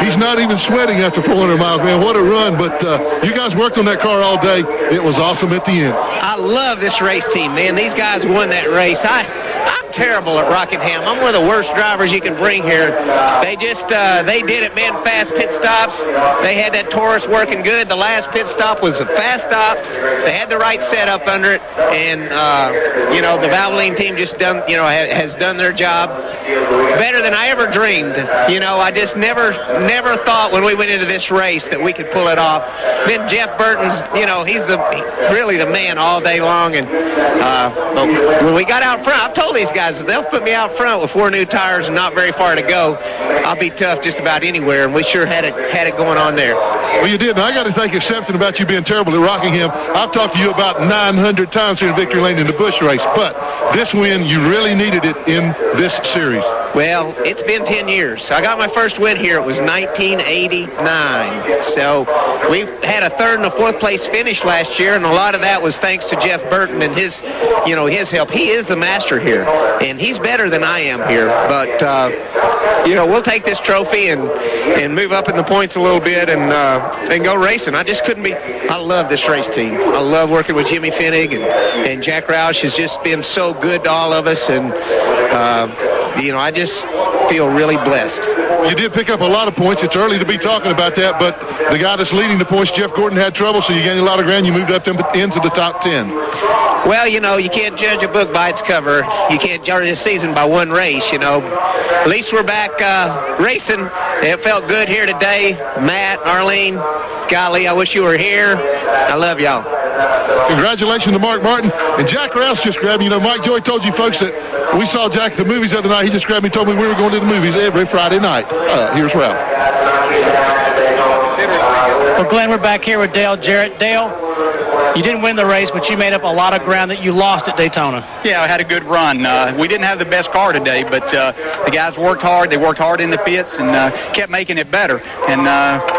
he's not even sweating after 400 miles, man. What a run. But you guys worked on that car all day. It was awesome at the end. I love this race team, man. These guys won that race. I'm terrible at Rockingham. I'm one of the worst drivers you can bring here. They just, they did it, man, fast pit stops. They had that Taurus working good. The last pit stop was a fast stop. They had the right setup under it. And, you know, the Valvoline team just done, you know, has done their job better than I ever dreamed. You know, I just never thought when we went into this race that we could pull it off. Then Jeff Burton's, you know, he's really the man all day long. And when we got out front, I've told these guys, if they'll put me out front with 4 new tires and not very far to go, I'll be tough just about anywhere. And we sure had it going on there. Well, you did. And I got to take exception about you being terrible at Rockingham. I've talked to you about 900 times here in Victory Lane in the Busch race. But this win, you really needed it in this series. Well, it's been 10 years. I got my first win here. It was 1989. So we had a 3rd and a 4th place finish last year, and a lot of that was thanks to Jeff Burton and his help. He is the master here, and he's better than I am here. But you know, we'll take this trophy and move up in the points a little bit and go racing. I just couldn't be. I love this race team. I love working with Jimmy Finnig, and Jack Roush has just been so good to all of us, and you know, I just feel really blessed. You did pick up a lot of points. It's early to be talking about that, but the guy that's leading the points, Jeff Gordon, had trouble, so you gained a lot of ground. You moved up into the top 10. Well, you know, you can't judge a book by its cover. You can't judge a season by one race, you know. At least we're back racing. It felt good here today. Matt, Arlene, golly, I wish you were here. I love y'all. Congratulations to Mark Martin. And Jack Rouse just grabbed me. You know, Mike Joy told you folks that we saw Jack at the movies the other night. He just grabbed me and told me we were going to the movies every Friday night. Here's Ralph. Well, Glenn, we're back here with Dale Jarrett. Dale, you didn't win the race, but you made up a lot of ground that you lost at Daytona. Yeah, I had a good run. We didn't have the best car today, but the guys worked hard. They worked hard in the pits and kept making it better. And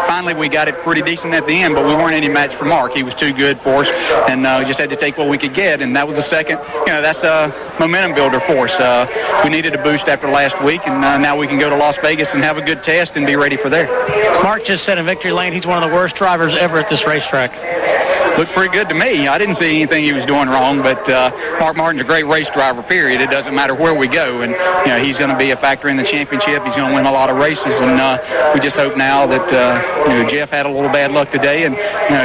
finally, we got it pretty decent at the end, but we weren't any match for Mark. He was too good for us, and we just had to take what we could get, and that was the second. You know, that's a momentum builder for us. We needed a boost after last week, and now we can go to Las Vegas and have a good test and be ready for there. Mark just said in victory lane he's one of the worst drivers ever at this racetrack. Looked pretty good to me. I didn't see anything he was doing wrong, but Mark Martin's a great race driver, period. It doesn't matter where we go, and you know, he's going to be a factor in the championship. He's going to win a lot of races, and we just hope now that you know, Jeff had a little bad luck today and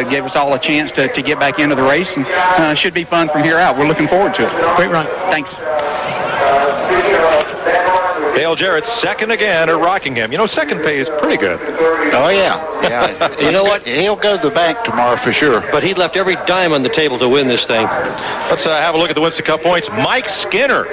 gave us all a chance to get back into the race, and it should be fun from here out. We're looking forward to it. Great run. Thanks. Dale Jarrett's second again at Rockingham. You know, second pay is pretty good. Oh, yeah. You know what? He'll go to the bank tomorrow for sure. But he left every dime on the table to win this thing. Let's have a look at the Winston Cup points. Mike Skinner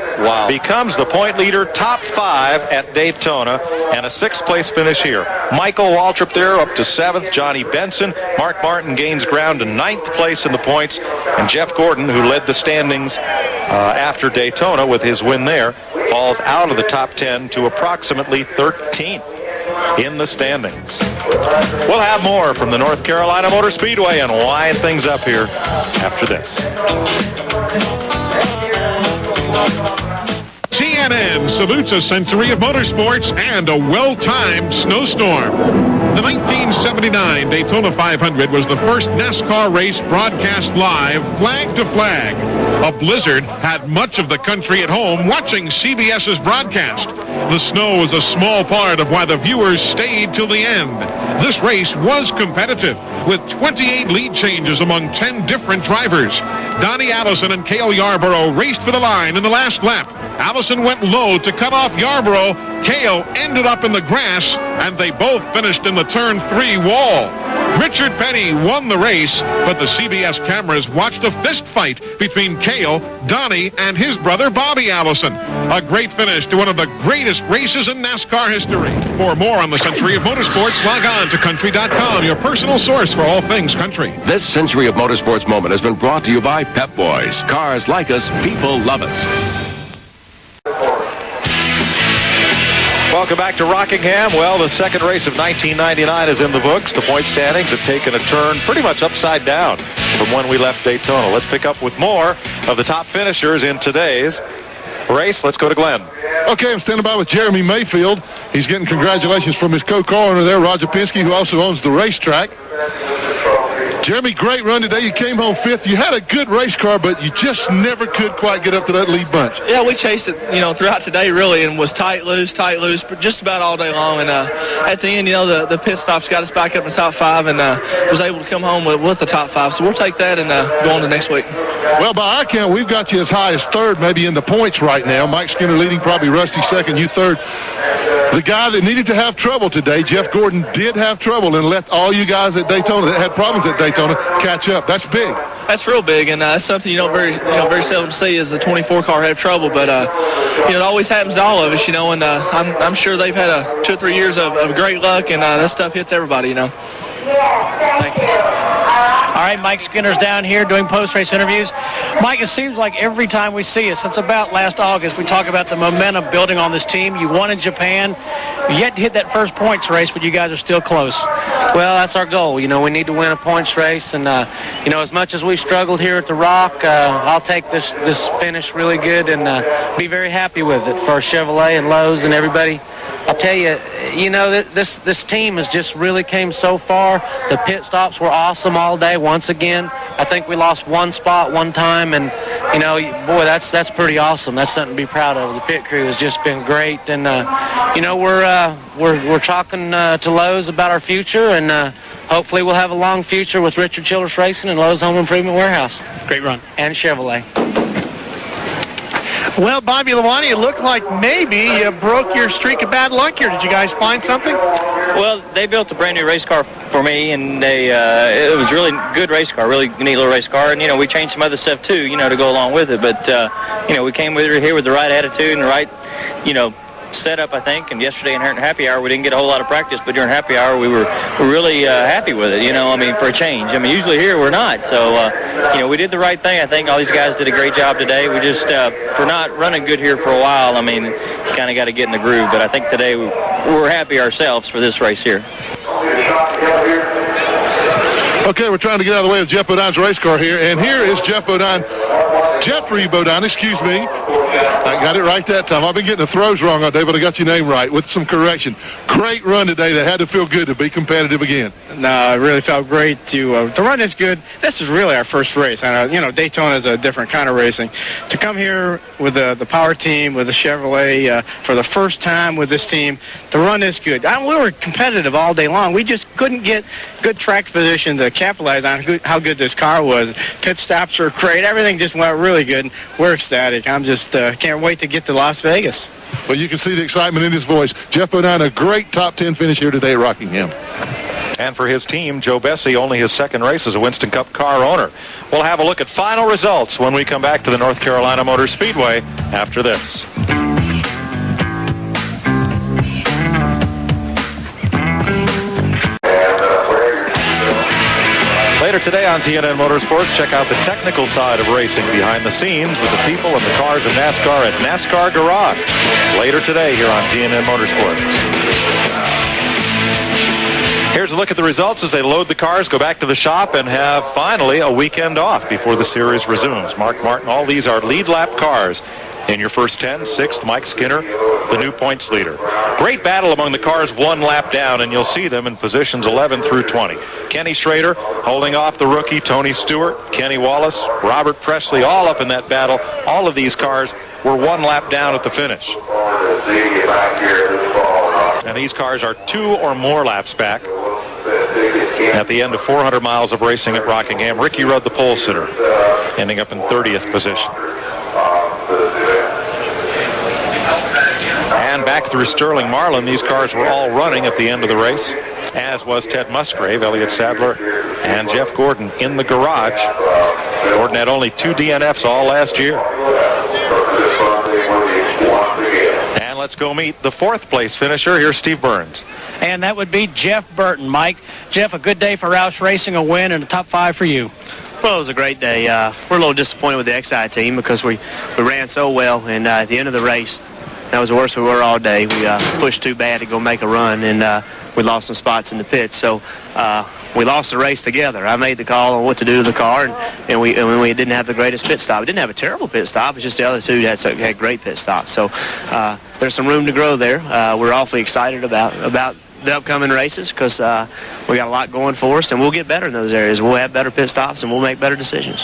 becomes the point leader, top 5 at Daytona, and a 6th place finish here. Michael Waltrip there up to 7th. Johnny Benson. Mark Martin gains ground to 9th place in the points. And Jeff Gordon, who led the standings after Daytona with his win there, falls out of the top 10 to approximately 13th in the standings. We'll have more from the North Carolina Motor Speedway and wind things up here after this. TNN salutes a century of motorsports and a well-timed snowstorm. The 1979 Daytona 500 was the first NASCAR race broadcast live, flag to flag. A blizzard had much of the country at home watching CBS's broadcast. The snow was a small part of why the viewers stayed till the end. This race was competitive, with 28 lead changes among 10 different drivers. Donnie Allison and Cale Yarborough raced for the line in the last lap. Allison went low to cut off Yarborough. Cale ended up in the grass, and they both finished in the turn 3 wall. Richard Petty won the race, but the CBS cameras watched a fist fight between Cale, Donnie, and his brother Bobby Allison. A great finish to one of the greatest races in NASCAR history. For more on the Century of Motorsports, log on to country.com, your personal source for all things country. This Century of Motorsports moment has been brought to you by Pep Boys. Cars like us, people love us. Welcome back to Rockingham. Well, the second race of 1999 is in the books. The point standings have taken a turn pretty much upside down from when we left Daytona. Let's pick up with more of the top finishers in today's race. Let's go to Glenn. Okay, I'm standing by with Jeremy Mayfield. He's getting congratulations from his co-car owner there, Roger Penske, who also owns the racetrack. Jeremy, great run today. You came home 5th. You had a good race car, but you just never could quite get up to that lead bunch. Yeah, we chased it, throughout today, really, and was tight, loose, but just about all day long. And at the end, the pit stops got us back up in the top 5 and was able to come home with the top 5. So we'll take that and go on to next week. Well, by our count, we've got you as high as 3rd, maybe in the points right now. Mike Skinner leading, probably Rusty 2nd, you 3rd. The guy that needed to have trouble today, Jeff Gordon, did have trouble and left all you guys at Daytona that had problems at Daytona catch up. That's big. That's real big, and that's something you don't very seldom see is a 24 car have trouble. But it always happens to all of us, and I'm sure they've had 2 or 3 years of great luck, and that stuff hits everybody, Thank you. All right, Mike Skinner's down here doing post-race interviews. Mike, it seems like every time we see you, since about last August, we talk about the momentum building on this team. You won in Japan. You yet to hit that first points race, but you guys are still close. Well, that's our goal. We need to win a points race. And, as much as we struggled here at the Rock, I'll take this finish really good and be very happy with it for Chevrolet and Lowe's and everybody. I'll tell you, this team has just really came so far. The pit stops were awesome all day once again. I think we lost one spot one time, and, boy, that's pretty awesome. That's something to be proud of. The pit crew has just been great, and, we're talking to Lowe's about our future, and hopefully we'll have a long future with Richard Childress Racing and Lowe's Home Improvement Warehouse. Great run. And Chevrolet. Well, Bobby Labonte, it looked like maybe you broke your streak of bad luck here. Did you guys find something? Well, they built a brand new race car for me, and it was a really good race car, really neat little race car. And, we changed some other stuff too, to go along with it. But, we came with here with the right attitude and the right, setup, I think. And yesterday in happy hour, we didn't get a whole lot of practice, but during happy hour, we were really happy with it, for a change. Usually here we're not. So, we did the right thing. I think all these guys did a great job today. We just, for not running good here for a while, kind of got to get in the groove. But I think today we're happy ourselves for this race here. Okay, we're trying to get out of the way of Jeff Bodin's race car here, and here is Jeffrey Bodin, excuse me. I got it right that time. I've been getting the throws wrong all day, but I got your name right with some correction. Great run today. That had to feel good to be competitive again. No, it really felt great to run this good. This is really our first race. And, Daytona is a different kind of racing. To come here with the power team, with the Chevrolet, for the first time with this team, to run this good. We were competitive all day long. We just couldn't get good track position to capitalize on how good this car was. Pit stops were great. Everything just went really good. We're ecstatic. I'm just can't wait to get to Las Vegas. Well, you can see the excitement in his voice. Jeff Bodin, a great top 10 finish here today at Rockingham. And for his team, Joe Bessie, only his second race as a Winston Cup car owner. We'll have a look at final results when we come back to the North Carolina Motor Speedway after this. Later today on TNN Motorsports, check out the technical side of racing behind the scenes with the people and the cars of NASCAR at NASCAR Garage. Later today here on TNN Motorsports. Here's a look at the results as they load the cars, go back to the shop, and have finally a weekend off before the series resumes. Mark Martin, all these are lead lap cars. In your first 10, 6th, Mike Skinner, the new points leader. Great battle among the cars one lap down, and you'll see them in positions 11 through 20. Kenny Schrader holding off the rookie Tony Stewart, Kenny Wallace, Robert Presley, all up in that battle. All of these cars were one lap down at the finish. And these cars are 2 or more laps back. At the end of 400 miles of racing at Rockingham, Ricky Rudd, the pole sitter, ending up in 30th position. And back through Sterling Marlin, these cars were all running at the end of the race, as was Ted Musgrave, Elliott Sadler, and Jeff Gordon in the garage. Gordon had only 2 DNFs all last year. And let's go meet the 4th place finisher. Here's Steve Burns. And that would be Jeff Burton. Mike, Jeff, a good day for Roush Racing, a win, and a top 5 for you. Well, it was a great day. We're a little disappointed with the XI team because we ran so well, and at the end of the race, that was the worst we were all day. We pushed too bad to go make a run, and we lost some spots in the pits. So we lost the race together. I made the call on what to do to the car, and we didn't have the greatest pit stop. We didn't have a terrible pit stop. It's just the other two had great pit stops. So there's some room to grow there. We're awfully excited about the upcoming races because we got a lot going for us, and we'll get better in those areas. We'll have better pit stops, and we'll make better decisions.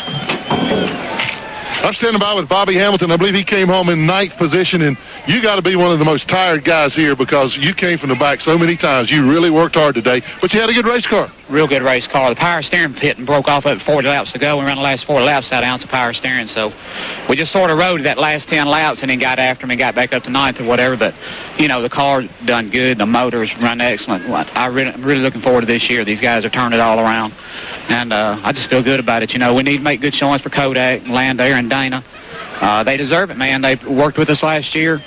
I'm standing by with Bobby Hamilton. I believe he came home in 9th position, and you got to be one of the most tired guys here because you came from the back so many times. You really worked hard today, but you had a good race car. Real good race car. The power steering pit and broke off at 40 laps to go. We ran the last 4 laps without an ounce of power steering, so we just sort of rode that last 10 laps and then got after him and got back up to 9th or whatever. But, the car done good. The motors run excellent. I'm really looking forward to this year. These guys are turning it all around, and I just feel good about it. We need to make good showings for Kodak, Landair, and Dana. They deserve it, man. They worked with us last year,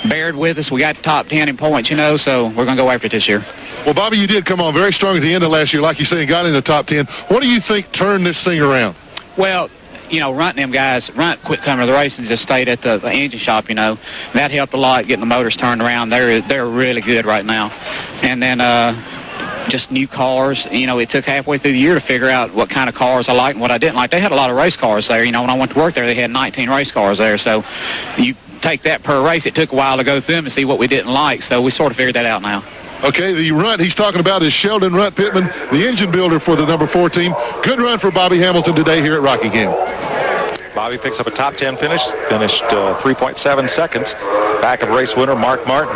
bared with us. We got the top 10 in points, so we're going to go after it this year. Well, Bobby, you did come on very strong at the end of last year, like you say, and got in the top 10. What do you think turned this thing around? Well, Runt them guys, Runt quit coming to the race and just stayed at the engine shop, That helped a lot, getting the motors turned around. They're really good right now. And then just new cars. It took halfway through the year to figure out what kind of cars I liked and what I didn't like. They had a lot of race cars there. When I went to work there, they had 19 race cars there. So you take that per race. It took a while to go through them and see what we didn't like. So we sort of figured that out now. Okay, the Runt he's talking about is Sheldon Runt Pittman, the engine builder for the number 4 team. Good run for Bobby Hamilton today here at Rockingham. Bobby picks up a top 10 finish, finished 3.7 seconds. Back of race winner Mark Martin.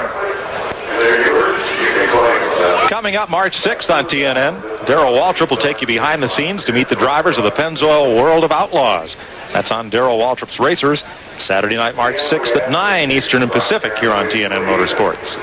Coming up March 6th on TNN, Darrell Waltrip will take you behind the scenes to meet the drivers of the Pennzoil World of Outlaws. That's on Darrell Waltrip's Racers. Saturday night, March 6th at 9 Eastern and Pacific here on TNN Motorsports.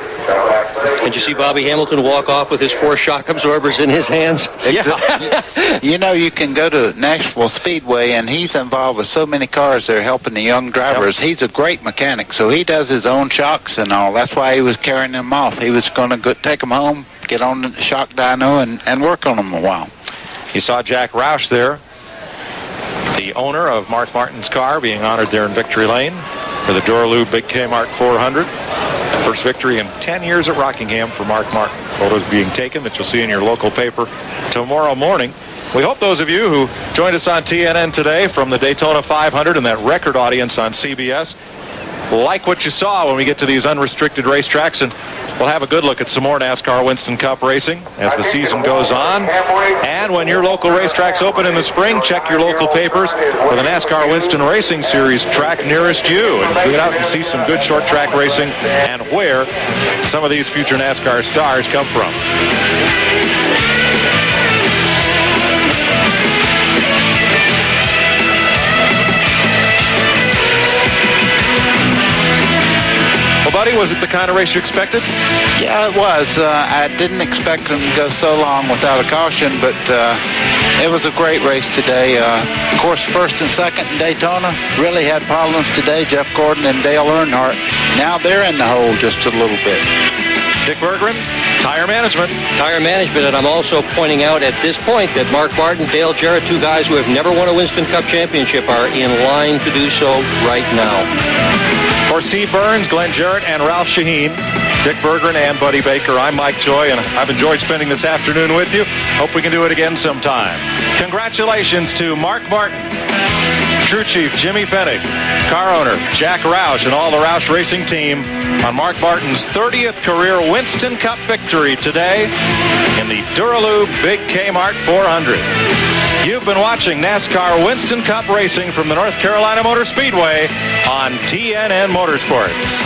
Did you see Bobby Hamilton walk off with his 4 shock absorbers in his hands? Yeah. You know, you can go to Nashville Speedway, and he's involved with so many cars that are helping the young drivers. He's a great mechanic, so he does his own shocks and all. That's why he was carrying them off. He was going to go take them home, get on the shock dyno, and work on them a while. You saw Jack Roush there, the owner of Mark Martin's car, being honored there in Victory Lane for the Dura Lube Big Kmart 400. First victory in 10 years at Rockingham for Mark Martin. Photos being taken that you'll see in your local paper tomorrow morning. We hope those of you who joined us on TNN today from the Daytona 500 and that record audience on CBS like what you saw when we get to these unrestricted racetracks, and we'll have a good look at some more NASCAR Winston Cup racing as the season goes on. And when your local racetracks open in the spring, check your local papers for the NASCAR Winston Racing Series track nearest you, and get out and see some good short track racing and where some of these future NASCAR stars come from. Well, buddy, was it the kind of race you expected? Yeah, it was. I didn't expect them to go so long without a caution, but it was a great race today. Of course, first and second in Daytona really had problems today. Jeff Gordon and Dale Earnhardt. Now they're in the hole just a little bit. Dick Berggren, tire management. Tire management, and I'm also pointing out at this point that Mark Martin, Dale Jarrett, 2 guys who have never won a Winston Cup championship, are in line to do so right now. For Steve Burns, Glenn Jarrett, and Ralph Shaheen, Dick Berggren and Buddy Baker, I'm Mike Joy, and I've enjoyed spending this afternoon with you. Hope we can do it again sometime. Congratulations to Mark Martin, Crew Chief Jimmy Fennig, car owner Jack Roush, and all the Roush Racing team on Mark Martin's 30th career Winston Cup victory today in the Duralube Big Kmart 400. You've been watching NASCAR Winston Cup racing from the North Carolina Motor Speedway on TNN Motorsports.